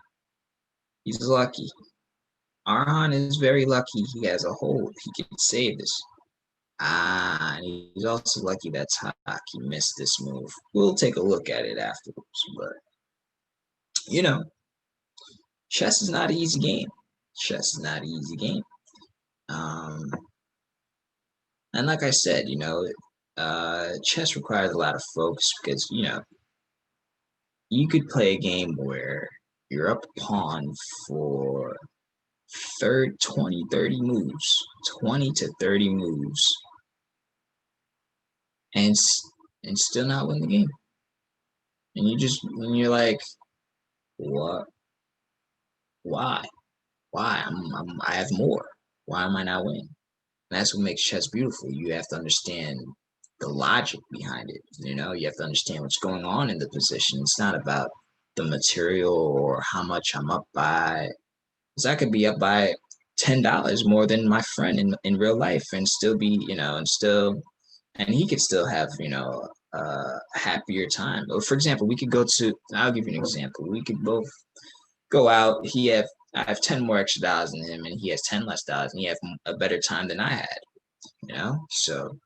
He's lucky. Arhan is very lucky. He has a hold. He can save this. And he's also lucky that Taki missed this move. We'll take a look at it afterwards. But, chess is not an easy game. Chess is not an easy game. And like I said, chess requires a lot of focus because, you could play a game where you're up a pawn for 20, 30 moves, 20 to 30 moves, and still not win the game. And you're like, what? Why? I have more. Why am I not winning? And that's what makes chess beautiful. You have to understand the logic behind it. You have to understand what's going on in the position. It's not about the material or how much I'm up by. Because I could be up by $10 more than my friend in real life and still be, and he could still have, a happier time. Or for example, I'll give you an example. We could both go out. I have 10 more extra dollars than him and he has 10 less dollars and he has a better time than I had, So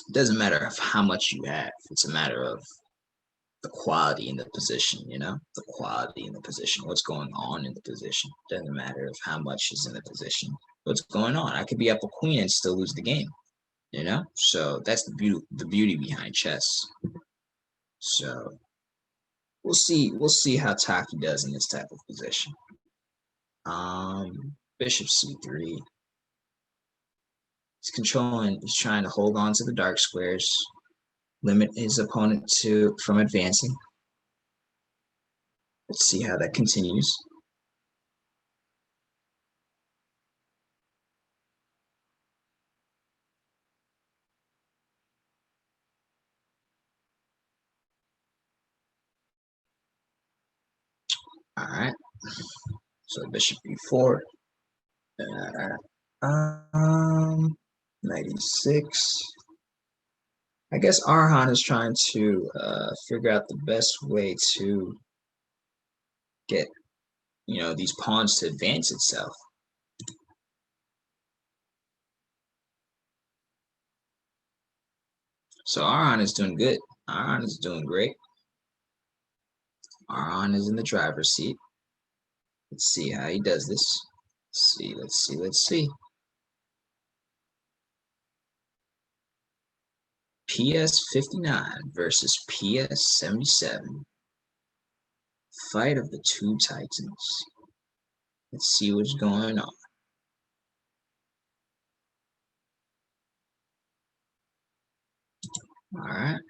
it doesn't matter of how much you have. It's a matter of the quality in the position, the quality in the position, what's going on in the position. Doesn't matter of how much is in the position, what's going on. I could be up a queen and still lose the game, So that's the beauty behind chess. So we'll see how Taki does in this type of position. Bishop c3. He's trying to hold on to the dark squares, limit his opponent from advancing. Let's see how that continues. All right. So bishop b4. 96. I guess Arhan is trying to figure out the best way to get, these pawns to advance itself. So Arhan is doing good. Arhan is doing great. Arhan is in the driver's seat. Let's see how he does this. Let's see. PS 59 versus PS 77. Fight of the two titans. Let's see what's going on. All right.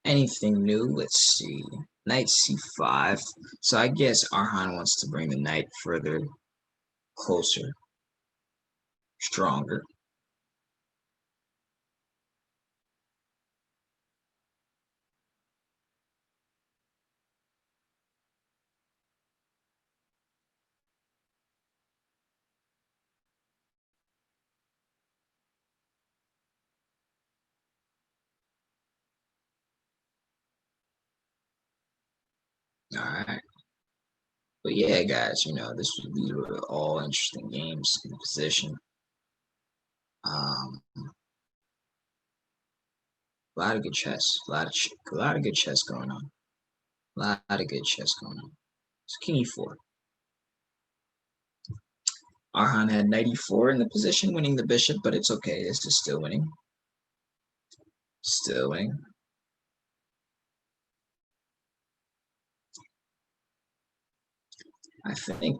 Anything new? Let's see. Knight c5. So I guess Arhan wants to bring the knight further closer, stronger. All right. But yeah, guys, these were all interesting games in position. A lot of good chess. A lot of good chess going on. A lot of good chess going on. So king e4. Arhan had knight e4 in the position, winning the bishop, but it's okay. This is still winning. Still winning. I think,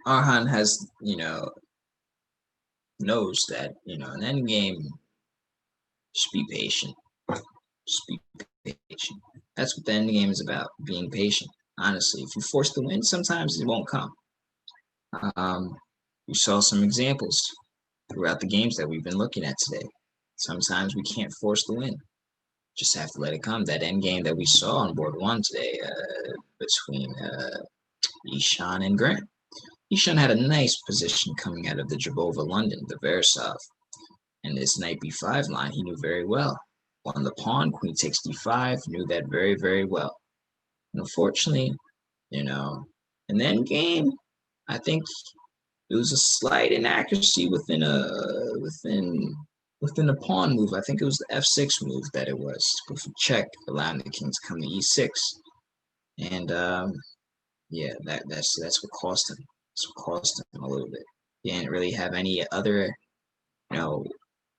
Arhan has, knows that, in any game, just be patient. Just be patient. That's what the end game is about, being patient. Honestly, if you're forced to win, sometimes it won't come. We saw some examples throughout the games that we've been looking at today. Sometimes we can't force the win. Just have to let it come. That end game that we saw on board one today between Ishan and Grant. Ishan had a nice position coming out of the Jabova London, the Versov. And this knight b5 line he knew very well. Won the pawn, queen takes d5, knew that very, very well. And unfortunately, in the end game, I think it was a slight inaccuracy within a pawn move. I think it was the f6 move that it was with a check, allowing the king to come to e6. And yeah, that's what cost him. That's what cost him a little bit. He didn't really have any other,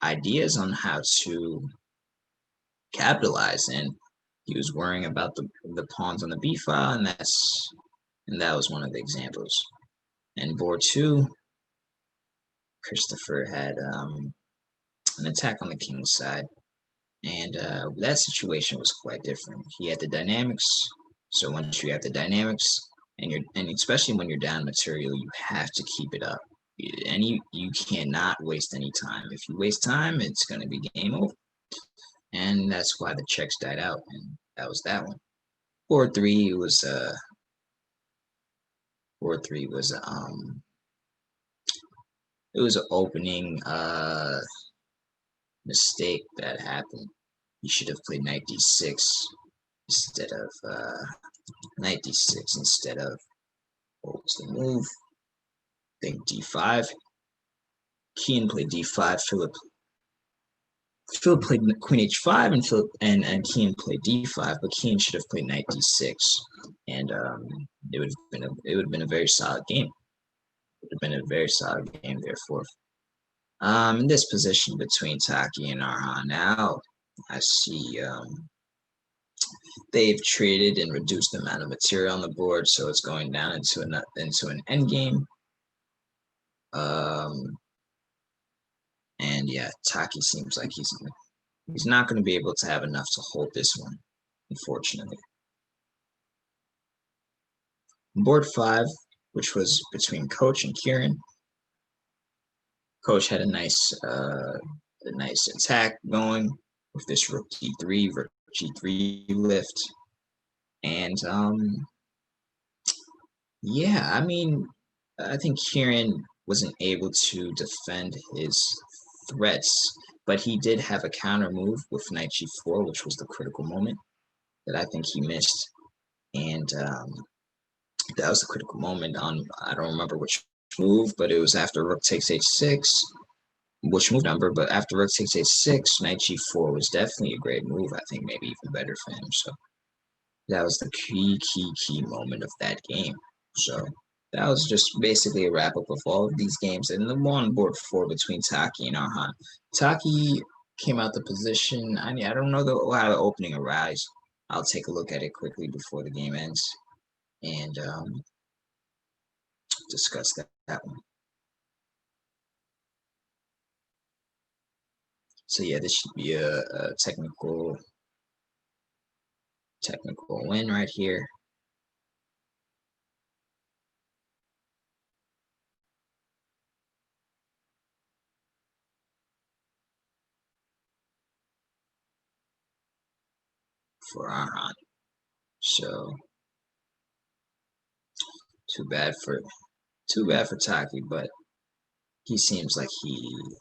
ideas on how to capitalize, and he was worrying about the pawns on the b file, and that was one of the examples. And board two, Christopher had an attack on the king's side, and that situation was quite different. He had the dynamics, so once you have the dynamics, and especially when you're down material, you have to keep it up. And you cannot waste any time. If you waste time, it's going to be game over. And that's why the checks died out, and that was that one. Board three was it was an opening mistake that happened. You should have played knight d6 instead of knight d6 instead of what was the move? I think d5. Keen played d5. Philip played queen h5, and Keen played d5, but Keen should have played knight d6, and it would have been a very solid game. It would have been a very solid game, therefore. In this position between Taki and Arhan now, I see they've traded and reduced the amount of material on the board, so it's going down into an endgame. And yeah, Taki seems like he's not going to be able to have enough to hold this one, unfortunately. Board five, which was between Coach and Kieran. Coach had a nice attack going with this rook g3, rook g3 lift, and yeah, I mean, I think Kieran wasn't able to defend his threats, but he did have a counter move with knight g4, which was the critical moment that I think he missed, and that was the critical moment on, I don't remember which move, but it was after rook takes h6, which move number, but after rook takes h6, knight g4 was definitely a great move. I think maybe even better for him. So that was the key moment of that game. So that was just basically a wrap up of all of these games. And the one on board four between Taki and Arhan. Taki came out the position. I don't know how the opening arrives. I'll take a look at it quickly before the game ends and discuss that one. So yeah, this should be a technical win right here. For Arhan. So too bad for Taki, but he seems like he's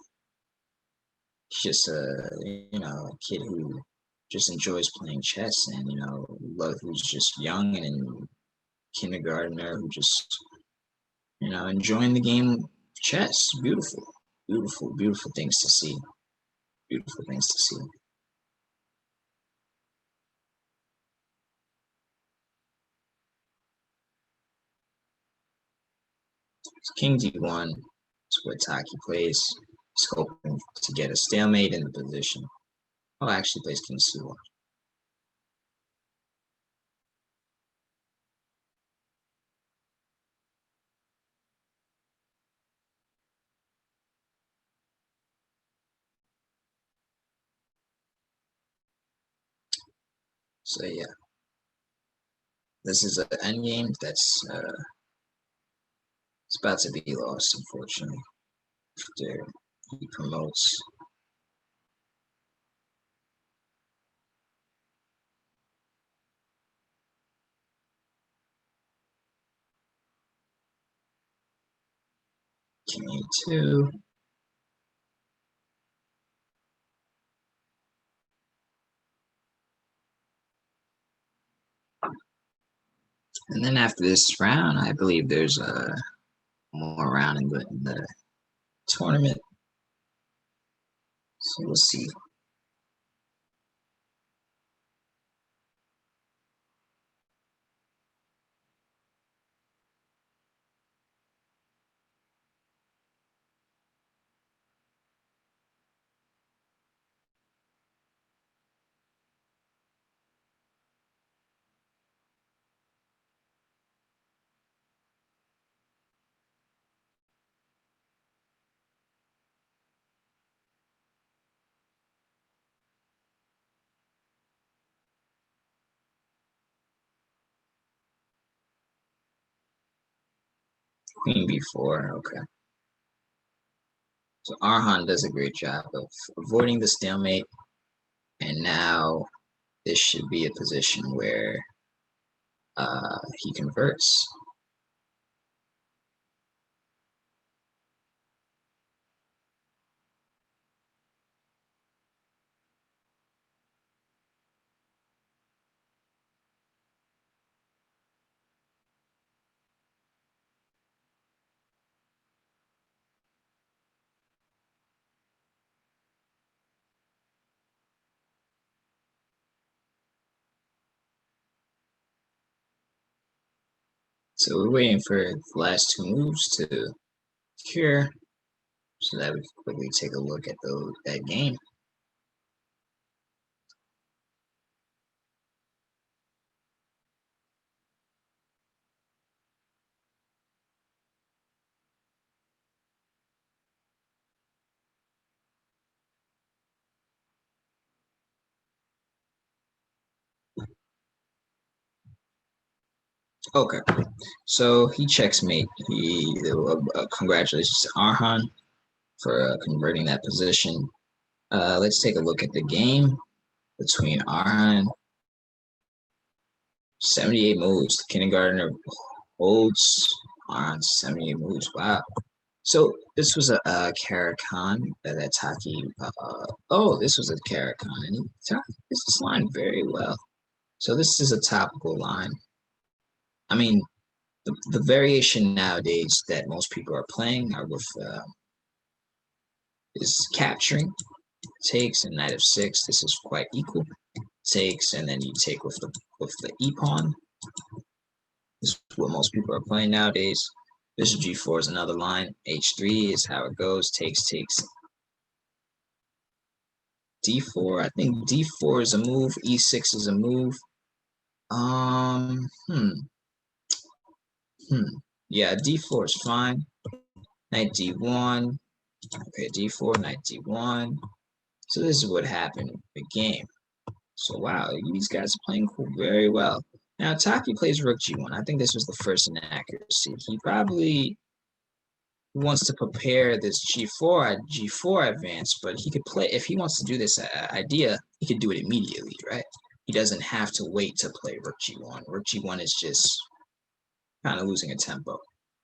just a kid who just enjoys playing chess, and who's just young and in kindergartner who just enjoying the game of chess. Beautiful things to see. Beautiful things to see. King d1 is what Taki plays. He's hoping to get a stalemate in the position. Oh, actually plays king c1. So yeah, this is an endgame that's it's about to be lost, unfortunately. After He promotes. King A2. And then after this round, I believe there's a more round in the tournament. So we'll see. Queen B4, okay. So Arhan does a great job of avoiding the stalemate, and now this should be a position where he converts. So we're waiting for the last two moves to cure so that we can quickly take a look at that game. Okay, so he checks mate. Congratulations to Arhan for converting that position. Let's take a look at the game between Arhan. 78 moves. The kindergartner holds on 78 moves. Wow. So this was a Karakhan that Taki. This was a Karakhan, and he took this line very well. So this is a topical line. I mean, the variation nowadays that most people are playing are with is capturing, takes, and knight of 6. This is quite equal. Takes, and then you take with the e pawn. This is what most people are playing nowadays. Bishop G4 is another line. H3 is how it goes. Takes, takes. D4, I think D4 is a move. E6 is a move. Yeah, D4 is fine. Knight D1. Okay, D4, Knight D1. So this is what happened in the game. So wow, these guys are playing very well. Now Taki plays Rook G1. I think this was the first inaccuracy. He probably wants to prepare this G4 advance, but he could play, if he wants to do this idea, he could do it immediately, right? He doesn't have to wait to play Rook G1. Rook G1 is just kind of losing a tempo,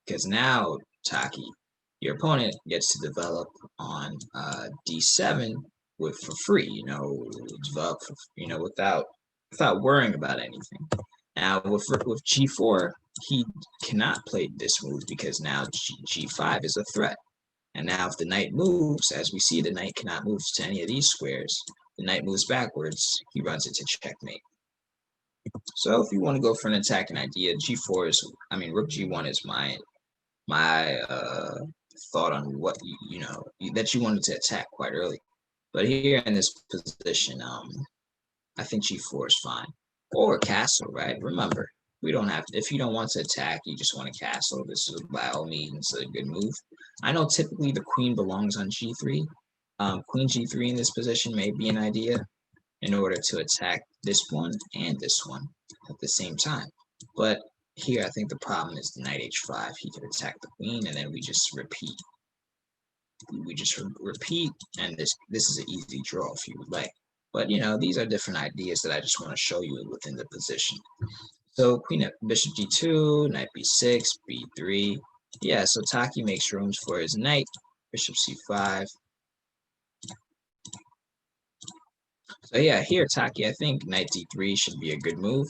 because now Taki, your opponent, gets to develop on D7 for free, develop without worrying about anything. Now with G4, he cannot play this move because now G5 is a threat. And now if the knight moves, as we see, the knight cannot move to any of these squares. The knight moves backwards, he runs into checkmate. So if you want to go for an attacking idea, Rook G1 is my thought on what that you wanted to attack quite early. But here in this position, I think G4 is fine. Or castle, right? Remember, we don't have to, if you don't want to attack, you just want to castle. This is by all means a good move. I know typically the queen belongs on G3. Queen G3 in this position may be an idea in order to attack this one and this one at the same time. But here, I think the problem is the knight H5. He could attack the queen, and then we just repeat. we just repeat, and this is an easy draw if you would like. But these are different ideas that I just want to show you within the position. So queen bishop d2, knight b6, b3. Yeah, so Taki makes rooms for his knight, bishop c5. So yeah, here Taki, I think knight d3 should be a good move.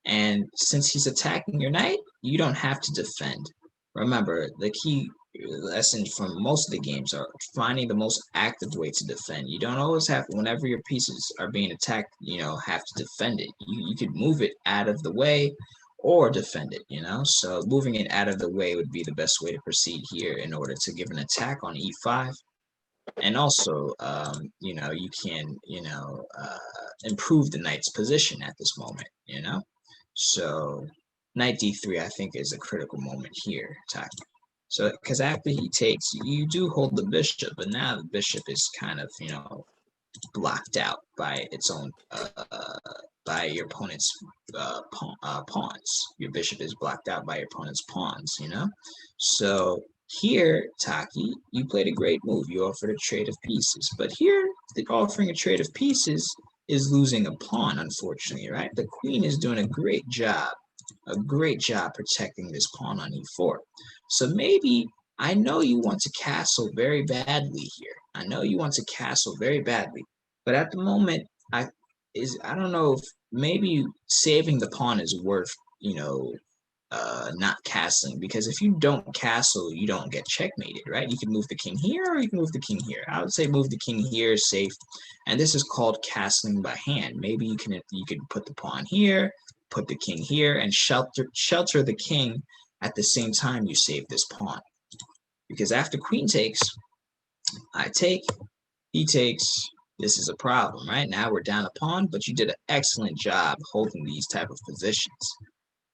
And since he's attacking your knight, you don't have to defend. Remember, the key lessons from most of the games are finding the most active way to defend. You don't always have, whenever your pieces are being attacked, have to defend it. You could move it out of the way or defend it, So moving it out of the way would be the best way to proceed here in order to give an attack on e5. And also, you can, improve the knight's position at this moment, So knight d3, I think, is a critical moment here, Taki. So, because after he takes, you do hold the bishop, but now the bishop is kind of, blocked out by its own, by your opponent's pawns. Your bishop is blocked out by your opponent's pawns, So here, Taki, you played a great move. You offered a trade of pieces. But here, the offering a trade of pieces is losing a pawn, unfortunately, right? The queen is doing a great job protecting this pawn on e4. So maybe, I know you want to castle very badly here. I know you want to castle very badly. But at the moment, I don't know if maybe saving the pawn is worth, not castling, because if you don't castle, you don't get checkmated, right? You can move the king here, or you can move the king here. I would say move the king here is safe, and this is called castling by hand. Maybe you can put the pawn here, put the king here, and shelter the king at the same time you save this pawn. Because after queen takes, I take, he takes. This is a problem, right? Now we're down a pawn, but you did an excellent job holding these type of positions,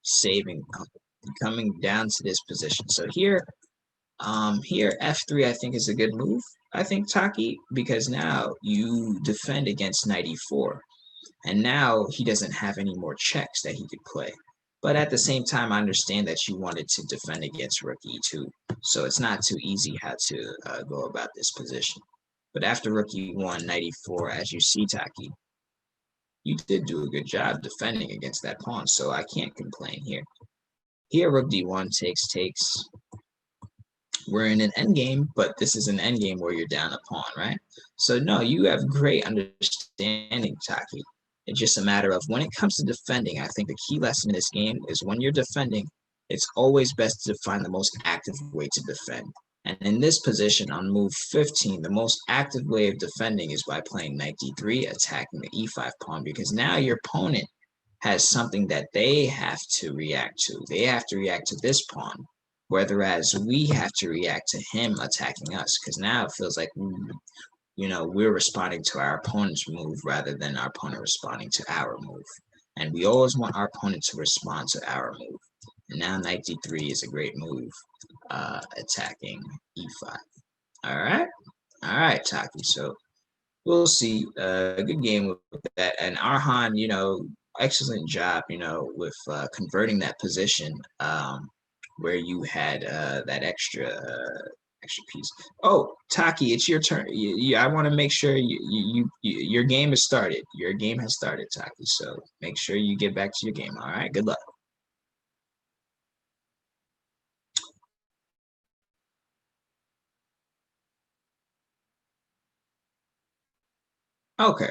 saving, coming down to this position. So here f3 I think is a good move. I think Taki, because now you defend against knight e4, and now he doesn't have any more checks that he could play. But at the same time, I understand that you wanted to defend against rook e2, so it's not too easy how to go about this position. But after rook e1, knight e4, as you see, Taki, you did do a good job defending against that pawn, so I can't complain here. Here, rook d1 takes. We're in an endgame, but this is an endgame where you're down a pawn, right? So no, you have great understanding, Taki. It's just a matter of when it comes to defending, I think the key lesson in this game is when you're defending, it's always best to find the most active way to defend. And in this position on move 15, the most active way of defending is by playing knight d3, attacking the e5 pawn, because now your opponent has something that they have to react to. They have to react to this pawn, whereas we have to react to him attacking us, because now it feels like, we're responding to our opponent's move rather than our opponent responding to our move. And we always want our opponent to respond to our move. And now knight d3 is a great move, attacking e5. All right, Taki. So we'll see. A good game with that. And Arhan, excellent job, with converting that position where you had that extra piece. Oh, Taki, it's your turn. I want to make sure your game has started. Your game has started, Taki. So make sure you get back to your game. All right. Good luck. Okay.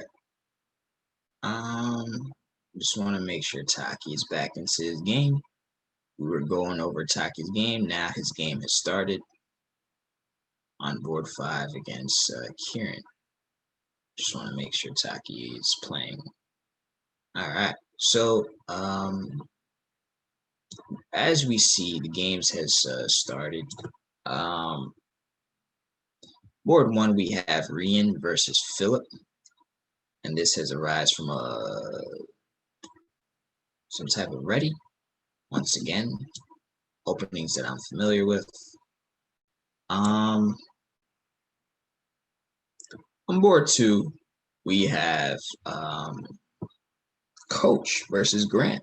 Just want to make sure Taki is back into his game. We were going over Taki's game. Now his game has started on board 5 against Kieran. Just want to make sure Taki is playing. All right. So as we see, the games has started. Board 1, we have Rian versus Philip. And this has arisen from some type of ready. Once again, openings that I'm familiar with. On board 2, we have Coach versus Grant.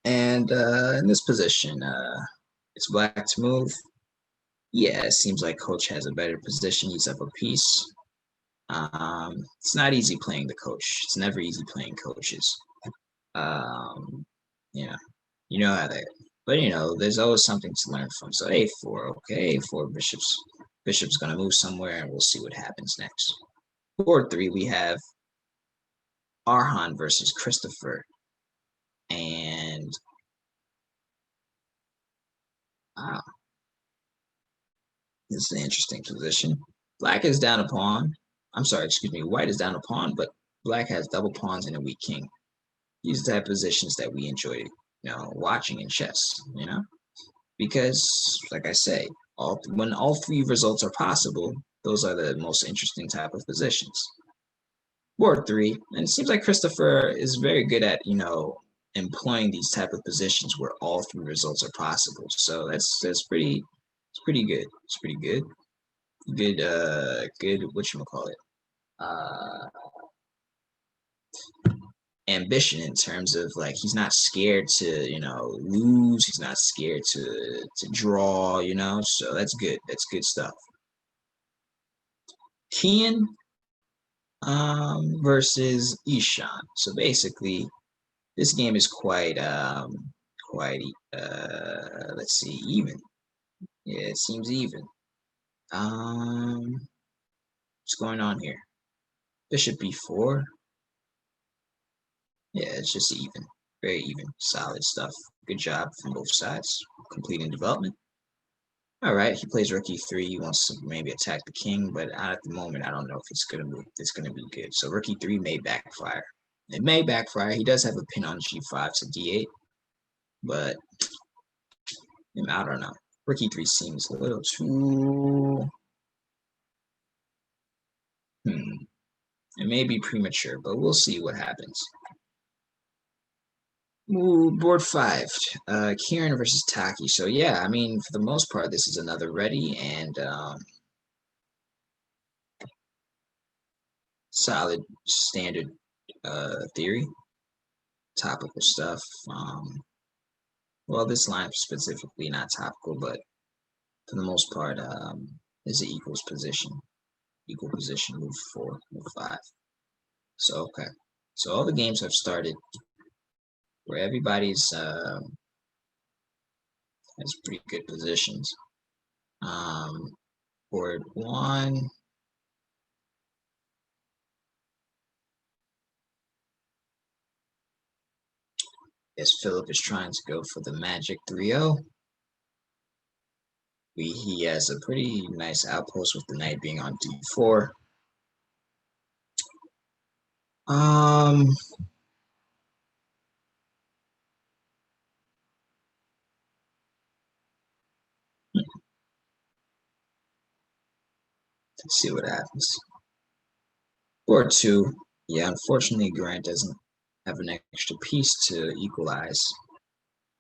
And in this position, it's black to move. Yeah, it seems like Coach has a better position. He's up a piece. It's not easy playing the coach. It's never easy playing coaches. Um, yeah, you know how that. But there's always something to learn from. So A4, okay, A4 bishops. Bishop's gonna move somewhere, and we'll see what happens next. Board 3, we have Arhan versus Christopher, and wow, this is an interesting position. Black is down a pawn. I'm sorry, excuse me. White is down a pawn, but Black has double pawns and a weak king. These are the type of positions that we enjoy, watching in chess. Because, like I say, when all three results are possible, those are the most interesting type of positions. Board 3, and it seems like Christopher is very good at, employing these type of positions where all three results are possible. So it's pretty good. It's pretty good. Good, whatchamacallit, ambition in terms of like he's not scared to lose. He's not scared to draw. So that's good. That's good stuff. Kian versus Ishan. So basically, this game is quite let's see, even. Yeah, it seems even. What's going on here? Bishop b4. Yeah, it's just even. Very even. Solid stuff. Good job from both sides. Completing development. All right, he plays rook e3. He wants to maybe attack the king, but at the moment, I don't know if it's gonna move. It's gonna be good. So rook e3 may backfire. It may backfire. He does have a pin on g5 to d8, but I don't know. Rook e3 seems a little too. It may be premature, but we'll see what happens. Ooh, board 5, Kieran versus Taki. So yeah, I mean, for the most part, this is another ready and solid standard theory, topical stuff. Well, this line specifically not topical, but for the most part, is an equal position, move 4, move 5. So okay, so all the games have started where everybody's has pretty good positions. Board 1. Yes, Philip is trying to go for the magic 3-0. He has a pretty nice outpost with the knight being on d4. Let's see what happens. Board 2. Yeah, unfortunately, Grant doesn't have an extra piece to equalize.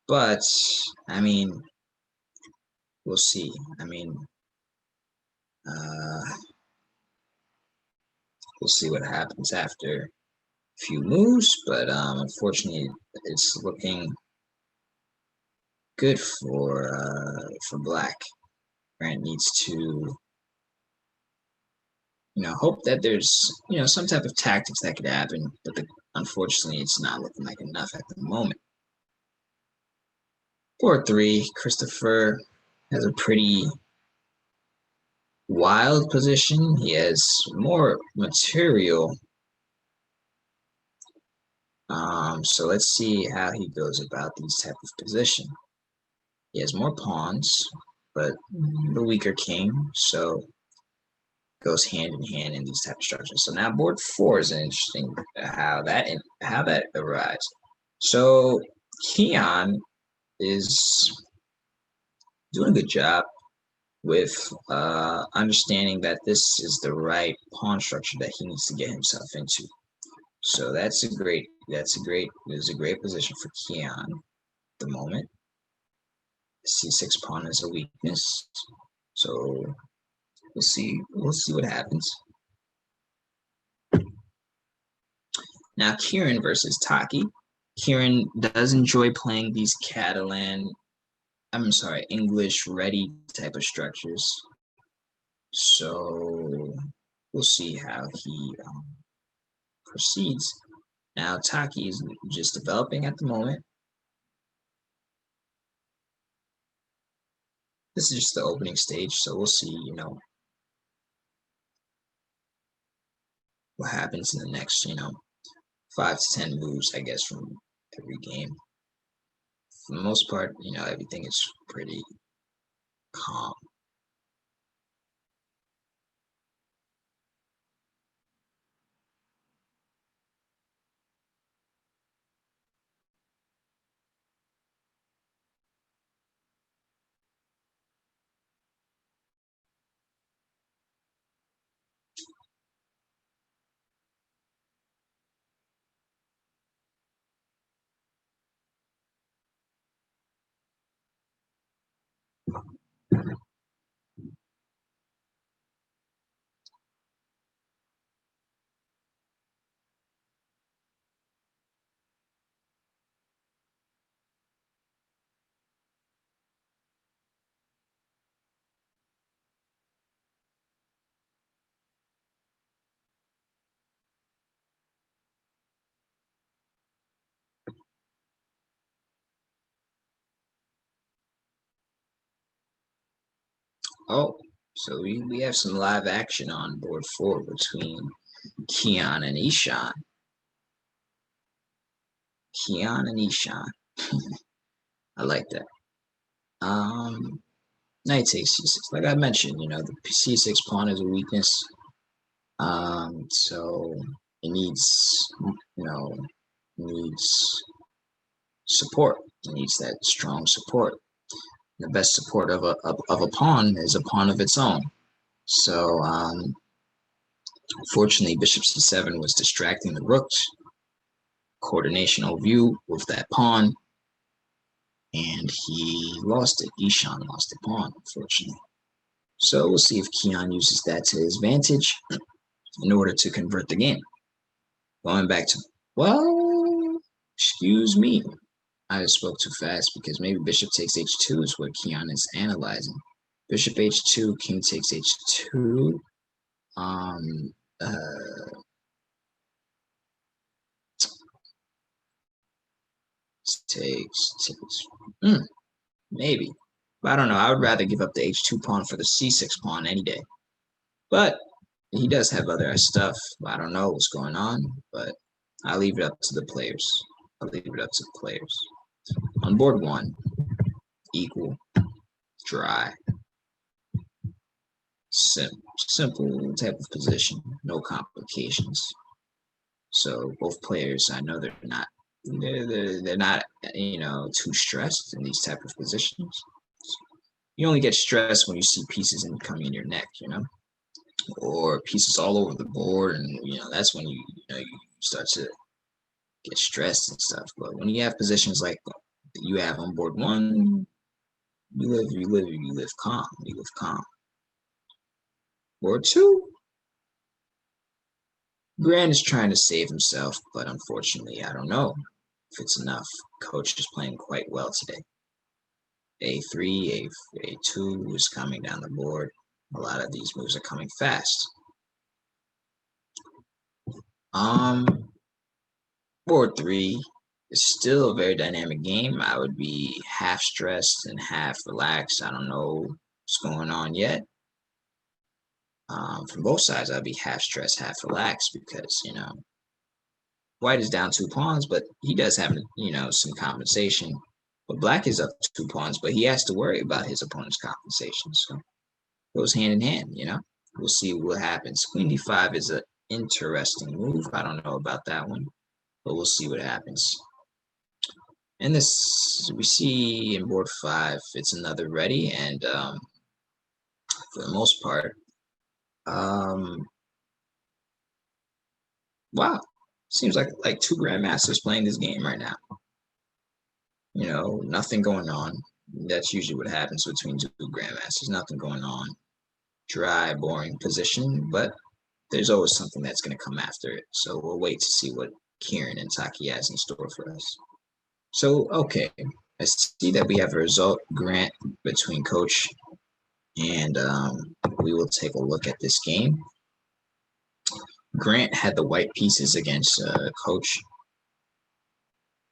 But, I mean, we'll see. I mean, we'll see what happens after a few moves. But unfortunately, it's looking good for Black. Grant needs to hope that there's some type of tactics that could happen, but unfortunately it's not looking like enough at the moment. Board 3, Christopher has a pretty wild position. He has more material. So let's see how he goes about these type of position. He has more pawns, but the weaker king, so goes hand in hand in these type of structures. So now board 4 is interesting how that arrives. So Keon is doing a good job with understanding that this is the right pawn structure that he needs to get himself into. So that's a great position for Keon at the moment. C6 pawn is a weakness. So we'll see what happens. Now Kieran versus Taki. Kieran does enjoy playing these Catalan I'm sorry, English ready type of structures. So we'll see how he proceeds. Now Taki is just developing at the moment. This is just the opening stage, so we'll see, what happens in the next, 5 to 10 moves, I guess, from every game. For the most part, everything is pretty calm. Oh, so we have some live action on board 4 between Keon and Ishan. Keon and Ishan. I like that. Knight takes c6. Like I mentioned, the c6 pawn is a weakness. So it needs, needs support. It needs that strong support. The best support of a pawn is a pawn of its own. So unfortunately, bishop c7 was distracting the rooks. Coordinational view with that pawn, and he lost it. Ishan lost the pawn, unfortunately. So we'll see if Keon uses that to his advantage in order to convert the game. Going back to, well, excuse me. I just spoke too fast because maybe bishop takes h2 is what Keon is analyzing. Bishop h2, king takes h2. Takes. Maybe. But I don't know. I would rather give up the h2 pawn for the c6 pawn any day. But he does have other stuff. I don't know what's going on, but I'll leave it up to the players. On board 1, equal, dry, simple type of position, no complications. So both players, I know they're not too stressed in these type of positions. You only get stressed when you see pieces coming in your neck, or pieces all over the board, and that's when you start to get stressed and stuff. But when you have positions like you have on board 1, you live calm. Board 2, Grant is trying to save himself, but unfortunately, I don't know if it's enough. Coach is playing quite well today. A3, A2 is coming down the board. A lot of these moves are coming fast. Board 3 is still a very dynamic game. I would be half stressed and half relaxed. I don't know what's going on yet. From both sides, I'd be half stressed, half relaxed because, White is down 2 pawns, but he does have, some compensation. But Black is up 2 pawns, but he has to worry about his opponent's compensation. So it goes hand in hand, We'll see what happens. Queen d5 is an interesting move. I don't know about that one, but we'll see what happens. And this, we see in board 5, it's another ready, and for the most part, wow, seems like 2 grandmasters playing this game right now. Nothing going on. That's usually what happens between 2 grandmasters. Nothing going on. Dry, boring position, but there's always something that's going to come after it. So we'll wait to see what Kieran and Taki has in store for us. So, okay, I see that we have a result grant between Coach, and we will take a look at this game. Grant had the white pieces against Coach,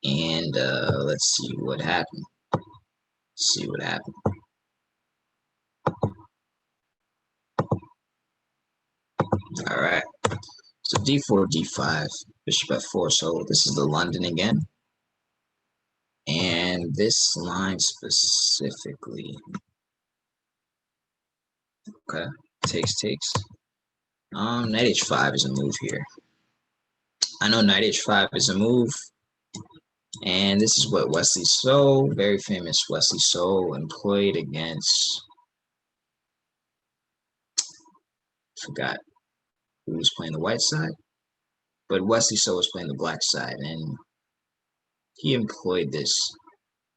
and let's see what happened. All right. So d4, d5, bishop f4. So this is the London again. And this line specifically, okay, takes. Knight h5 is a move here. I know knight h5 is a move. And this is what Wesley So, very famous Wesley So, employed against, forgot who was playing the white side, but Wesley So was playing the black side, and he employed this,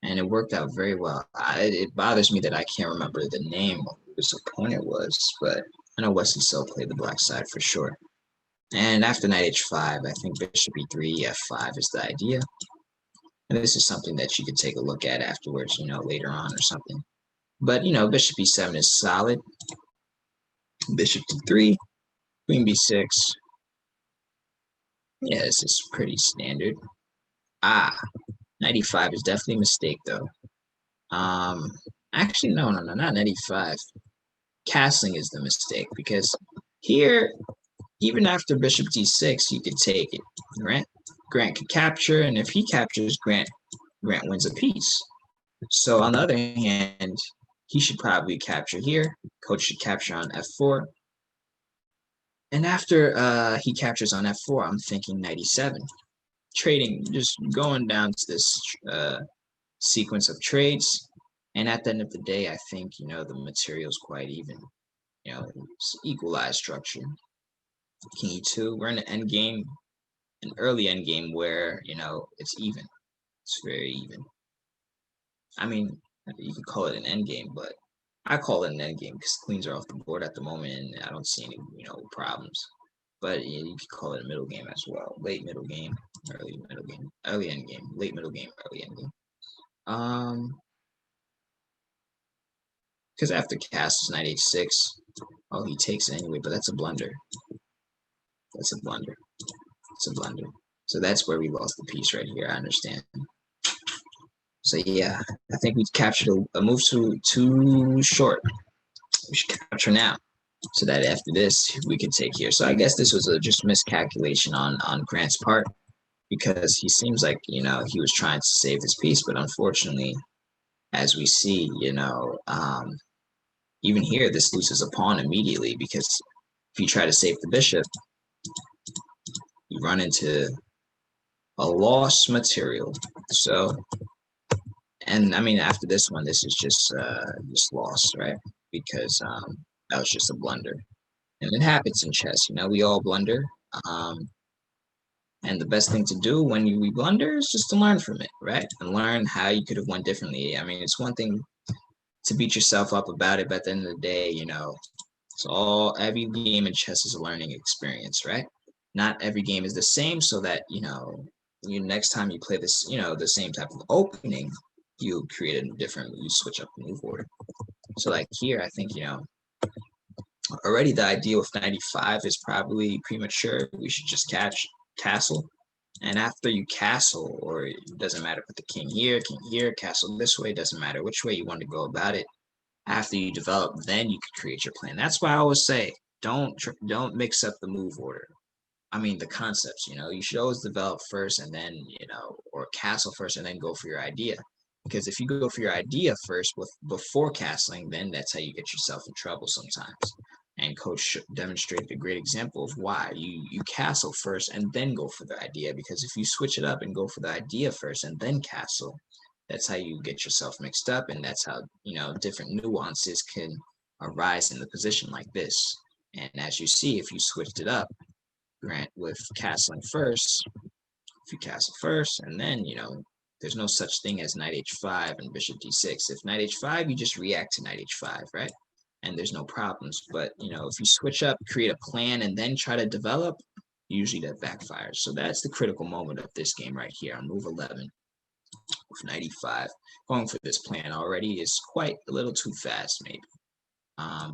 and it worked out very well. It bothers me that I can't remember the name of who his opponent was, but I know Wesley So played the black side for sure. And after knight h5, I think bishop e3, f5 is the idea. And this is something that you could take a look at afterwards, later on or something. But, bishop e7 is solid. Bishop d3, queen b6. Yeah, this is pretty standard. Knight e5 is definitely a mistake, though. Actually, no, not knight e5. Castling is the mistake, because here, even after bishop d6, you could take it, right? Grant could capture, and if he captures, Grant wins a piece. So on the other hand, he should probably capture here. Coach should capture on f4. And after he captures on f4, I'm thinking knight e7. Trading, just going down to this sequence of trades. And at the end of the day, I think, the material is quite even. It's equalized structure. King e2, we're in an endgame, an early endgame where, it's even. It's very even. I mean, you could call it an endgame, but I call it an endgame because queens are off the board at the moment, and I don't see any, problems. But you could call it a middle game as well. Late middle game, early middle game, early end game, late middle game, early end game. Because after castles knight h6, oh, he takes it anyway, but that's a blunder. It's a blunder. So that's where we lost the piece right here. I understand. So yeah, I think we captured a move too short. We should capture now, so that after this we can take here. So I guess this was just miscalculation on Grant's part, because he seems like he was trying to save his piece, but unfortunately, as we see, even here this loses a pawn immediately, because if you try to save the bishop, you run into a lost material. So, and I mean, after this one, this is just lost, right? Because that was just a blunder, and it happens in chess. We all blunder, and the best thing to do when we blunder is just to learn from it, right? And learn how you could have won differently. I mean, it's one thing to beat yourself up about it, but at the end of the day, it's every game in chess is a learning experience, right? Not every game is the same, so that next time you play this, the same type of opening, you create a different, you switch up the move order. So like here, I think, already the idea with knight e5 is probably premature. We should just castle. And after you castle, or it doesn't matter, put the king here, castle this way, doesn't matter which way you want to go about it. After you develop, then you can create your plan. That's why I always say, don't mix up the move order. I mean, the concepts, you should always develop first, and then, or castle first and then go for your idea. Because if you go for your idea first before castling, then that's how you get yourself in trouble sometimes. And Coach demonstrated a great example of why you castle first and then go for the idea. Because if you switch it up and go for the idea first and then castle, that's how you get yourself mixed up, and that's how different nuances can arise in the position like this. And as you see, if you switched it up, Grant, with castling first, if you castle first, and then there's no such thing as knight h5 and bishop d6. If knight h5, you just react to knight h5, right? And there's no problems. But if you switch up, create a plan, and then try to develop, usually that backfires. So that's the critical moment of this game right here on move 11. with knight e5. Going for this plan already is quite a little too fast, maybe.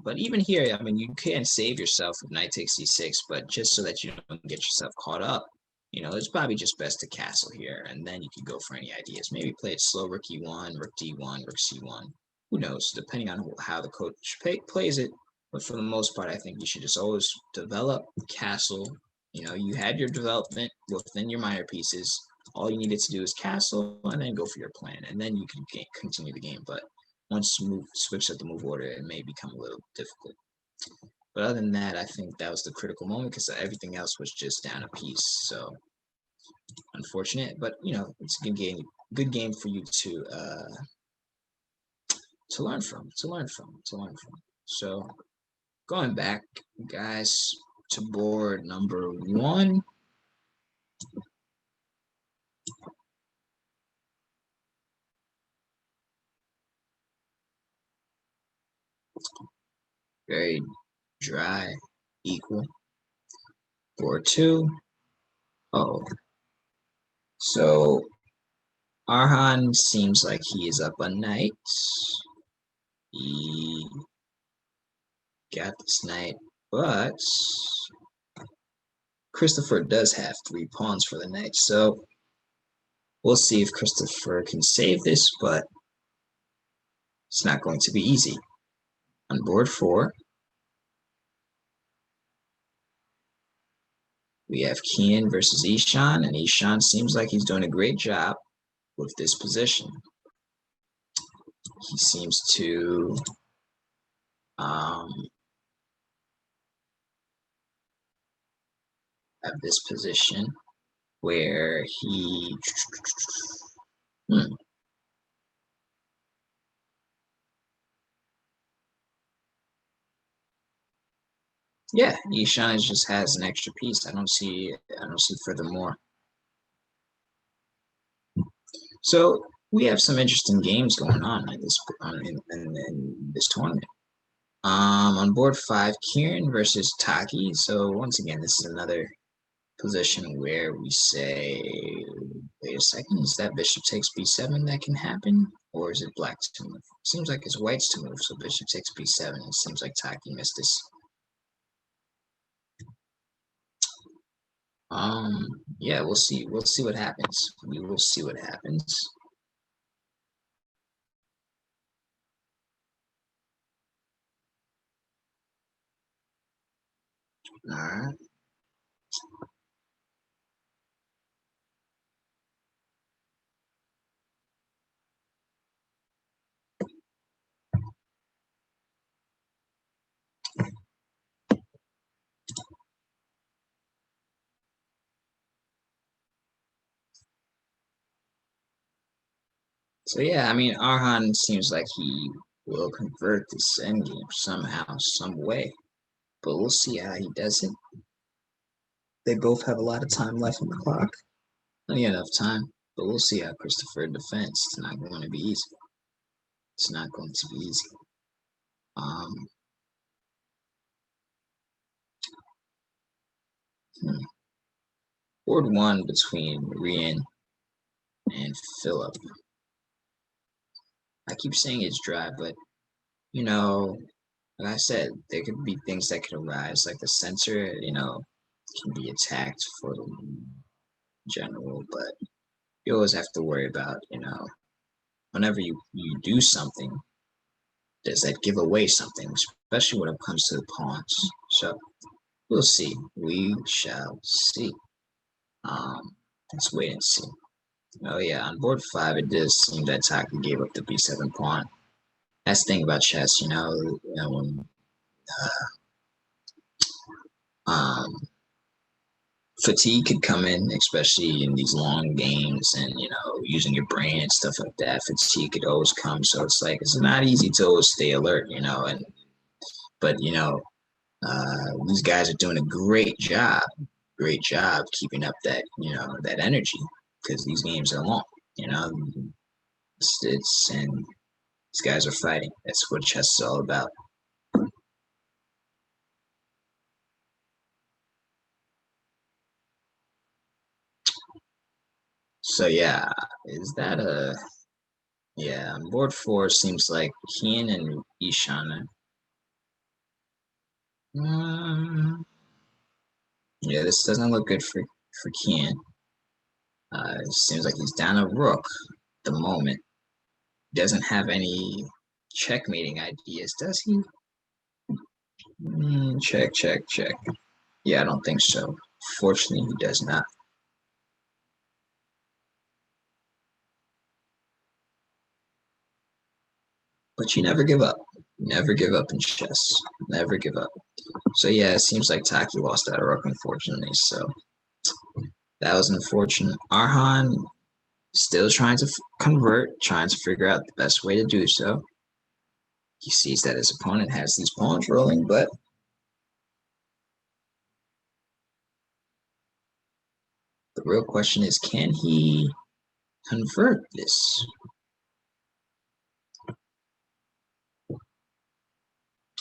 But even here, I mean, you can save yourself with knight takes c6, but just so that you don't get yourself caught up, it's probably just best to castle here, and then you could go for any ideas. Maybe play it slow, rook e1, rook d1, rook c1. Who knows, depending on how the coach plays it. But for the most part, I think you should just always develop, castle. You had your development within your minor pieces. All you needed to do is castle and then go for your plan, and then you can continue the game. But once you switch up the move order, it may become a little difficult. But other than that, I think that was the critical moment because everything else was just down a piece. So unfortunate, but it's a good game for you to learn from. So going back, guys, to board number 1. Very dry, equal. Board 2. Oh, so Arhan seems like he is up a knight. He got this knight, but Christopher does have 3 pawns for the knight, so we'll see if Christopher can save this, but it's not going to be easy. On board 4, we have Kian versus Ishan, and Ishan seems like he's doing a great job with this position. He seems to have this position where he yeah, Ishan just has an extra piece. I don't see furthermore. So we have some interesting games going on in this tournament. On board 5, Kieran versus Taki. So once again, this is another position where we say, wait a second, is that bishop takes b7 that can happen? Or is it black to move? Seems like it's white's to move, so bishop takes b7. It seems like Taki missed this. Yeah, we'll see what happens. We will see what happens. All right. So yeah, I mean, Arhan seems like he will convert this endgame somehow, some way. But we'll see how he does it. They both have a lot of time left on the clock. Plenty enough time. But we'll see how Christopher defends. It's not going to be easy. It's not going to be easy. Board 1 between Rian and Philip. I keep saying it's dry, but like I said, there could be things that could arise, like the censor, can be attacked for the general, but you always have to worry about, whenever you do something, does that give away something, especially when it comes to the pawns. So we'll see. We shall see. Let's wait and see. Oh yeah, on board 5, it does seem that Taki gave up the b7 pawn. That's the thing about chess, when fatigue could come in, especially in these long games and, using your brain and stuff like that. Fatigue could always come. So it's like, it's not easy to always stay alert, but these guys are doing a great job keeping up that, that energy because these games are long, and these guys are fighting. That's what chess is all about. So yeah, is that a yeah? On board 4 seems like Kian and Ishana. Yeah, this doesn't look good for Kian. It seems like he's down a rook at the moment. Doesn't have any checkmating ideas, does he? Check, check, check. Yeah, I don't think so. Fortunately, he does not. But you never give up. Never give up in chess. Never give up. So yeah, it seems like Taki lost that rook, unfortunately. So that was unfortunate. Arhan still trying to convert, trying to figure out the best way to do so. He sees that his opponent has these pawns rolling, but the real question is, can he convert this?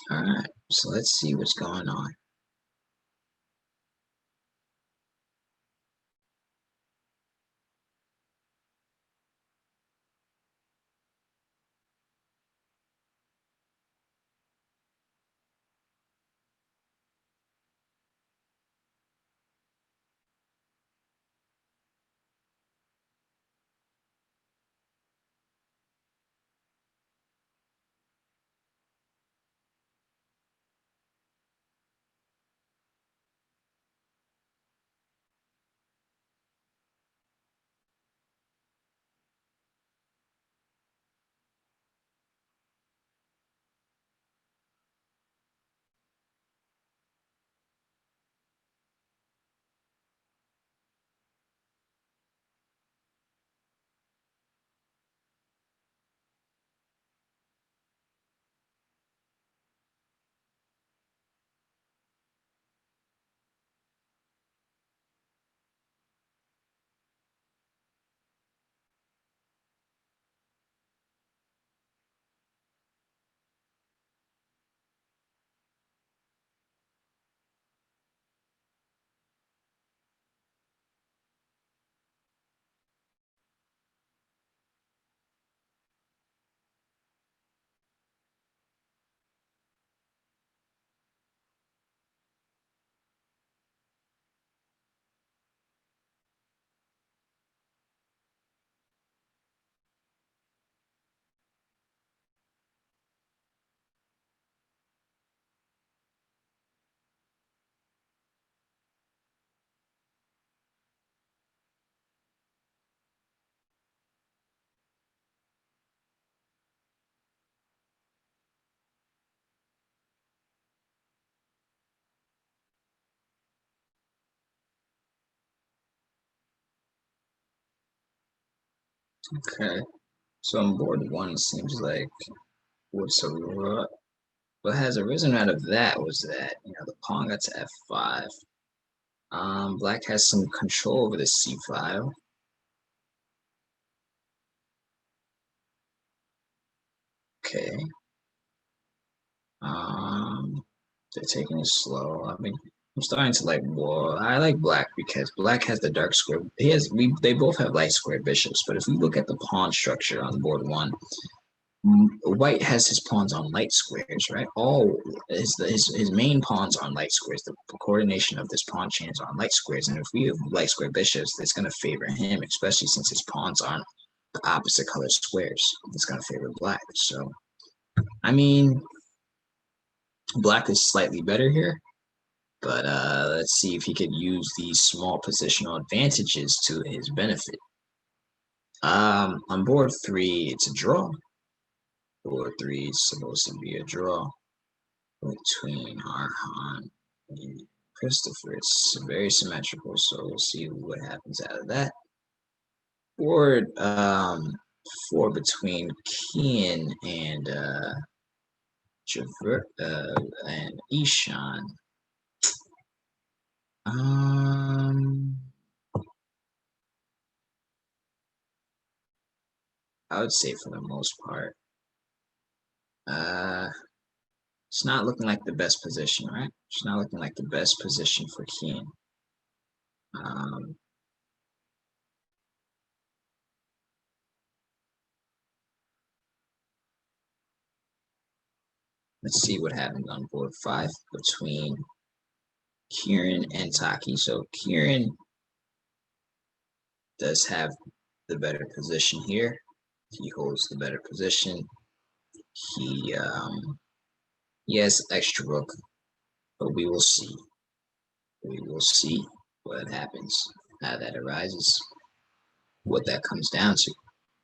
All right, so let's see what's going on. Okay, so on board 1, it seems like what has arisen out of that was that the pawn got to f5. Black has some control over the c file. Okay. They're taking it slow. I mean, I'm starting to like. Well, I like black because black has the dark square. They both have light square bishops. But if we look at the pawn structure on board 1, white has his pawns on light squares, right? All his main pawns are on light squares. The coordination of this pawn chain is on light squares, and if we have light square bishops, it's going to favor him, especially since his pawns aren't the opposite color squares. It's going to favor black. So, I mean, black is slightly better here, but let's see if he could use these small positional advantages to his benefit. On board 3, it's a draw. Board 3 is supposed to be a draw between Arhan and Christopher. It's very symmetrical, so we'll see what happens out of that. Board 4 between Kian and and Ishan. I would say for the most part, it's not looking like the best position, right? It's not looking like the best position for Kian. Let's see what happens on board 5 between Kieran and Taki. So Kieran does have the better position here. He holds the better position. He has extra rook, but we will see. We will see what happens, how that arises, what that comes down to.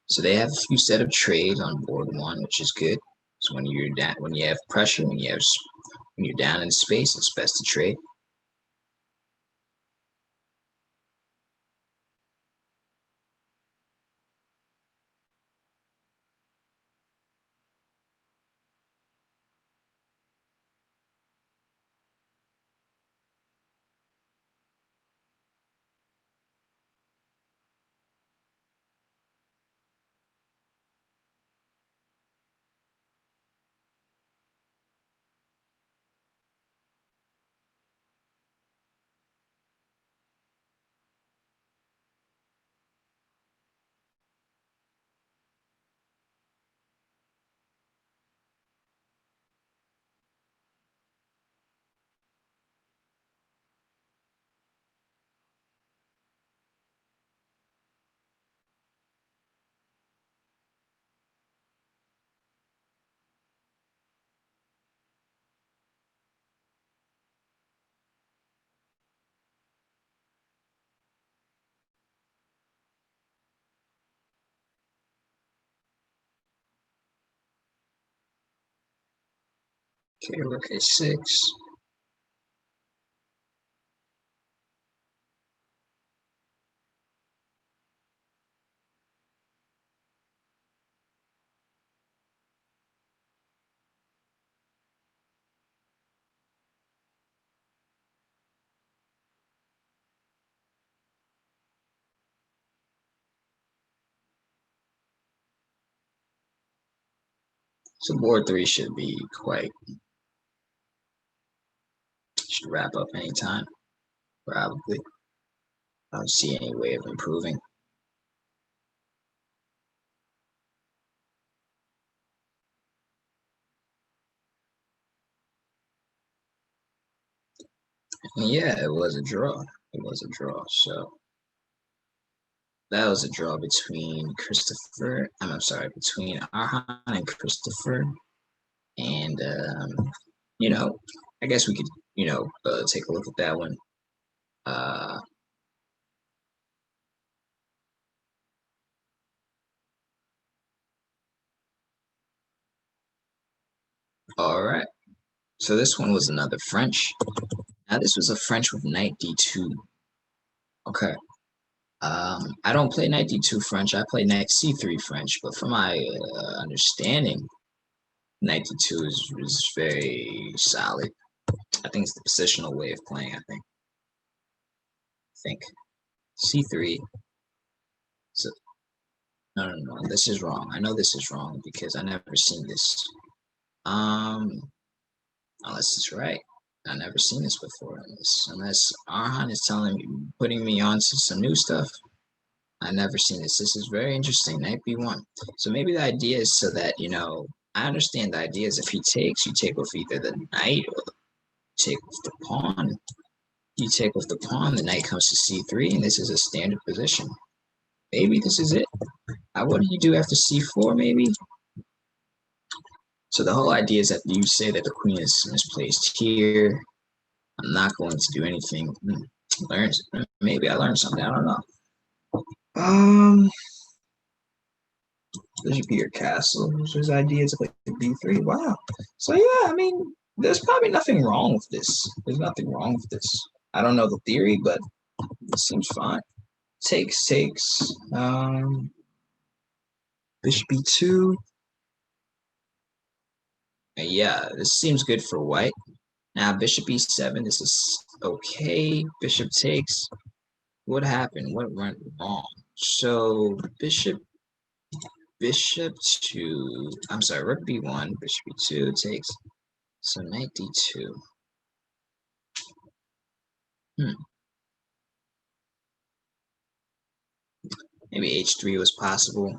So they have a few set of trades on board 1, which is good. So when you're down, when you have pressure, when you're down in space, it's best to trade. Okay, rook a6. So board 3 should wrap up anytime, probably. I don't see any way of improving. And yeah, it was a draw. It was a draw. So that was a draw between Christopher. I'm sorry, between Arhan and Christopher. And I guess we could, take a look at that one. All right. So this one was another French. Now this was a French with knight d2. Okay. I don't play knight d2 French. I play knight c3 French. But from my understanding, knight d2 is very solid. I think it's the positional way of playing. I think c3. So no. This is wrong. I know this is wrong because I never seen this. Unless it's right. I've never seen this before. Unless Arhan is putting me on to some new stuff. I've never seen this. This is very interesting. Knight b1. So maybe the idea is so that, I understand the idea is if he takes, you take off either the knight or take off the pawn. You take off the pawn, the knight comes to c3, and this is a standard position. Maybe this is it. What do you do after c4, maybe? So the whole idea is that you say that the queen is misplaced here. I'm not going to do anything. Maybe I learned something. I don't know. Bishop here, castle. His idea is like b3. Wow. So yeah, I mean, there's probably nothing wrong with this. There's nothing wrong with this. I don't know the theory, but it seems fine. Takes. Bishop b2. Yeah, this seems good for white. Now bishop e7. This is okay. Bishop takes. What happened? What went wrong? So bishop to, I'm sorry, rook b1, bishop b2 takes. So knight d2. Maybe h3 was possible.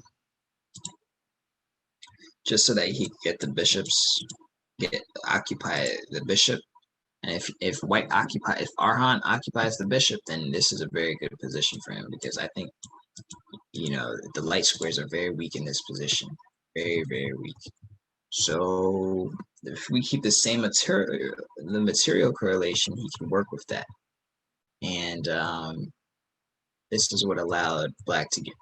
Just so that he could get the bishops. occupy the bishop. And if Arhan occupies the bishop, then this is a very good position for him, because I think, you know, the light squares are very weak in this position. Very, very weak. So if we keep the same material correlation, he can work with that. And this is what allowed black to get.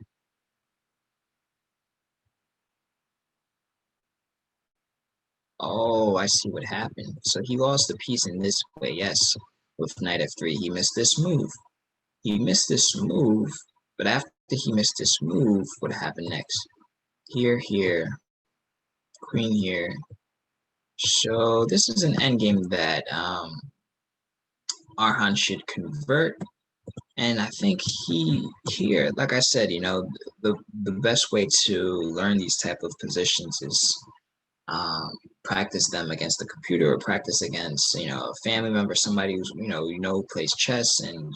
Oh, I see what happened. So he lost the piece in this way, yes. With knight f3, he missed this move. He missed this move, but after he missed this move, what happened next? Here, queen here. So this is an endgame that Arhan should convert. And I think here, like I said, you know, the best way to learn these type of positions is practice them against the computer, or practice against, you know, a family member, somebody who's, you know, plays chess, and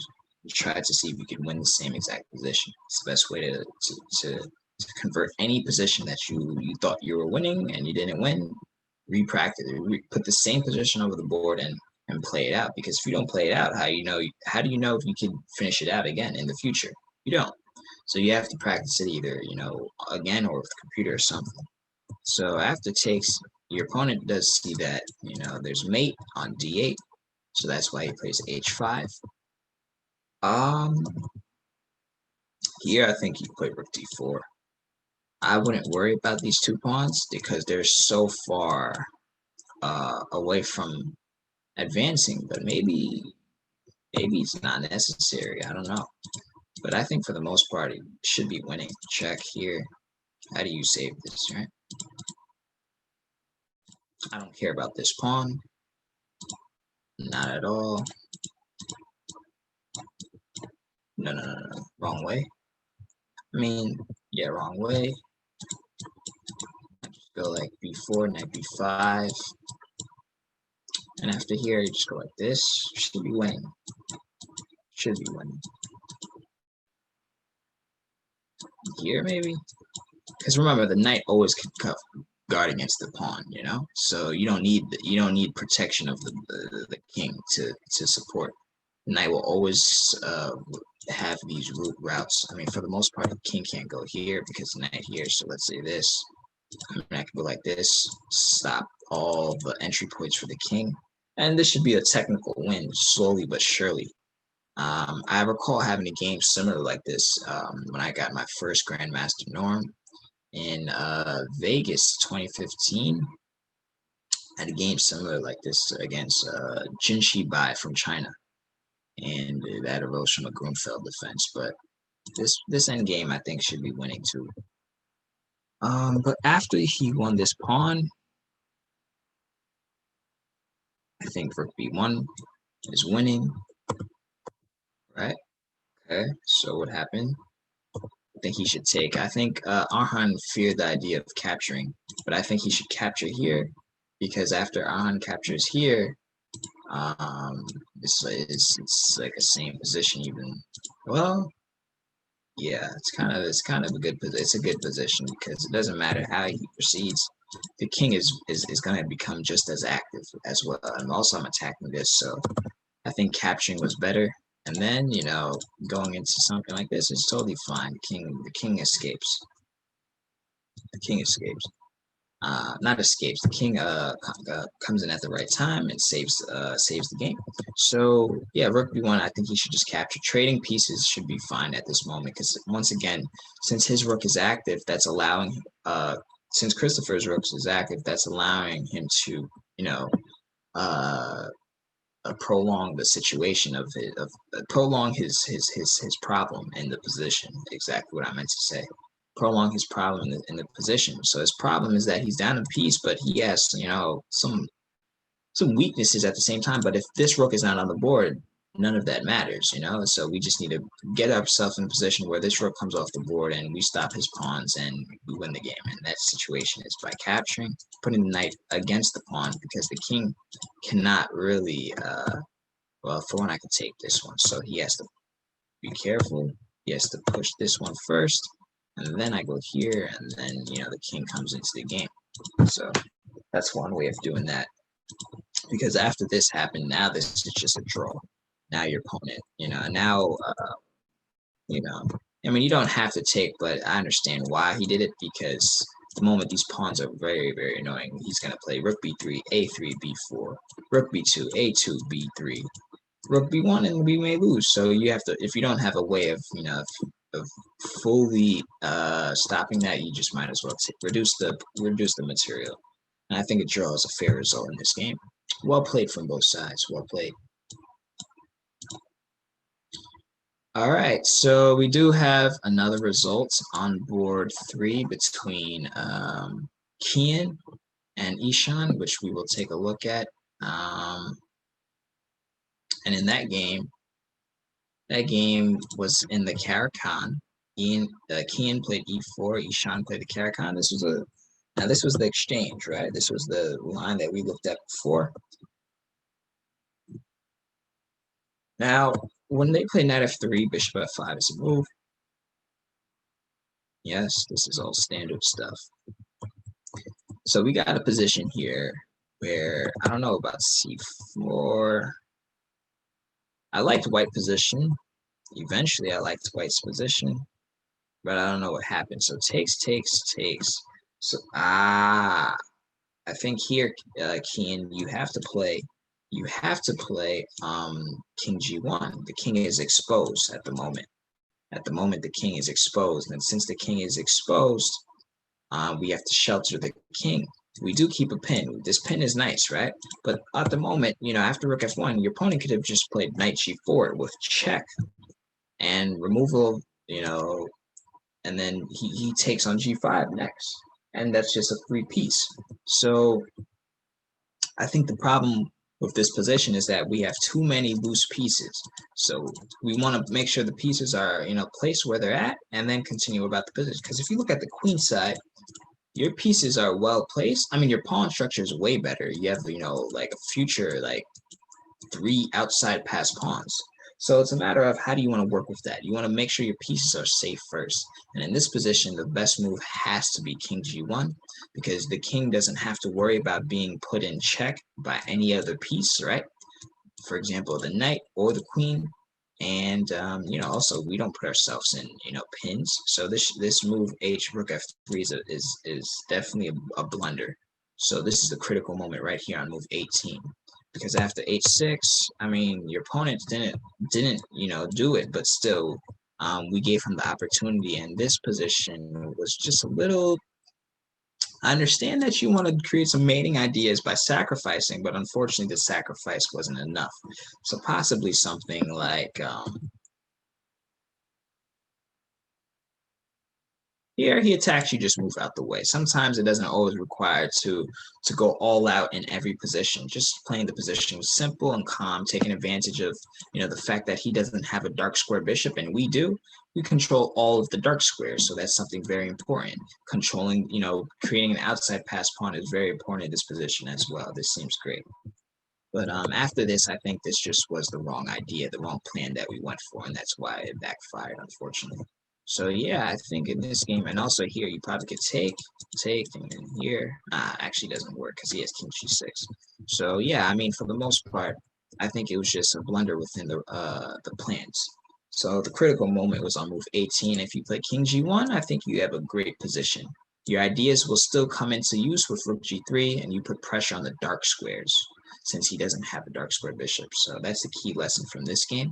try to see if you can win the same exact position. It's the best way to convert any position that you thought you were winning and you didn't win. Repractice, put the same position over the board and play it out. Because if you don't play it out, how do you know if you can finish it out again in the future? You don't. So you have to practice it either, you know, again, or with the computer or something. So after takes, your opponent does see that, you know, there's mate on d8, so that's why he plays h5. Here I think he played rook d4. I wouldn't worry about these two pawns because they're so far away from advancing, but maybe it's not necessary. I don't know. But I think for the most part, he should be winning. Check here. How do you save this, right? I don't care about this pawn. Not at all. No. Wrong way. I mean, yeah, wrong way. I just go like b4, knight b5. And after here, you just go like this. Should be winning. Should be winning. Here, maybe? Because remember, the knight always can guard against the pawn, you know? So you don't need protection of the king to support. The knight will always have these routes. I mean, for the most part, the king can't go here because the knight here. So let's say this. I mean, I can go like this, stop all the entry points for the king. And this should be a technical win, slowly but surely. I recall having a game similar like this when I got my first Grandmaster Norm in Vegas 2015. I had a game similar like this against Jinshi Bai from China. And that arose from a Grunfeld defense. But this end game, I think, should be winning too. But after he won this pawn, I think rook b1 is winning, right? Okay, so what happened? I think he should take. I think Arhan feared the idea of capturing, but I think he should capture here, because after Arhan captures here, it's like a same position even. Well, yeah, it's kind of a good position. It's a good position because it doesn't matter how he proceeds. The king is going to become just as active as well. And also I'm attacking this, so I think capturing was better. And then, you know, going into something like this is totally fine. The king escapes. The king escapes. Not escapes. The king comes in at the right time and saves the game. So yeah, rook b1. I think he should just capture. Trading pieces should be fine at this moment because once again, since his rook is active, that's allowing since Christopher's rook is active, that's allowing him to, you know, prolong the situation prolong his problem in the position. Exactly what I meant to say. Prolong his problem in the position. So his problem is that he's down a piece, but he has, you know, some weaknesses at the same time. But if this rook is not on the board, none of that matters, you know. So we just need to get ourselves in a position where this rook comes off the board and we stop his pawns and we win the game. And that situation is by capturing, putting the knight against the pawn, because the king cannot really well, for one, I could take this one, so he has to be careful. He has to push this one first, and then I go here, and then, you know, the king comes into the game. So That's one way of doing that. Because after this happened, now this is just a draw. Now your opponent, I mean, you don't have to take, but I understand why he did it, because the moment these pawns are very, very annoying, he's going to play rook b3, a3, b4, rook b2, a2, b3, rook b1, and we may lose. So you have to, if you don't have a way of, of fully stopping that, you just might as well reduce the material. And I think a draw is a fair result in this game. Well played from both sides. Well played. All right, so we do have another result on board 3 between Kian and Ishan, which we will take a look at. And in that game was in the Caracan. Kian played e4, Ishan played the Caracan. This was the exchange, right? This was the line that we looked at before. Now, when they play knight f3, bishop f5 is a move. Yes, this is all standard stuff. So we got a position here where I don't know about c4. I liked white position. Eventually, I liked white's position, but I don't know what happened. So takes. So I think here, Kian, you have to play king g1. The king is exposed at the moment. At the moment, the king is exposed, and since the king is exposed, we have to shelter the king. We do keep a pin. This pin is nice, right? But at the moment, after rook f1, your opponent could have just played knight g4 with check and removal, and then he takes on g5 next, and that's just a free piece. So I think the problem with this position is that we have too many loose pieces. So we want to make sure the pieces are, placed where they're at, and then continue about the position. Because if you look at the queen side, your pieces are well placed. I mean, your pawn structure is way better. You have, like a future, like 3 outside pass pawns. So it's a matter of how do you want to work with that? You want to make sure your pieces are safe first. And in this position, the best move has to be king g1, because the king doesn't have to worry about being put in check by any other piece, right? For example, the knight or the queen. And, also we don't put ourselves in, pins. So this move h rook f3 is definitely a blunder. So this is the critical moment right here on move 18. Because after h6, I mean, your opponent didn't do it, but still, we gave him the opportunity, and this position was just a little. I understand that you want to create some mating ideas by sacrificing, but unfortunately, the sacrifice wasn't enough. So possibly something like. Here, he attacks you, just move out the way. Sometimes it doesn't always require to go all out in every position. Just playing the position was simple and calm, taking advantage of, the fact that he doesn't have a dark square bishop, and we do. We control all of the dark squares, so that's something very important. Controlling, creating an outside pass pawn is very important in this position as well. This seems great. But after this, I think this just was the wrong idea, the wrong plan that we went for, and that's why it backfired, unfortunately. So yeah, I think in this game, and also here, you probably could take, and then here, actually doesn't work because he has king g6. So yeah, I mean, for the most part, I think it was just a blunder within the plans. So the critical moment was on move 18. If you play king g1, I think you have a great position. Your ideas will still come into use with rook g3, and you put pressure on the dark squares since he doesn't have a dark square bishop. So that's the key lesson from this game.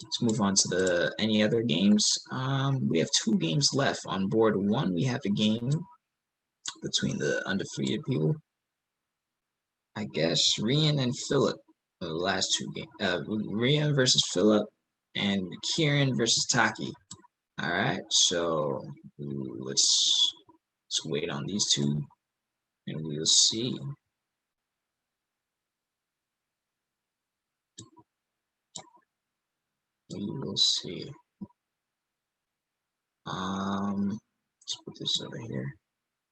Let's move on to any other games. We have 2 games left. On board 1, we have a game between the undefeated people. I guess Rian and Philip are the last 2 games. Rian versus Philip and Kieran versus Taki. All right, so let's wait on these 2, and we'll see. We will see. Let's put this over here.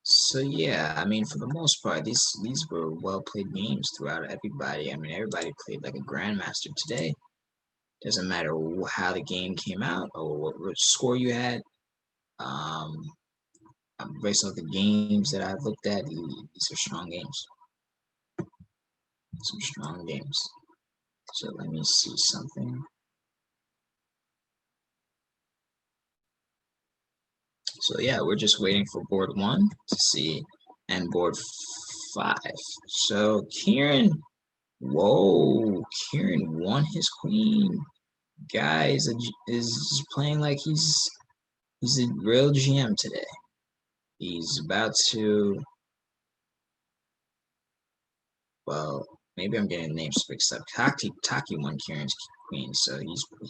So yeah, I mean, for the most part, these were well played games throughout everybody. I mean, everybody played like a grandmaster today. Doesn't matter how the game came out or what score you had. based on the games that I've looked at, these are strong games. Some strong games. So let me see something. So yeah, we're just waiting for board 1 to see, and board 5. So Kieran, whoa, Kieran won his queen. Guy is playing like he's a real GM today. He's about to, well, maybe I'm getting names mixed up. Taki won Kieran's queen, so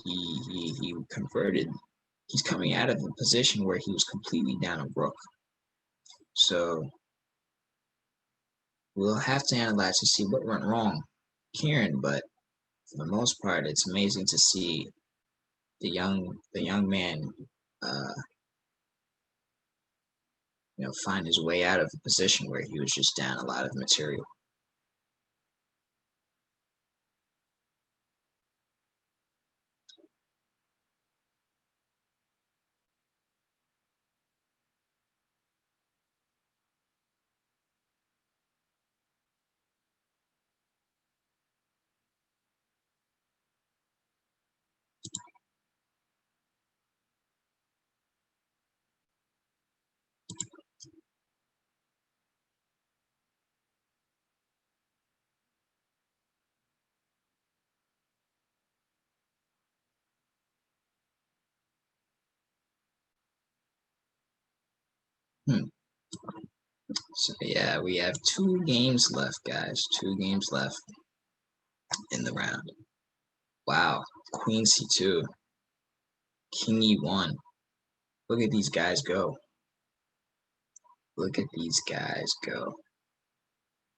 he converted. He's coming out of a position where he was completely down a rook. So we'll have to analyze to see what went wrong, Kieran. But for the most part, it's amazing to see the young man, find his way out of a position where he was just down a lot of material. So yeah, we have 2 games left, guys. 2 games left in the round. Wow, Queen C2, King E1. Look at these guys go. Look at these guys go.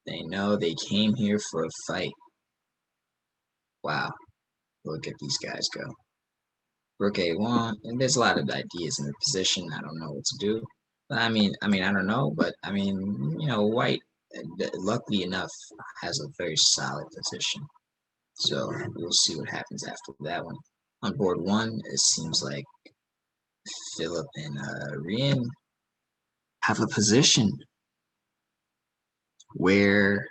They know they came here for a fight. Wow, look at these guys go. Rook A1, and there's a lot of ideas in the position. I don't know what to do. I mean, I don't know, but I mean, White, luckily enough, has a very solid position. So we'll see what happens after that one. On board 1, it seems like Philip and Rian have a position where,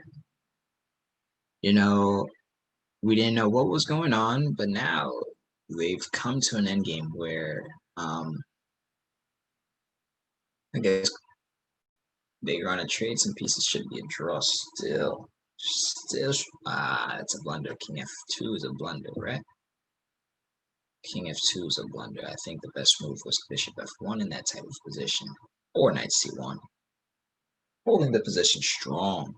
we didn't know what was going on, but now they've come to an end game where I guess they're gonna trade some pieces. Should be a draw still. It's a blunder. King F2 is a blunder, right? King F2 is a blunder. I think the best move was Bishop F1 in that type of position, or Knight C1. Holding the position strong,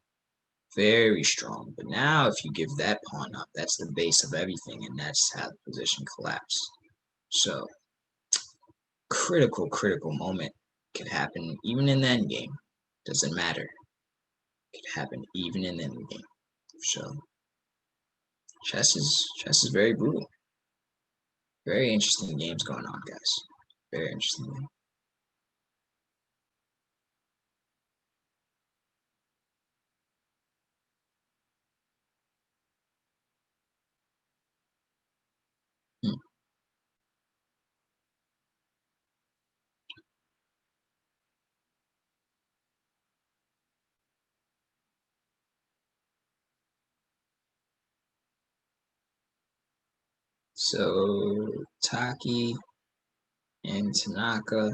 very strong. But now if you give that pawn up, that's the base of everything, and that's how the position collapsed. So critical moment could happen even in the end game. Doesn't matter. It could happen even in the end game. So chess is very brutal. Very interesting games going on, guys. Very interesting game. So Taki and Tanaka.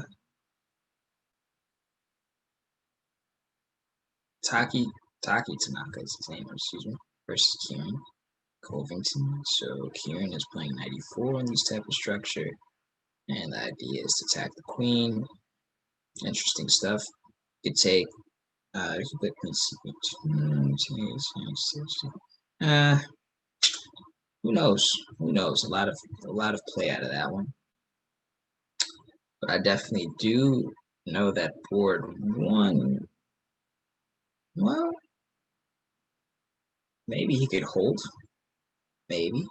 Taki Tanaka is his name, excuse me, versus Kieran Covington. So Kieran is playing 94 in this type of structure, and the idea is to attack the queen. Interesting stuff. You could take you could put queen c2. Who knows? Who knows? A lot of play out of that one. But I definitely do know that board 1, well, maybe he could hold. Maybe.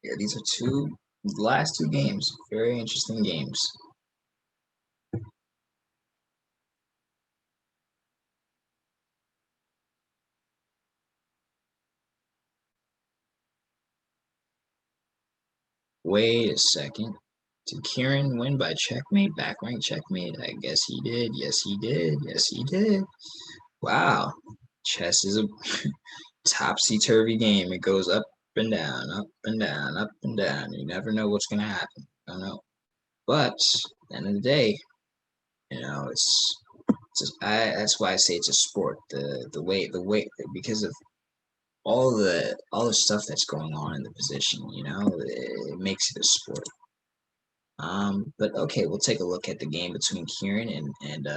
Yeah, these are the last two games. Very interesting games. Wait a second. Did Kieran win by checkmate? Back rank checkmate? I guess he did. Yes, he did. Yes, he did. Wow. Chess is a topsy-turvy game. It goes up and down, up and down, up and down. You never know what's going to happen. I don't know. But at the end of the day, that's why I say it's a sport. The way because of all the stuff that's going on in the position, it makes it a sport. But okay, we'll take a look at the game between Kieran and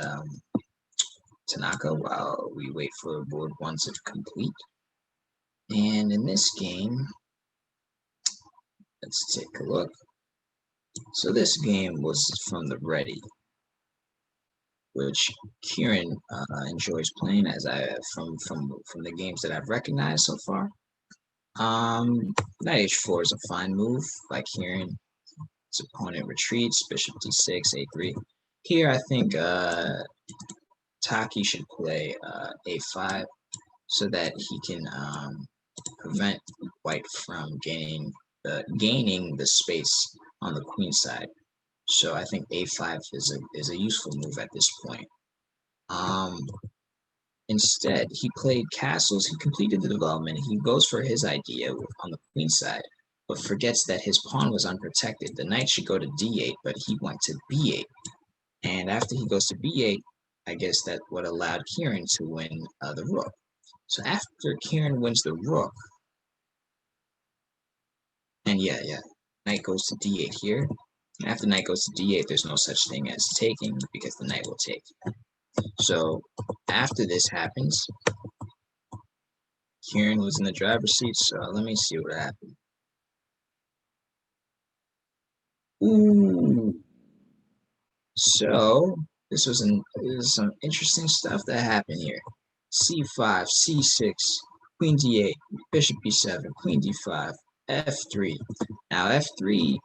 Tanaka while we wait for board 1 to complete. And in this game, let's take a look. So this game was from the ready, which Kieran enjoys playing as from the games that I've recognized so far. Knight h4 is a fine move by Kieran. His opponent retreats, bishop d6, a3. Here, I think Taki should play a5 so that he can prevent white from gaining the space on the queen side. So I think a5 is a useful move at this point. Instead, he played castles. He completed the development. He goes for his idea on the queen side, but forgets that his pawn was unprotected. The knight should go to d8, but he went to b8. And after he goes to b8, I guess that what allowed Kieran to win the rook. So after Kieran wins the rook, and knight goes to d8 here. And after knight goes to d8, there's no such thing as taking because the knight will take. So after this happens, Kieran was in the driver's seat. So let me see what happened. Ooh. So this was some interesting stuff that happened here. c5, c6, queen d8, bishop b7, queen d5, f3. Now f3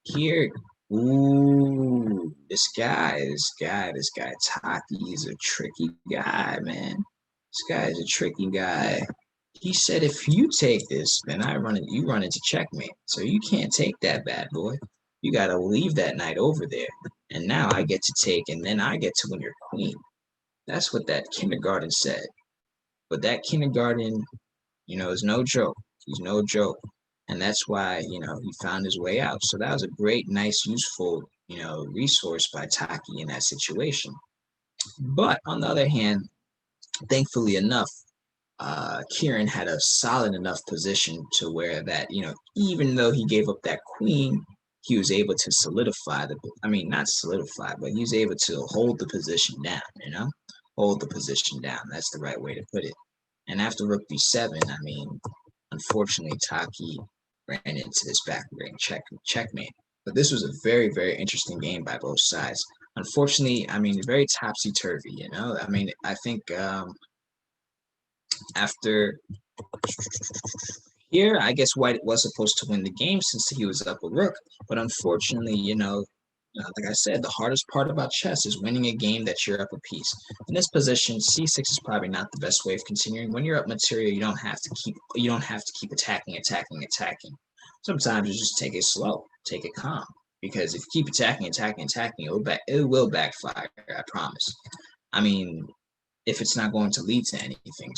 here. Ooh, this guy, Taki is a tricky guy, man. This guy is a tricky guy. He said, if you take this, then you run into checkmate. So you can't take that bad boy. You got to leave that knight over there. And now I get to take, and then I get to win your queen. That's what that kindergarten said. But that kindergarten, is no joke. He's no joke. And that's why, he found his way out. So that was a great, nice, useful, resource by Taki in that situation. But on the other hand, thankfully enough, Kieran had a solid enough position to where that, even though he gave up that queen, he was able to solidify not solidify, but he was able to hold the position down, hold the position down. That's the right way to put it. And after rook b7, unfortunately, Taki ran into this back rank checkmate. But this was a very, very interesting game by both sides. Unfortunately, very topsy-turvy, I think after here, I guess White was supposed to win the game since he was up a rook. But unfortunately, like I said, the hardest part about chess is winning a game that you're up a piece. In this position, c6 is probably not the best way of continuing. When you're up material, you don't have to keep attacking. Sometimes you just take it slow, take it calm. Because if you keep attacking, it will backfire, I promise. If it's not going to lead to anything,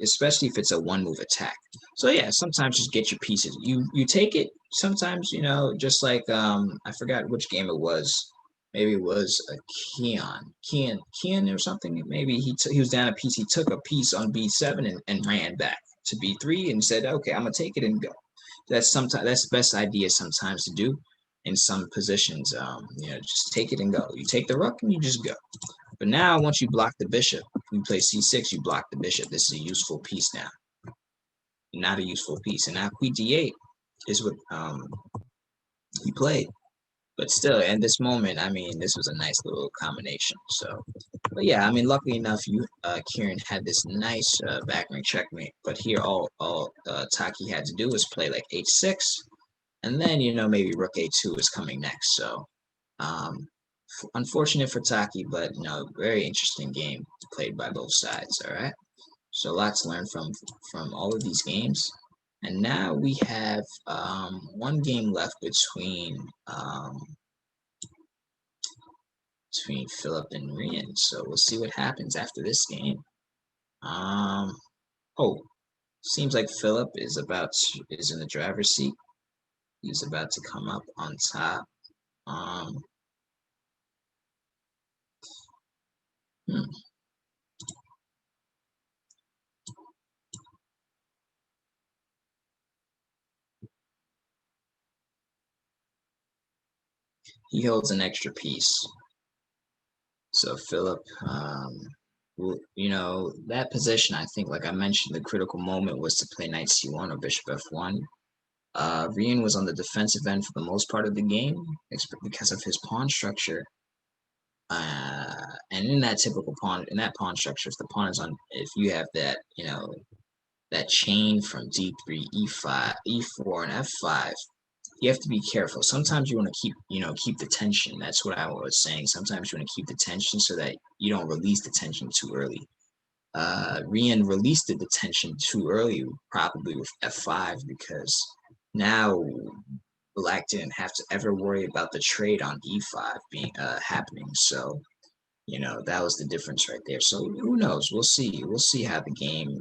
especially if it's a one-move attack. So yeah, sometimes just get your pieces. You take it. Sometimes, just like I forgot which game it was. Maybe it was a Kian or something. Maybe he was down a piece. He took a piece on b7 and ran back to b3 and said, okay, I'm gonna take it and go. That's the best idea sometimes to do in some positions. Just take it and go. You take the rook and you just go. But now, once you block the bishop, you play c6, you block the bishop. This is a useful piece now. Not a useful piece. And now queen d8 is what he played. But still, in this moment, this was a nice little combination. So, but yeah, luckily enough, Kieran had this nice back rank checkmate. But here, all Taki had to do was play like h6, And then, maybe rook a2 is coming next. So unfortunate for Taki, but, very interesting game played by both sides, all right? So lots to learn from all of these games. And now we have one game left between Philip and Rian. So we'll see what happens after this game. Oh, seems like Philip is in the driver's seat. He's about to come up on top. He holds an extra piece. So Philip, that position, I think, like I mentioned, the critical moment was to play knight c1 or bishop f1. Rian was on the defensive end for the most part of the game because of his pawn structure. And in that pawn structure, if you have that, that chain from d3, e5, e4, and f5, you have to be careful. Sometimes you want to keep the tension. That's what I was saying. Sometimes you want to keep the tension so that you don't release the tension too early. Rian released the tension too early, probably with f5, because now Black didn't have to ever worry about the trade on e5 being happening. So that was the difference right there. So who knows? We'll see. We'll see how the game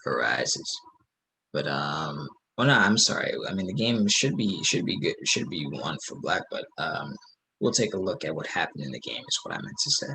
arises. But well, no, I'm sorry. I mean, the game should be good. Should be won for Black, but we'll take a look at what happened in the game. Is what I meant to say.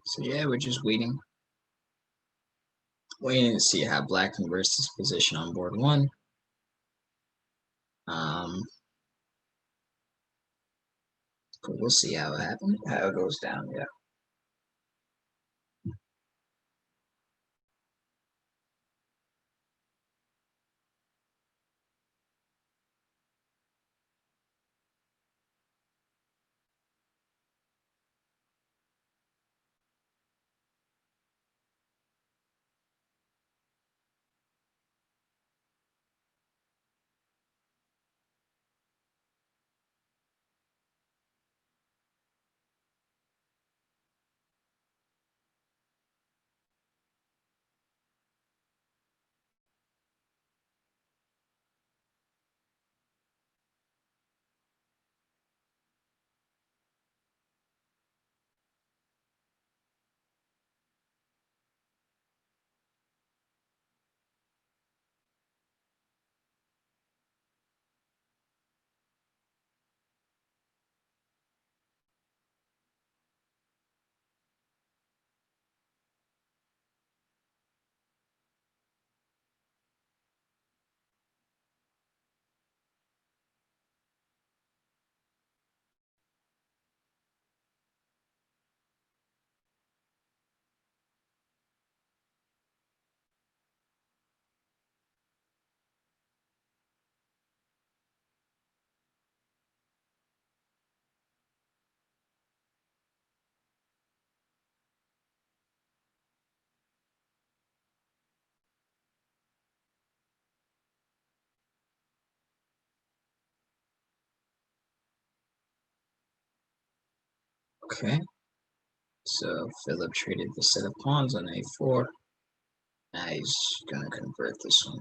So yeah, we're just waiting to see how Black converts his position on board one. But we'll see how it goes down. Yeah. Okay. So Philip traded the set of pawns on a4. Now he's gonna convert this one.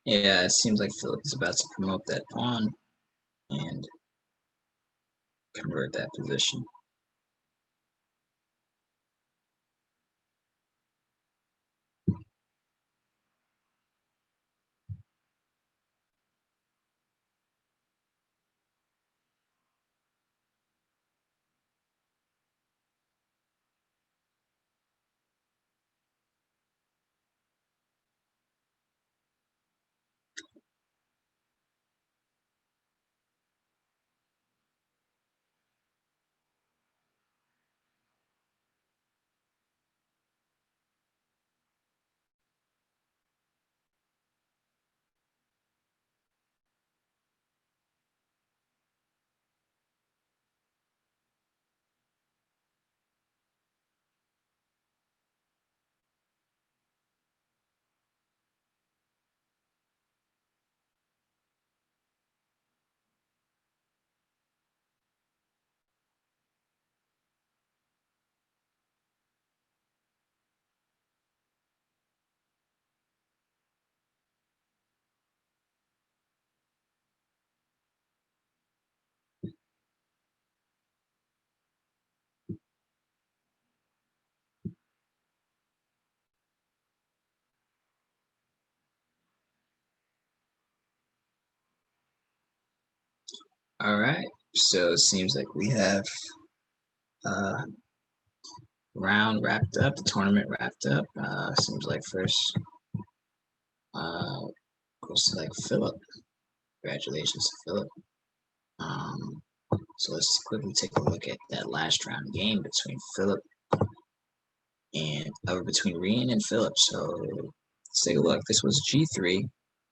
Yeah, it seems like Philip is about to promote that pawn and convert that position. All right, so it seems like we have round wrapped up, the tournament wrapped up. Seems like first goes to like Philip. Congratulations to Philip. So let's quickly take a look at that last round game between Philip and between Rian and Philip. So let's take a look. This was G3.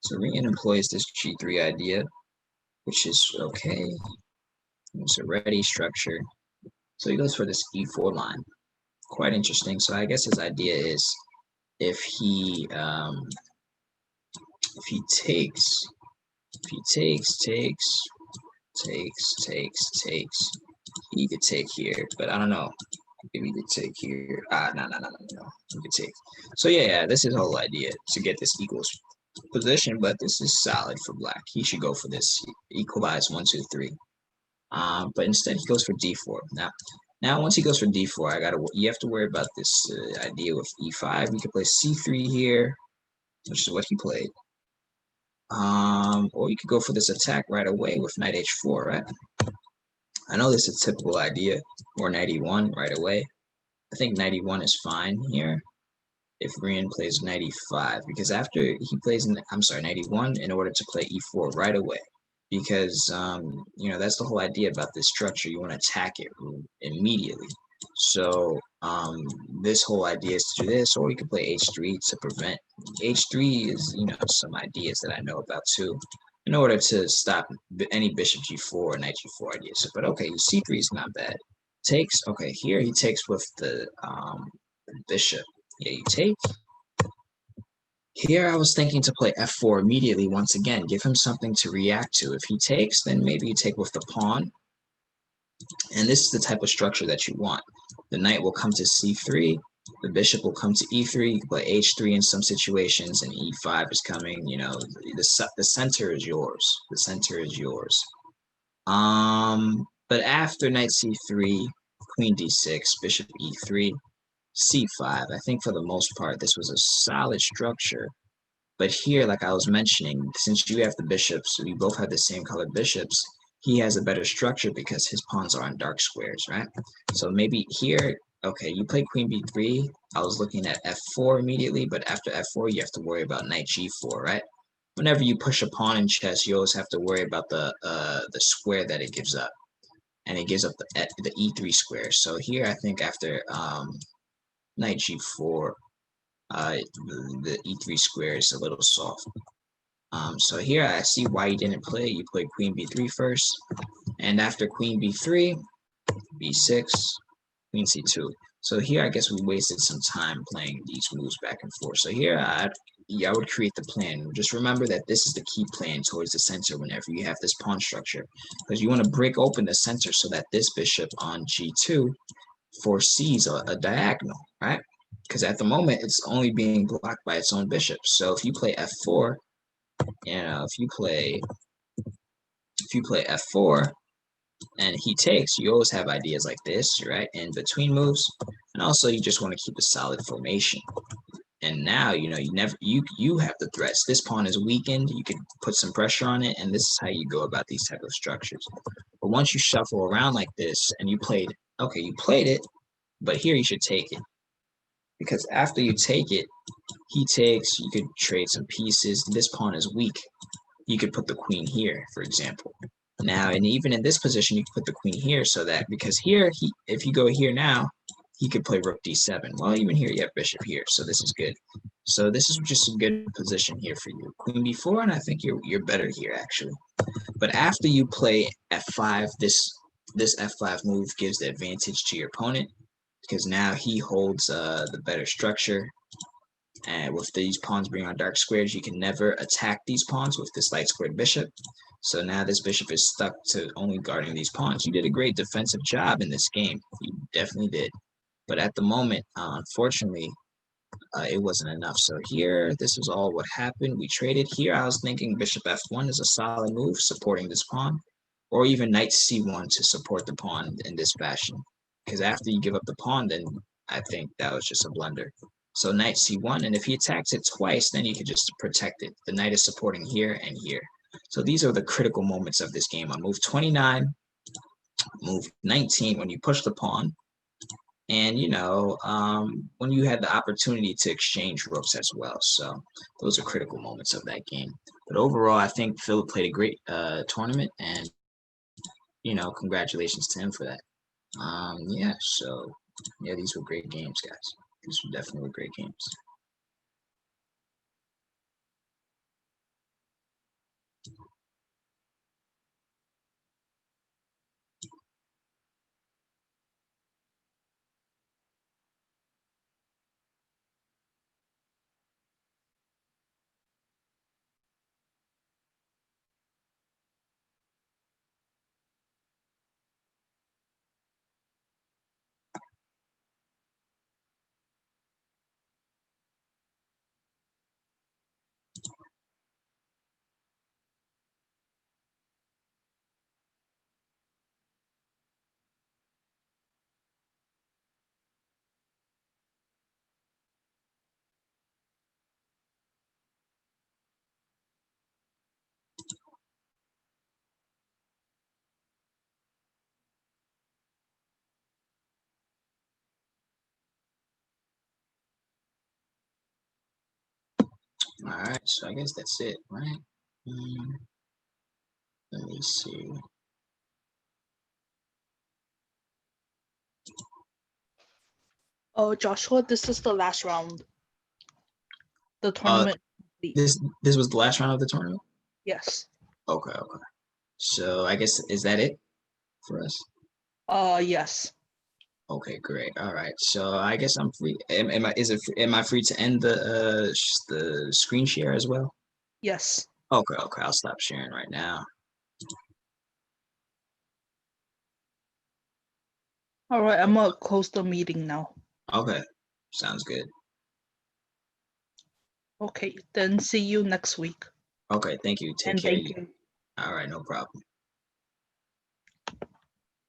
So Rian employs this G3 idea, which is okay. It's a ready structure. So he goes for this E4 line. Quite interesting. So I guess his idea is if he takes, he could take here, but I don't know. Maybe he could take here. No. He could take. So yeah, this is the whole idea to get this equals position, but this is solid for black. He should go for this equalize 1, 2, 3. But instead he goes for D4. Now once he goes for D4, you have to worry about this idea with E5. You could play C3 here, which is what he played. Or you could go for this attack right away with knight H4, right? I know this is a typical idea, or knight E1 right away. I think knight E1 is fine here if Rian plays knight E5, because after he plays, knight E1 in order to play E4 right away, because that's the whole idea about this structure. You want to attack it immediately. So this whole idea is to do this, or you can play H3 to prevent. H3 is some ideas that I know about too, in order to stop any bishop G4 or knight G4 ideas. But okay, C3 is not bad. Takes, okay, here he takes with the bishop. Yeah, you take. Here I was thinking to play F4 immediately once again, give him something to react to. If he takes, then maybe you take with the pawn. And this is the type of structure that you want. The knight will come to C3, the bishop will come to E3, you can play H3 in some situations, and E5 is coming, the center is yours. The center is yours. But after knight c3, queen d6, bishop e3, c5, I think for the most part, this was a solid structure. But here, like I was mentioning, since you have the bishops, so we both have the same colored bishops, he has a better structure because his pawns are on dark squares, right? So maybe here, okay, you play queen b3. I was looking at f4 immediately, but after f4, you have to worry about knight g4, right? Whenever you push a pawn in chess, you always have to worry about the square that it gives up, and it gives up the e3 square. So here, I think after knight g4, the e3 square is a little soft. So here I see why you didn't play. You played queen b3 first, and after queen b3, b6, queen c2. So here I guess we wasted some time playing these moves back and forth. So here I would create the plan. Just remember that this is the key plan towards the center whenever you have this pawn structure, because you want to break open the center so that this bishop on g2 foresees a diagonal, right? Because at the moment it's only being blocked by its own bishop. So if you play f4, if you play f4 and he takes, you always have ideas like this, right? In between moves, and also you just want to keep a solid formation. And now you have the threats. This pawn is weakened. You can put some pressure on it, and this is how you go about these type of structures. But once you shuffle around like this, and you played it, but here you should take it, because after you take it, he takes. You could trade some pieces. This pawn is weak. You could put the queen here, for example. Now, and even in this position, you can put the queen here, so that because here, if you go here now, he could play rook d7. Well, even here, you have bishop here, so this is good. So this is just a good position here for you. Queen b4, and I think you're better here, actually. But after you play f5, this f5 move gives the advantage to your opponent, because now he holds the better structure. And with these pawns being on dark squares, you can never attack these pawns with this light squared bishop. So now this bishop is stuck to only guarding these pawns. You did a great defensive job in this game. You definitely did. But at the moment, unfortunately, it wasn't enough. So here, this is all what happened. We traded. Here, I was thinking bishop f1 is a solid move, supporting this pawn. Or even knight c1 to support the pawn in this fashion. Because after you give up the pawn, then I think that was just a blunder. So knight c1, and if he attacks it twice, then you can just protect it. The knight is supporting here and here. So these are the critical moments of this game. On move 29, move 19, when you push the pawn, and when you had the opportunity to exchange rooks as well. So those are critical moments of that game. But overall, I think Philip played a great tournament, and congratulations to him for that. These were great games, guys. These were definitely great games. All right, so I guess that's it, right? Let me see. Oh, Joshua, this is the last round. The tournament. This was the last round of the tournament? Yes. Okay. So I guess, is that it for us? Yes. Okay, great. All right. So I guess I'm free. Am I free to end the screen share as well? Yes. Okay. I'll stop sharing right now. All right, I'm gonna close the meeting now. Okay. Sounds good. Okay, then see you next week. Okay, thank you. Take care. Thank you. All right, no problem.